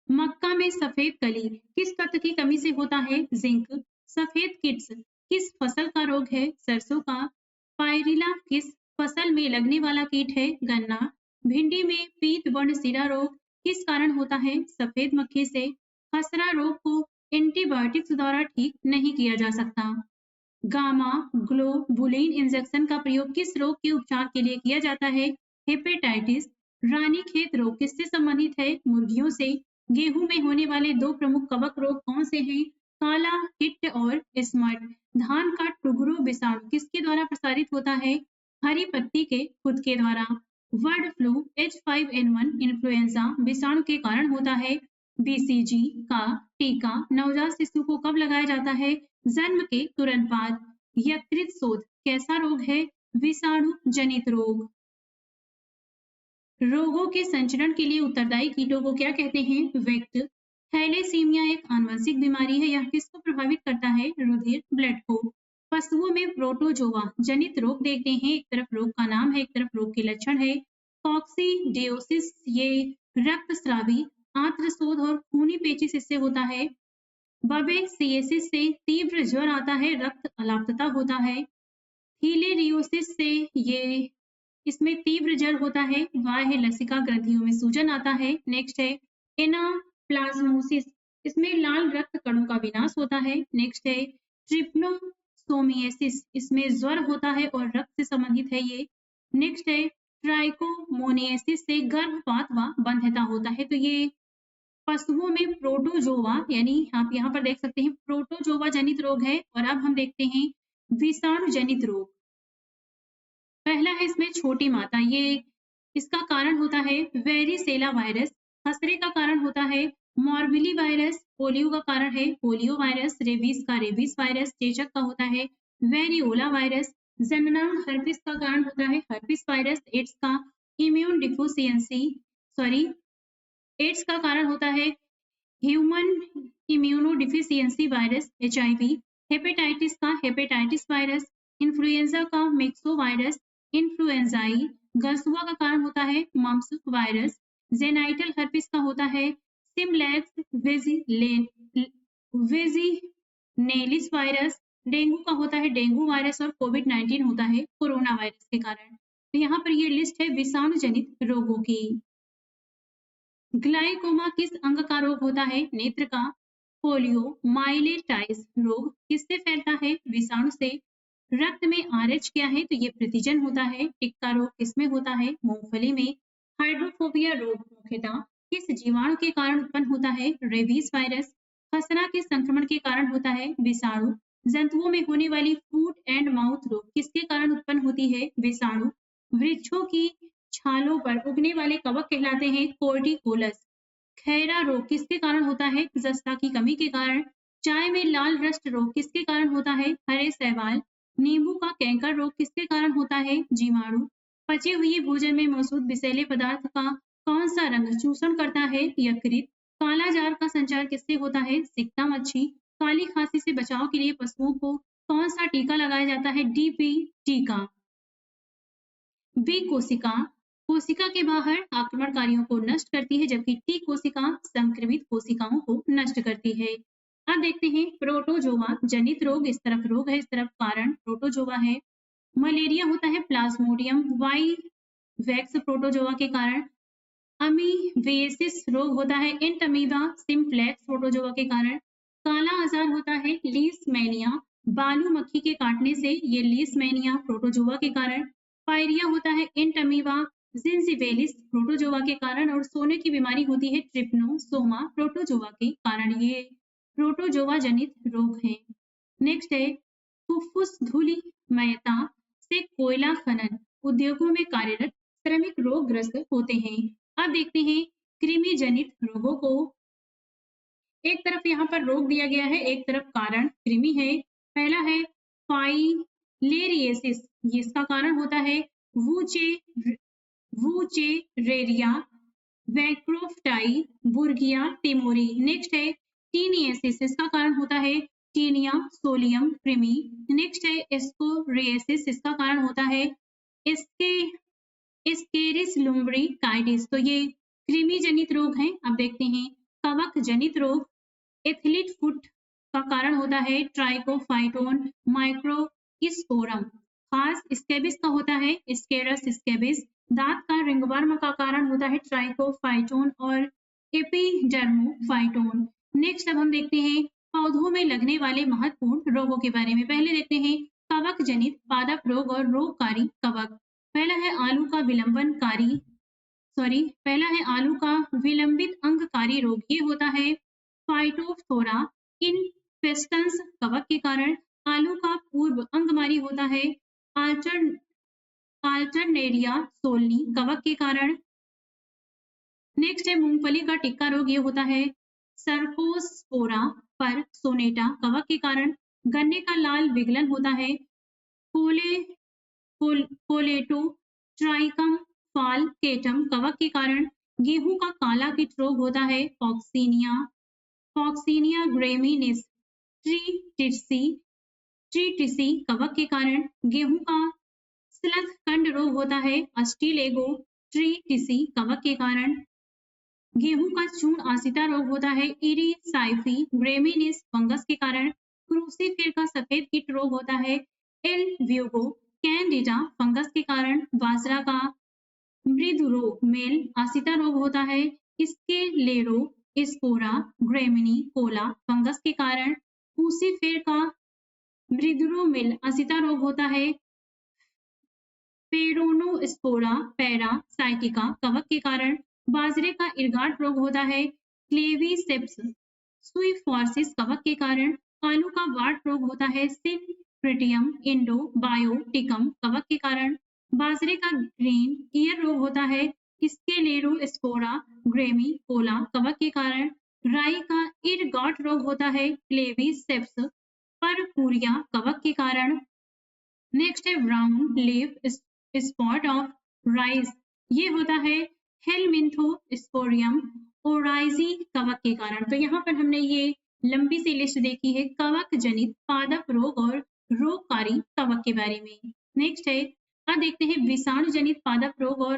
S1: मक्का में सफेद कली किस तत्व की कमी से होता है? जिंक। सफेद किड्स किस फसल का रोग है? सरसों का। पायरिला किस फसल में लगने वाला कीट है? गन्ना। भिंडी में पीत वर्ण सिरा रोग किस कारण होता है? सफेद मक्खी से। खसरा रोग को एंटीबायोटिक्स द्वारा ठीक नहीं किया जा सकता। गामा ग्लोबुलिन इंजेक्शन का प्रयोग किस रोग के उपचार के लिए किया जाता है? हेपेटाइटिस। रानीखेत रोग किससे संबंधित है? मुर्गियों से। गेहूं में होने वाले दो प्रमुख कवक रोग कौन से हैं? काला हिट और स्मट। धान का टुगरो विषाणु किसके द्वारा प्रसारित होता है? हरी पत्ती के खुद के द्वारा। बर्ड फ्लू H5N1 इन्फ्लुएंजा विषाणु के कारण होता है। बीसीजी का टीका नवजात शिशु को कब लगाया जाता है? जन्म के तुरंत बाद। यकृत शोथ कैसा रोग है? विषाणु जनित रोग। रोगों के संचरण के लिए उत्तरदायी कीटों को क्या कहते हैं? वेक्ट। थैलेसीमिया एक आनुवंशिक बीमारी है। यह किसको प्रभावित करता है? रुधिर ब्लड को। पशुओं में प्रोटोजोआ जनित रोग देखते हैं। एक तरफ रोग का नाम है, एक तरफ रोग के लक्षण है। कॉक्सीडियोसिस ये रक्तस्रावी आंत्रशोथ और खूनी पेचिश इससे होता है। बबेसियसिस से तीव्र ज्वर आता है, रक्त अलाप्तता होता है। थीलेरियोसिस से ये इसमें तीव्र जल होता है, बाह्य लसिका ग्रंथियों में सूजन आता है। नेक्स्ट है एनाप्लाज्मोसिस, इसमें लाल रक्त कणों का विनाश होता है। नेक्स्ट है ट्रिप्नोसोमियासिस, इसमें ज्वर होता है और रक्त से संबंधित है ये। नेक्स्ट है ट्राइकोमोनियासिस से गर्भपात व बंध्यता होता है। तो ये पशुओं में प्रोटोजोआ यानी आप यहाँ पर देख सकते हैं प्रोटोजोआ जनित रोग है। और अब हम देखते हैं विषाणु जनित रोग। पहला है इसमें छोटी माता, ये इसका कारण होता है वेरिसेला वायरस। खसरे का कारण होता है मॉर्बिली वायरस। पोलियो का कारण है पोलियो वायरस। रेबीज का रेबीज वायरस। चेचक का होता है वेरियोला वायरस। जननांग हर्पिस का कारण होता है हर्पिस वायरस। एड्स का इम्यून डिफिशियंसी एड्स का कारण होता है human immunodeficiency virus HIV। Hepatitis का हेपेटाइटिस वायरस। इन्फ्लुएंजा का मिक्सो वायरस इन्फ्लुएंजाई। गलसुआ का कारण होता है मम्स वायरस। जेनाइटल हर्पिस का होता है सिमलैक्स वेजिनेलिस वायरस। डेंगू का होता है डेंगू वायरस। और कोविड-19 होता है कोरोना वायरस के कारण। तो यहाँ पर ये लिस्ट है विषाणु जनित रोगों की। ग्लाइकोमा किस अंग का रोग होता है? नेत्र का। पोलियो माइलेटाइस रोग किससे फैलता है? विषाणु से। रक्त में RH क्या है? तो ये प्रतिजन होता है। टिक्का रोग किसमें होता है? मूंगफली में। हाइड्रोफोबिया रोग मुख्यतः किस जीवाणु के कारण उत्पन्न होता है? Rabies virus. खसरा किस संक्रमण के कारण होता है? विषाणु। जंतुओं में होने वाली फूट एंड माउथ रोग किसके कारण उत्पन्न होती है? विषाणु। वृक्षों की छालों पर उगने वाले कवक कहलाते हैं कोर्टिकोलस। खैरा रोग किसके कारण होता है? जस्ता की कमी के कारण। चाय में लाल रस्ट रोग किसके कारण होता है? हरे शैवाल। नींबू का कैंकर रोग किसके कारण होता है? जीवाणु। पचे हुए भोजन में मौजूद विषैले पदार्थ का कौन सा रंग चूषण करता है? यकृत। काला जार का संचार किससे होता है? सिकता मच्छी। काली खांसी से बचाव के लिए पशुओं को कौन सा टीका लगाया जाता है? DP टीका। बी कोशिका कोशिका के बाहर आक्रमणकारियों को नष्ट करती है, जबकि टी कोशिका संक्रमित कोशिकाओं को नष्ट करती है। अब देखते हैं प्रोटोजोआ जनित रोग। इस तरफ रोग है, इस तरफ कारण प्रोटोजोआ है। मलेरिया होता है प्लाज्मोडियम वाइवैक्स प्रोटोजोआ के कारण। अमीबिएसिस रोग होता है एंटमीबा सिम्प्लेक्स प्रोटोजोआ के कारण। काला आजार होता है लीशमैनिया बालू मक्खी के काटने से, ये लीशमैनिया प्रोटोजोआ के कारण। पायरिया होता है एंटमीबा जिंजिबेलिस प्रोटोजोआ के कारण। और सोने की बीमारी होती है ट्रिप्नोसोमा प्रोटोजोआ के कारण। ये प्रोटोजोआ जनित रोग हैं। नेक्स्ट है फुफ्फुस धूलिमयता से कोयला खनन उद्योगों में कार्यरत श्रमिक रोगग्रस्त होते हैं। अब देखते हैं कृमि जनित रोगों को एक तरफ यहाँ पर रोक दिया गया है, एक तरफ कारण कृमि है। पहला है फाइलेरियसिस, इसका कारण होता है वूचे वूचेरेरिया वैक्रोफ्टाई बुर्गिया टिमोरी। नेक्स्ट है टीनियसिस, इसका कारण होता है टीनिया सोलियम कृमि। नेक्स्ट है एस्कोरियसिस, इसका कारण होता है इसके एस्केरिस लुम्ब्रिकाइटिस। तो ये कृमि जनित रोग हैं। अब देखते हैं कवक जनित रोग। एथलीट फुट का कारण होता है ट्राइकोफाइटोन माइक्रोस्पोरम। खास स्कैबिस का होता है स्केरस स्कैबिस। दांत का रिंगवर्म का कारण होता है ट्राइकोफाइटोन और एपिडर्मोफाइटोन। नेक्स्ट अब हम देखते हैं पौधों में लगने वाले महत्वपूर्ण रोगों के बारे में। पहले देखते हैं कवक जनित पादप रोग और रोगकारी कवक। पहला है आलू का पहला है आलू का विलंबित अंगकारी रोग। ये होता है फाइटोफथोरा इन्फेस्टन्स कवक के कारण। आलू का पूर्व अंगमारी होता है आल्टरनेरिया सोलनी कवक के कारण। नेक्स्ट है मूंगफली का टिक्का रोग। ये होता है सर्कोस्पोरा पर सोनेटा कवक के कारण। गन्ने का लाल विगलन होता है कोले कोलेटो ट्राइकम फाल केटम कवक के कारण। गेहूं का काला कीट रोग होता है फॉक्सीनिया ग्रेमिनिस ट्रीटिसी कवक के कारण। गेहूं का स्लथ कंड रोग होता है अस्टिलेगो ट्रीटिसी कवक के कारण। गेहूं का चूर्ण आसिता रोग होता है इरिसाइफी ग्रेमिनिस फंगस के कारण। क्रूसीफिर का सफेद कीट रोग होता है एल व्यूगो कैंडिडा फंगस के कारण। बाजरा का मृदुरो मेल आसिता रोग होता है स्केलेरो स्पोरा ग्रेमिनी कोला फंगस के कारण। क्रूसीफिर का मृदुरो मेल आसिता रोग होता है पेरोनोस्पोरा पैरासाइटिका कवक के कारण। बाजरे का इरगाट रोग होता है क्लेवीसेप्स स्विफॉर्सिस कवक के कारण। आलू का वाट रोग होता है सिनक्रिटियम इंडोबायोटिकम कवक के कारण। बाजरे का ग्रीन ईयर रोग होता है स्केलेरोस्पोरा ग्रेमी कोला कवक के कारण। राई का इरगॉट रोग होता है क्लेवीसेप्स परपुरिया कवक के कारण। नेक्स्ट है brown leaf spot of rice. ये होता है हेलमिंथोस्पोरियम ओराइजी कवक के कारण। तो यहाँ पर हमने ये लंबी सी लिस्ट देखी है कवक जनित पादप रोग और रोगकारी कवक के बारे में। नेक्स्ट है अब देखते हैं विषाणु जनित पादप रोग और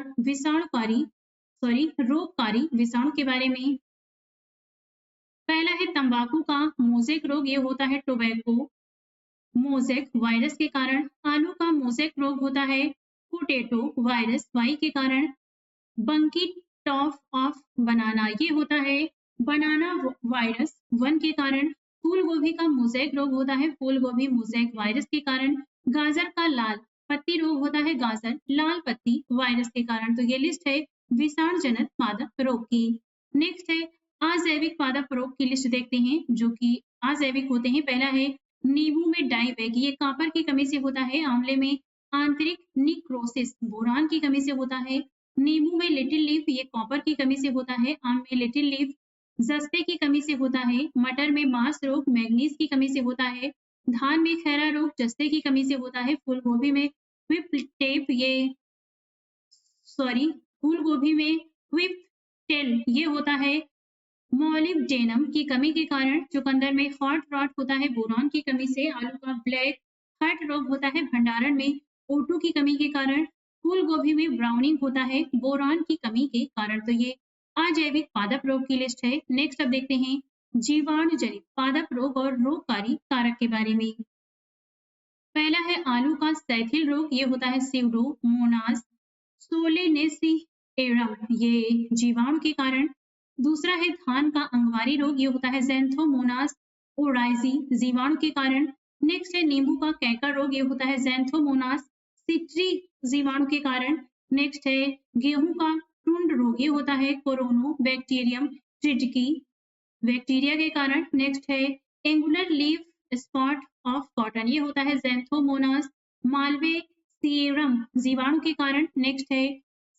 S1: रोगकारी विषाणु के बारे में। पहला है तंबाकू का मोजेक रोग। ये होता है टोबैको मोजेक वायरस के कारण। आलू का मोजेक रोग होता है पोटैटो वायरस वाई के कारण। बंकी टॉफ ऑफ बनाना, ये होता है बनाना वायरस 1 के कारण। फूल गोभी का मोजेक रोग होता है फूल गोभी मोजेक वायरस के कारण। गाजर का लाल पत्ती रोग होता है गाजर लाल पत्ती वायरस के कारण। तो ये लिस्ट है विषाणु जनित पादप रोग की। नेक्स्ट है अजैविक पादप रोग की लिस्ट देखते हैं जो कि अजैविक होते हैं। पहला है नींबू में डाइबैक, ये कॉपर की कमी से होता है। आंवले में आंतरिक निक्रोसिस बोरान की कमी से होता है। नींबू में लिटिल लीफ, ये कॉपर की कमी से होता है। आम में लिटिल लीफ जस्ते की कमी से होता है। मटर में मांस रोग मैग्नीज की कमी से होता है। धान में खैरा रोग जस्ते की कमी से होता है। फूल गोभी में फूल गोभी में व्हिप टेल, ये होता है मोलिब्डेनम की कमी के कारण। चुकंदर में हॉट रॉट होता है बोरॉन की कमी से। आलू का ब्लैक हार्ट रोग होता है भंडारण में O2 की कमी के कारण। फूल गोभी में ब्राउनिंग होता है बोरॉन की कमी के कारण। तो ये अजैविक पादप रोग की लिस्ट है। नेक्स्ट अब देखते हैं जीवाणु जनित पादप रोग और रोगकारी कारक के बारे में। पहला है आलू का सैथिल रोग। ये होता है स्यूडोमोनास सोलेनेसिएरम, ये जीवाणु के कारण। दूसरा है धान का अंगवारी रोग। ये होता है ज़ैंथोमोनास ओराइजी जीवाणु के कारण। नेक्स्ट है नींबू का कैंकर रोग। ये होता है ज़ैंथोमोनास सिट्री जीवाणु के कारण। नेक्स्ट है गेहूं का टुंड रोग। ये होता है कोरोनोबैक्टीरियम ट्रिटिकी बैक्टीरिया के कारण। नेक्स्ट है angular leaf spot of cotton. ये होता है ज़ैंथोमोनास मालवेसिएरम जीवाणु के कारण। नेक्स्ट है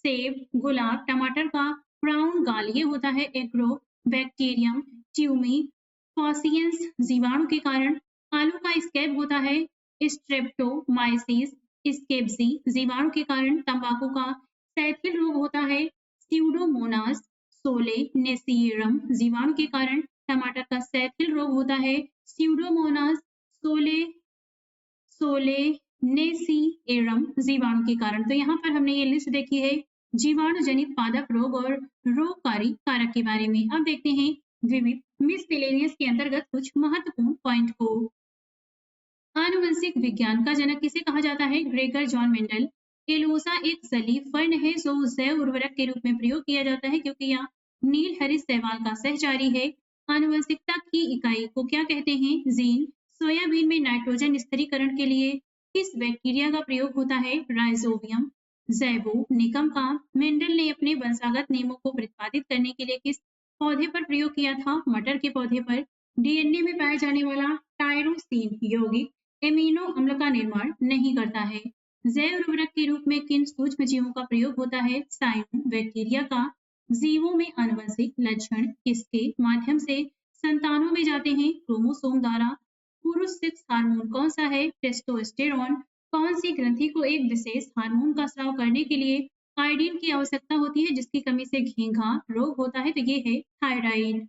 S1: सेब गुलाब टमाटर का क्राउन गाल ये होता है एग्रो बैक्टीरियम ट्यूमी फॉसियंस जीवाणु के कारण। आलू का स्कैब होता है स्ट्रेप्टोमाइसिस स्केब्सी जीवाणु के कारण। तंबाकू का सैथिल रोग होता है स्यूडोमोनास सोलेनेसियरम जीवाणु के कारण। टमाटर का सैथिल रोग होता है स्यूडोमोनास सोले सोलेनेसियरम जीवाणु के कारण। तो यहाँ पर हमने ये लिस्ट देखी है जीवाणु जनित पादप रोग और रोगकारी कारक के बारे में। अब देखते हैं विविध मिससेलेनियस के अंतर्गत कुछ महत्वपूर्ण पॉइंट को। आनुवंशिक विज्ञान का जनक किसे कहा जाता है? Gregor John Mendel. एलोसा एक जलीय फर्न है जो जैव उर्वरक के रूप में प्रयोग किया जाता है क्योंकि यह नील हरित शैवाल का सहचारी है। आनुवंशिकता की इकाई को क्या कहते हैं? जीन। सोयाबीन में नाइट्रोजन स्थिरीकरण के लिए किस बैक्टीरिया का प्रयोग होता है? राइजोबियम। जैवो निकम का मेंडल ने अपने वंशागत नियमों को प्रतिपादित करने के लिए किस पौधे पर प्रयोग किया था? मटर के पौधे पर। डीएनए में पाया जाने वाला टायरोसिन यौगिक एमिनो अम्ल का निर्माण नहीं करता है। जैव उर्वरक के रूप में किन सूक्ष्म जीवों का प्रयोग होता है? साइनो बैक्टीरिया का। जीवों में आनुवंशिक लक्षण किसके माध्यम से संतानों में जाते हैं? क्रोमोसोम द्वारा। पुरुष सेक्स हार्मोन कौन सा है? टेस्टोस्टेरोन। कौन सी ग्रंथि को एक विशेष हार्मोन का स्राव करने के लिए आयोडीन की आवश्यकता होती है जिसकी कमी से घेंघा रोग होता है? तो ये है थायराइड।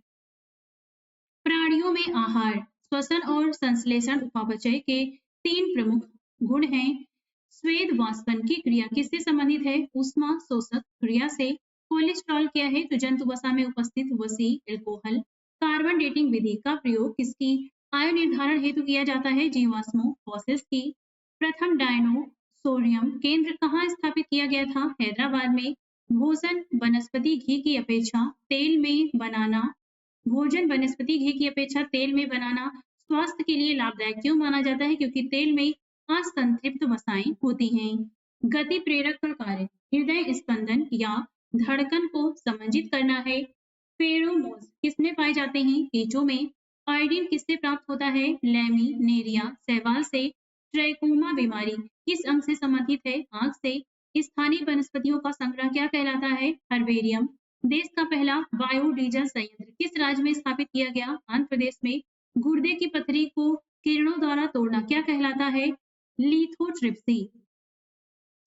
S1: प्राणियों में आहार श्वसन और संश्लेषण उपापचय के 3 प्रमुख गुण हैं। स्वेद वाष्पन की क्रिया किससे संबंधित है? ऊष्मा शोषक क्रिया से। कोलेस्ट्रॉल क्या है? तो जंतु वसा में उपस्थित वसी एल्कोहल। कार्बन डेटिंग विधि का प्रयोग किसकी आयु निर्धारण हेतु किया जाता है? जीवाश्मों फॉसिल्स की। प्रथम डायनोसोरियम केंद्र कहाँ स्थापित किया गया था? हैदराबाद में। भोजन वनस्पति घी की अपेक्षा तेल में बनाना भोजन वनस्पति घी की अपेक्षा तेल में बनाना स्वास्थ्य के लिए लाभदायक क्यों माना जाता है? क्योंकि तेल में असंतृप्त वसाएं होती हैं। गति प्रेरक का कार्य हृदय स्पंदन या धड़कन को समंजित करना है। फेरोमोन्स किसमें पाए जाते हैं? कीचों में। आयोडीन किससे प्राप्त होता है? लैमिनेरिया शैवाल से। ट्रैकोमा बीमारी किस अंग से संबंधित है? आंख से। स्थानीय वनस्पतियों का संग्रह क्या कहलाता है? हर्बेरियम। देश का पहला बायोडीजल संयंत्र किस राज्य में स्थापित किया गया? आंध्र प्रदेश में। गुर्दे की पथरी को किरणों द्वारा तोड़ना क्या कहलाता है? लिथोट्रिप्सी।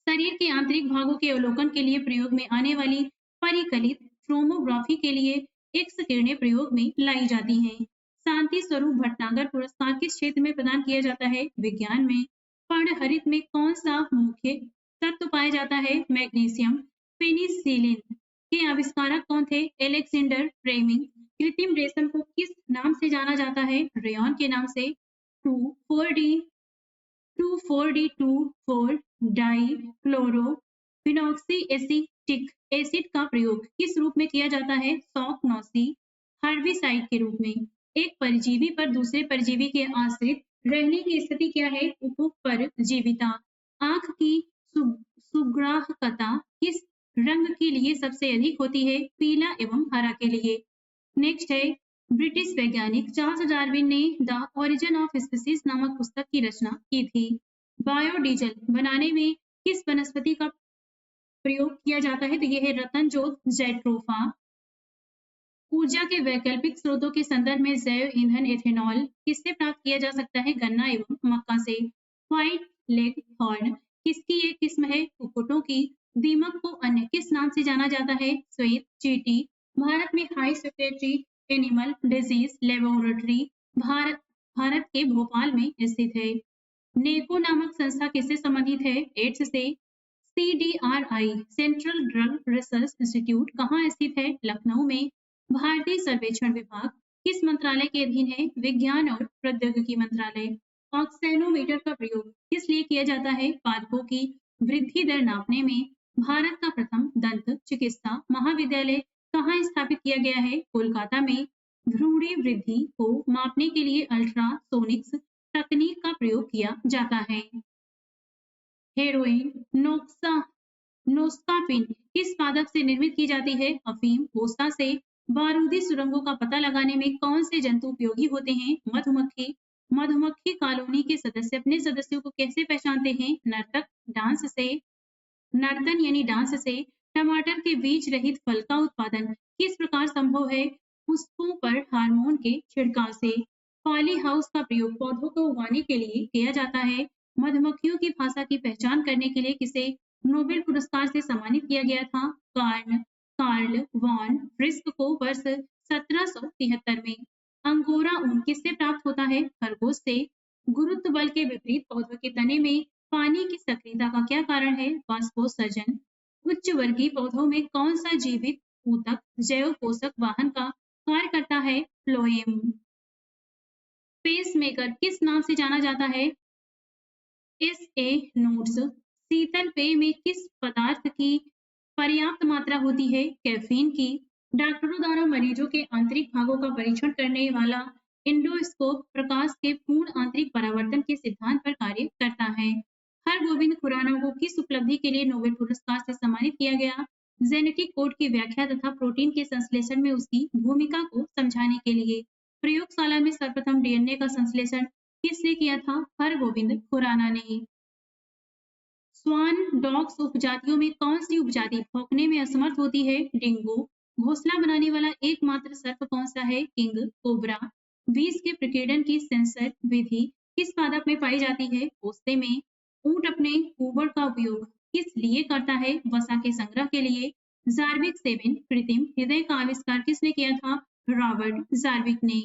S1: शरीर के आंतरिक भागों के अवलोकन के लिए प्रयोग में आने वाली परिकलित थ्रोमोग्राफी के लिए एक्स किरणें प्रयोग में लाई जाती हैं। शांति स्वरूप भटनागर पुरस्कार किस क्षेत्र में प्रदान किया जाता है? विज्ञान में। पर्णहरित में कौन सा मुख्य तत्व पाया जाता है? मैग्नीशियम। पेनिसिलिन के आविष्कारक कौन थे? Alexander Fleming. कृत्रिम रेशम को किस नाम से जाना जाता है? रेयॉन के नाम से। 2,4-D-2,4 डाइक्लोरोफिनॉक्सी एसिटिक एसिड का प्रयोग किस रूप में किया जाता है? सॉकनोसी हर्बिसाइड के रूप में। एक परजीवी पर दूसरे परजीवी के आश्रित रहने की स्थिति क्या है? उपपरजीविता। आंख की सुग्राहकता किस रंग के लिए सबसे अधिक होती है? पीला एवं हरा के लिए। नेक्स्ट है ब्रिटिश वैज्ञानिक चार्ल्स डार्विन ने द ओरिजिन ऑफ स्पीसीज नामक पुस्तक की रचना की थी। बायोडीजल बनाने में किस वनस्पति का प्रयोग किया जाता है? तो यह है रतनजोत जैट्रोफा। ऊर्जा के वैकल्पिक स्रोतों के संदर्भ में जैव ईंधन एथेनॉल किससे प्राप्त किया जा सकता है? गन्ना एवं मक्का से। व्हाइट लेग हॉर्न किसकी एक किस्म है? कुक्कुटों की। दीमक को अन्य किस नाम से जाना जाता है? श्वेत चींटी। भारत में high secretary animal disease laboratory Bharat के भोपाल में स्थित है। नेको नामक संस्था किससे संबंधित है? एड्स से। CDRI central drug research institute कहाँ स्थित है? लखनऊ में। भारतीय सर्वेक्षण विभाग किस मंत्रालय के अधीन है? विज्ञान और प्रौद्योगिकी मंत्रालय। ऑक्सेनोमीटर का प्रयोग किस लिए किया जाता है? पादपों की वृद्धि दर नापने में। भारत का प्रथम दंत चिकित्सा महाविद्यालय कहाँ स्थापित किया गया है? कोलकाता में। भ्रूणी वृद्धि को मापने के लिए अल्ट्रासोनिक्स तकनीक का प्रयोग किया जाता है। हेरोइन नोस्कापिन किस पादप से निर्मित की जाती है? अफीम होस्ता से। बारूदी सुरंगों का पता लगाने में कौन से जंतु उपयोगी होते हैं? मधुमक्खी। मधुमक्खी कॉलोनी के सदस्य अपने सदस्यों को कैसे पहचानते हैं? नर्तक डांस से। नर्तन यानी डांस से। टमाटर के बीज रहित फल का उत्पादन किस प्रकार संभव है? पुष्पों पर हार्मोन के छिड़काव से। पॉली हाउस का प्रयोग पौधों को उगाने के लिए किया जाता है। मधुमक्खियों की भाषा की पहचान करने के लिए किसे नोबेल पुरस्कार से सम्मानित किया गया था? कार्ल वॉन फ्रिस्क को वर्ष 1773 में। अंगोरा ऊन किससे प्राप्त होता है? खरगोश से। गुरुत्व बल के विपरीत पौधों के तने में पानी की सक्रियता का क्या कारण है? वाष्पोत्सर्जन। उच्च वर्गीय पौधों में कौन सा जीवित ऊतक जैव पोषक वाहन का कार्य करता है? फ्लोएम। पेसमेकर किस नाम से जाना जाता है? SA notes. शीतल पेय में किस पदार्थ की पर्याप्त मात्रा होती है? कैफीन की। डॉक्टरों द्वारा मरीजों के आंतरिक भागों का परीक्षण करने वाला इंडोस्कोप प्रकाश के पूर्ण आंतरिक परावर्तन के सिद्धांत पर कार्य करता है। हरगोविंद खुराना को किस उपलब्धि के लिए नोबेल पुरस्कार से सम्मानित किया गया? जेनेटिक कोड की व्याख्या तथा प्रोटीन के संश्लेषण में उसकी भूमिका को समझाने के लिए। प्रयोगशाला में सर्वप्रथम डीएनए का संश्लेषण किसने किया था? हरगोविंद खुराना ने। स्वान डॉग्स उपजातियों में कौन सी उपजाति भौंकने में असमर्थ होती है? डिंगो। घोंसला बनाने वाला एकमात्र सर्प कौन सा है? King cobra. बीज के प्रकीर्णन की सेंसर विधि किस पादप में पाई जाती है? पोस्ते में। ऊंट अपने ऊबड़ का उपयोग किस लिए करता है? वसा के संग्रह के लिए। जार्विक सेवन कृत्रिम हृदय का आविष्कार किसने किया था? रॉबर्ट जार्विक ने।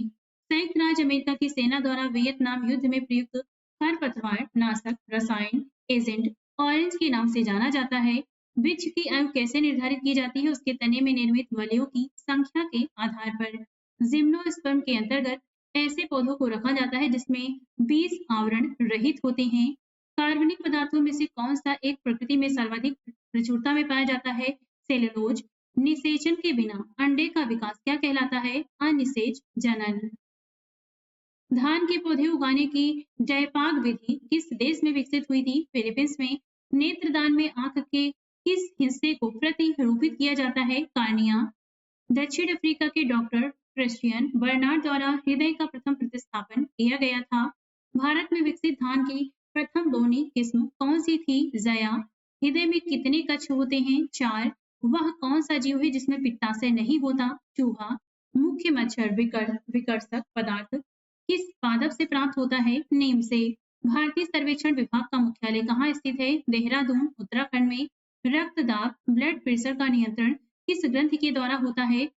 S1: संयुक्त राज्य अमेरिका की सेना द्वारा वियतनाम युद्ध में प्रयुक्त खरपतवार नाशक रसायन एजेंट ऑरेंज के नाम से जाना जाता है। वृक्ष की आयु कैसे निर्धारित की जाती है? उसके तने में निर्मित वलयों की संख्या के आधार पर। जिम्नोस्पर्म के अंतर्गत ऐसे पौधों को रखा जाता है जिसमें बीज आवरण रहित होते हैं। कार्बनिक पदार्थों में से कौन सा एक प्रकृति में सर्वाधिक प्रचुरता में पाया जाता है? सेलुलोज। निषेचन के बिना अंडे का विकास क्या कहलाता है? अनिषेच जनन। धान के पौधे उगाने की जयपाग विधि किस देश में विकसित हुई थी? फिलीपींस में। नेत्रदान में आंख के किस हिस्से को प्रतिरूपित किया जाता है? कार्निया। दक्षिण अफ्रीका के डॉक्टर क्रिश्चियन बर्नार्ड द्वारा हृदय का प्रथम प्रतिस्थापन किया गया था। भारत में विकसित धान की प्रथम बोनी किस्म कौन सी थी? जया। हृदय में कितने कक्ष होते हैं? 4। वह कौन सा जीव है जिसमें पित्ताशय नहीं होता? चूहा। मुख्य मच्छर विकर्षक पदार्थ किस पादप से प्राप्त होता है? नीम से। भारतीय सर्वेक्षण विभाग का मुख्यालय कहाँ स्थित है? देहरादून उत्तराखंड में। रक्तदाब ब्लड प्रेशर का नियंत्रण किस ग्रंथि के द्वारा होता है?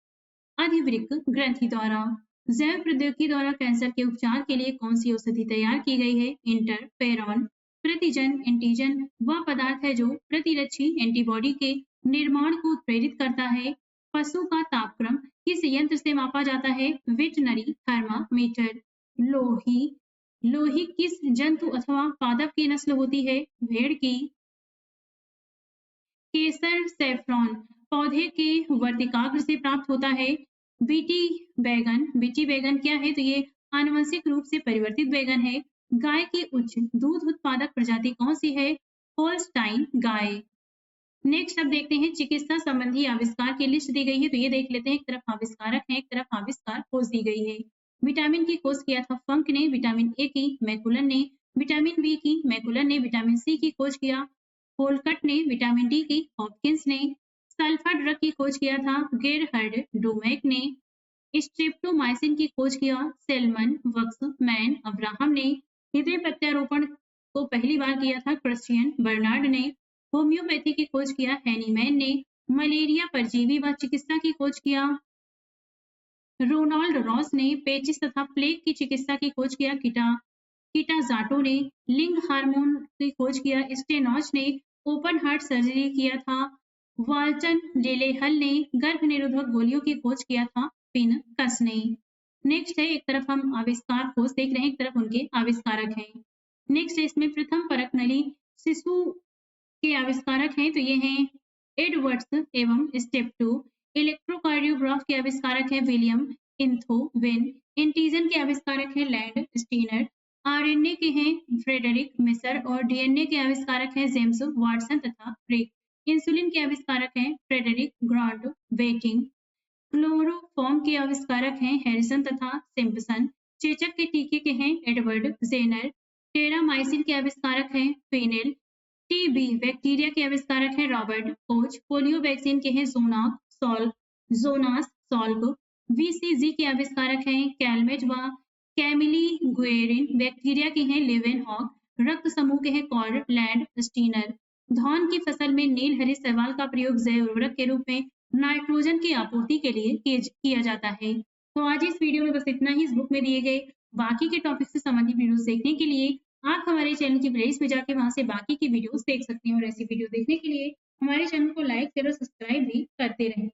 S1: अधिवृक्क ग्रंथि द्वारा। जैव प्रौद्योगिकी द्वारा कैंसर के उपचार के लिए कौन सी औषधि तैयार की गई है? इंटरफेरॉन। प्रतिजन एंटीजन वह पदार्थ है जो प्रतिरक्षी एंटीबॉडी के निर्माण को उत्प्रेरित करता है। पशु का तापक्रम किस यंत्र से मापा जाता है? Veterinary thermometer. लोही। लोही किस जंतु अथवा पादप की नस्ल होती है? भेड़ की। केसर सैफ्रॉन पौधे के वर्तिकाग्र से प्राप्त होता है। बीटी बैगन। बीटी बैगन क्या है? तो ये आनुवंशिक रूप से परिवर्तित बैगन है। गाय की उच्च दूध उत्पादक प्रजाति कौन सी है? होल्स्टाइन गाय। नेक्स्ट अब देखते हैं चिकित्सा संबंधी आविष्कार की लिस्ट दी गई है, तो ये देख लेते हैं। एक तरफ आविष्कारक है, एक तरफ आविष्कार खोज दी गई है। विटामिन की खोज किया था फंक ने, विटामिन ए की मैकुलन ने, विटामिन बी की मैकुलन ने, विटामिन सी की खोज किया होलकट ने, विटामिन डी की हॉपकिंस ने, सल्फर ड्रग की खोज किया था गेरहर्ड डुमैक ने, स्ट्रेप्टोमाइसिन की खोज किया सेल्मन वक्समैन अब्राहम ने, हृदय प्रत्यारोपण को पहली बार किया था क्रिश्चियन बर्नार्ड ने, होम्योपैथी की खोज किया हैनीमैन ने, मलेरिया परजीवी व चिकित्सा की खोज किया रोनाल्ड रॉस ने, पेचिस तथा प्लेग की चिकित्सा की खोज किया किटाजाटो ने, लिंग हार्मोन की खोज किया स्टेनॉच ने, ओपन हार्ट सर्जरी किया था वाल्टन लेलेहल ने, गर्भ निरोधक गोलियों की खोज किया था पिनकस ने। नेक्स्ट है, एक तरफ हम आविष्कार खोज देख रहे हैं, एक तरफ उनके आविष्कारक हैं। नेक्स्ट है इसमें प्रथम परख नली शिशु के आविष्कारक हैं, तो ये हैं एडवर्ड्स एवं स्टेप्टो। इलेक्ट्रोकार्डियोग्राफ के आविष्कारक है विलियम इंथोवेन। एंटीजन के आविष्कारक है लैंड स्टीनर। आरएनए के हैं फ्रेडरिक मिसर और डीएनए के आविष्कारक है जेम्स वाटसन तथा क्रिक। इंसुलिन के आविष्कारक हैं फ्रेडरिक ग्रांट वेटिंग। क्लोरोफॉर्म के आविष्कारक हैं हैरिसन तथा सिम्पसन। चेचक के टीके के हैं एडवर्ड जेनर। टेरामाइसिन के आविष्कारक हैं फेनेल टीबी बैक्टीरिया के आविष्कारक हैं रॉबर्ट कोच। पोलियो वैक्सीन के हैं जोनास सॉल्क। वीसीजी के आविष्कारक हैं कैलमेज व कैमिली गुएरिन। बैक्टीरिया के हैं लेवेनहॉक। रक्त समूह के हैं कॉर्लैंड स्टीनर। धान की फसल में नील हरित शैवाल का प्रयोग जैव उर्वरक के रूप में नाइट्रोजन की आपूर्ति के लिए किया जाता है। तो आज इस वीडियो में बस इतना ही। इस बुक में दिए गए बाकी के टॉपिक से संबंधित वीडियोस देखने के लिए आप हमारे चैनल की प्लेलिस्ट में जाके वहां से बाकी की वीडियोस देख सकते हैं और ऐसी वीडियो देखने के लिए हमारे चैनल को लाइक शेयर और सब्सक्राइब भी करते रहें।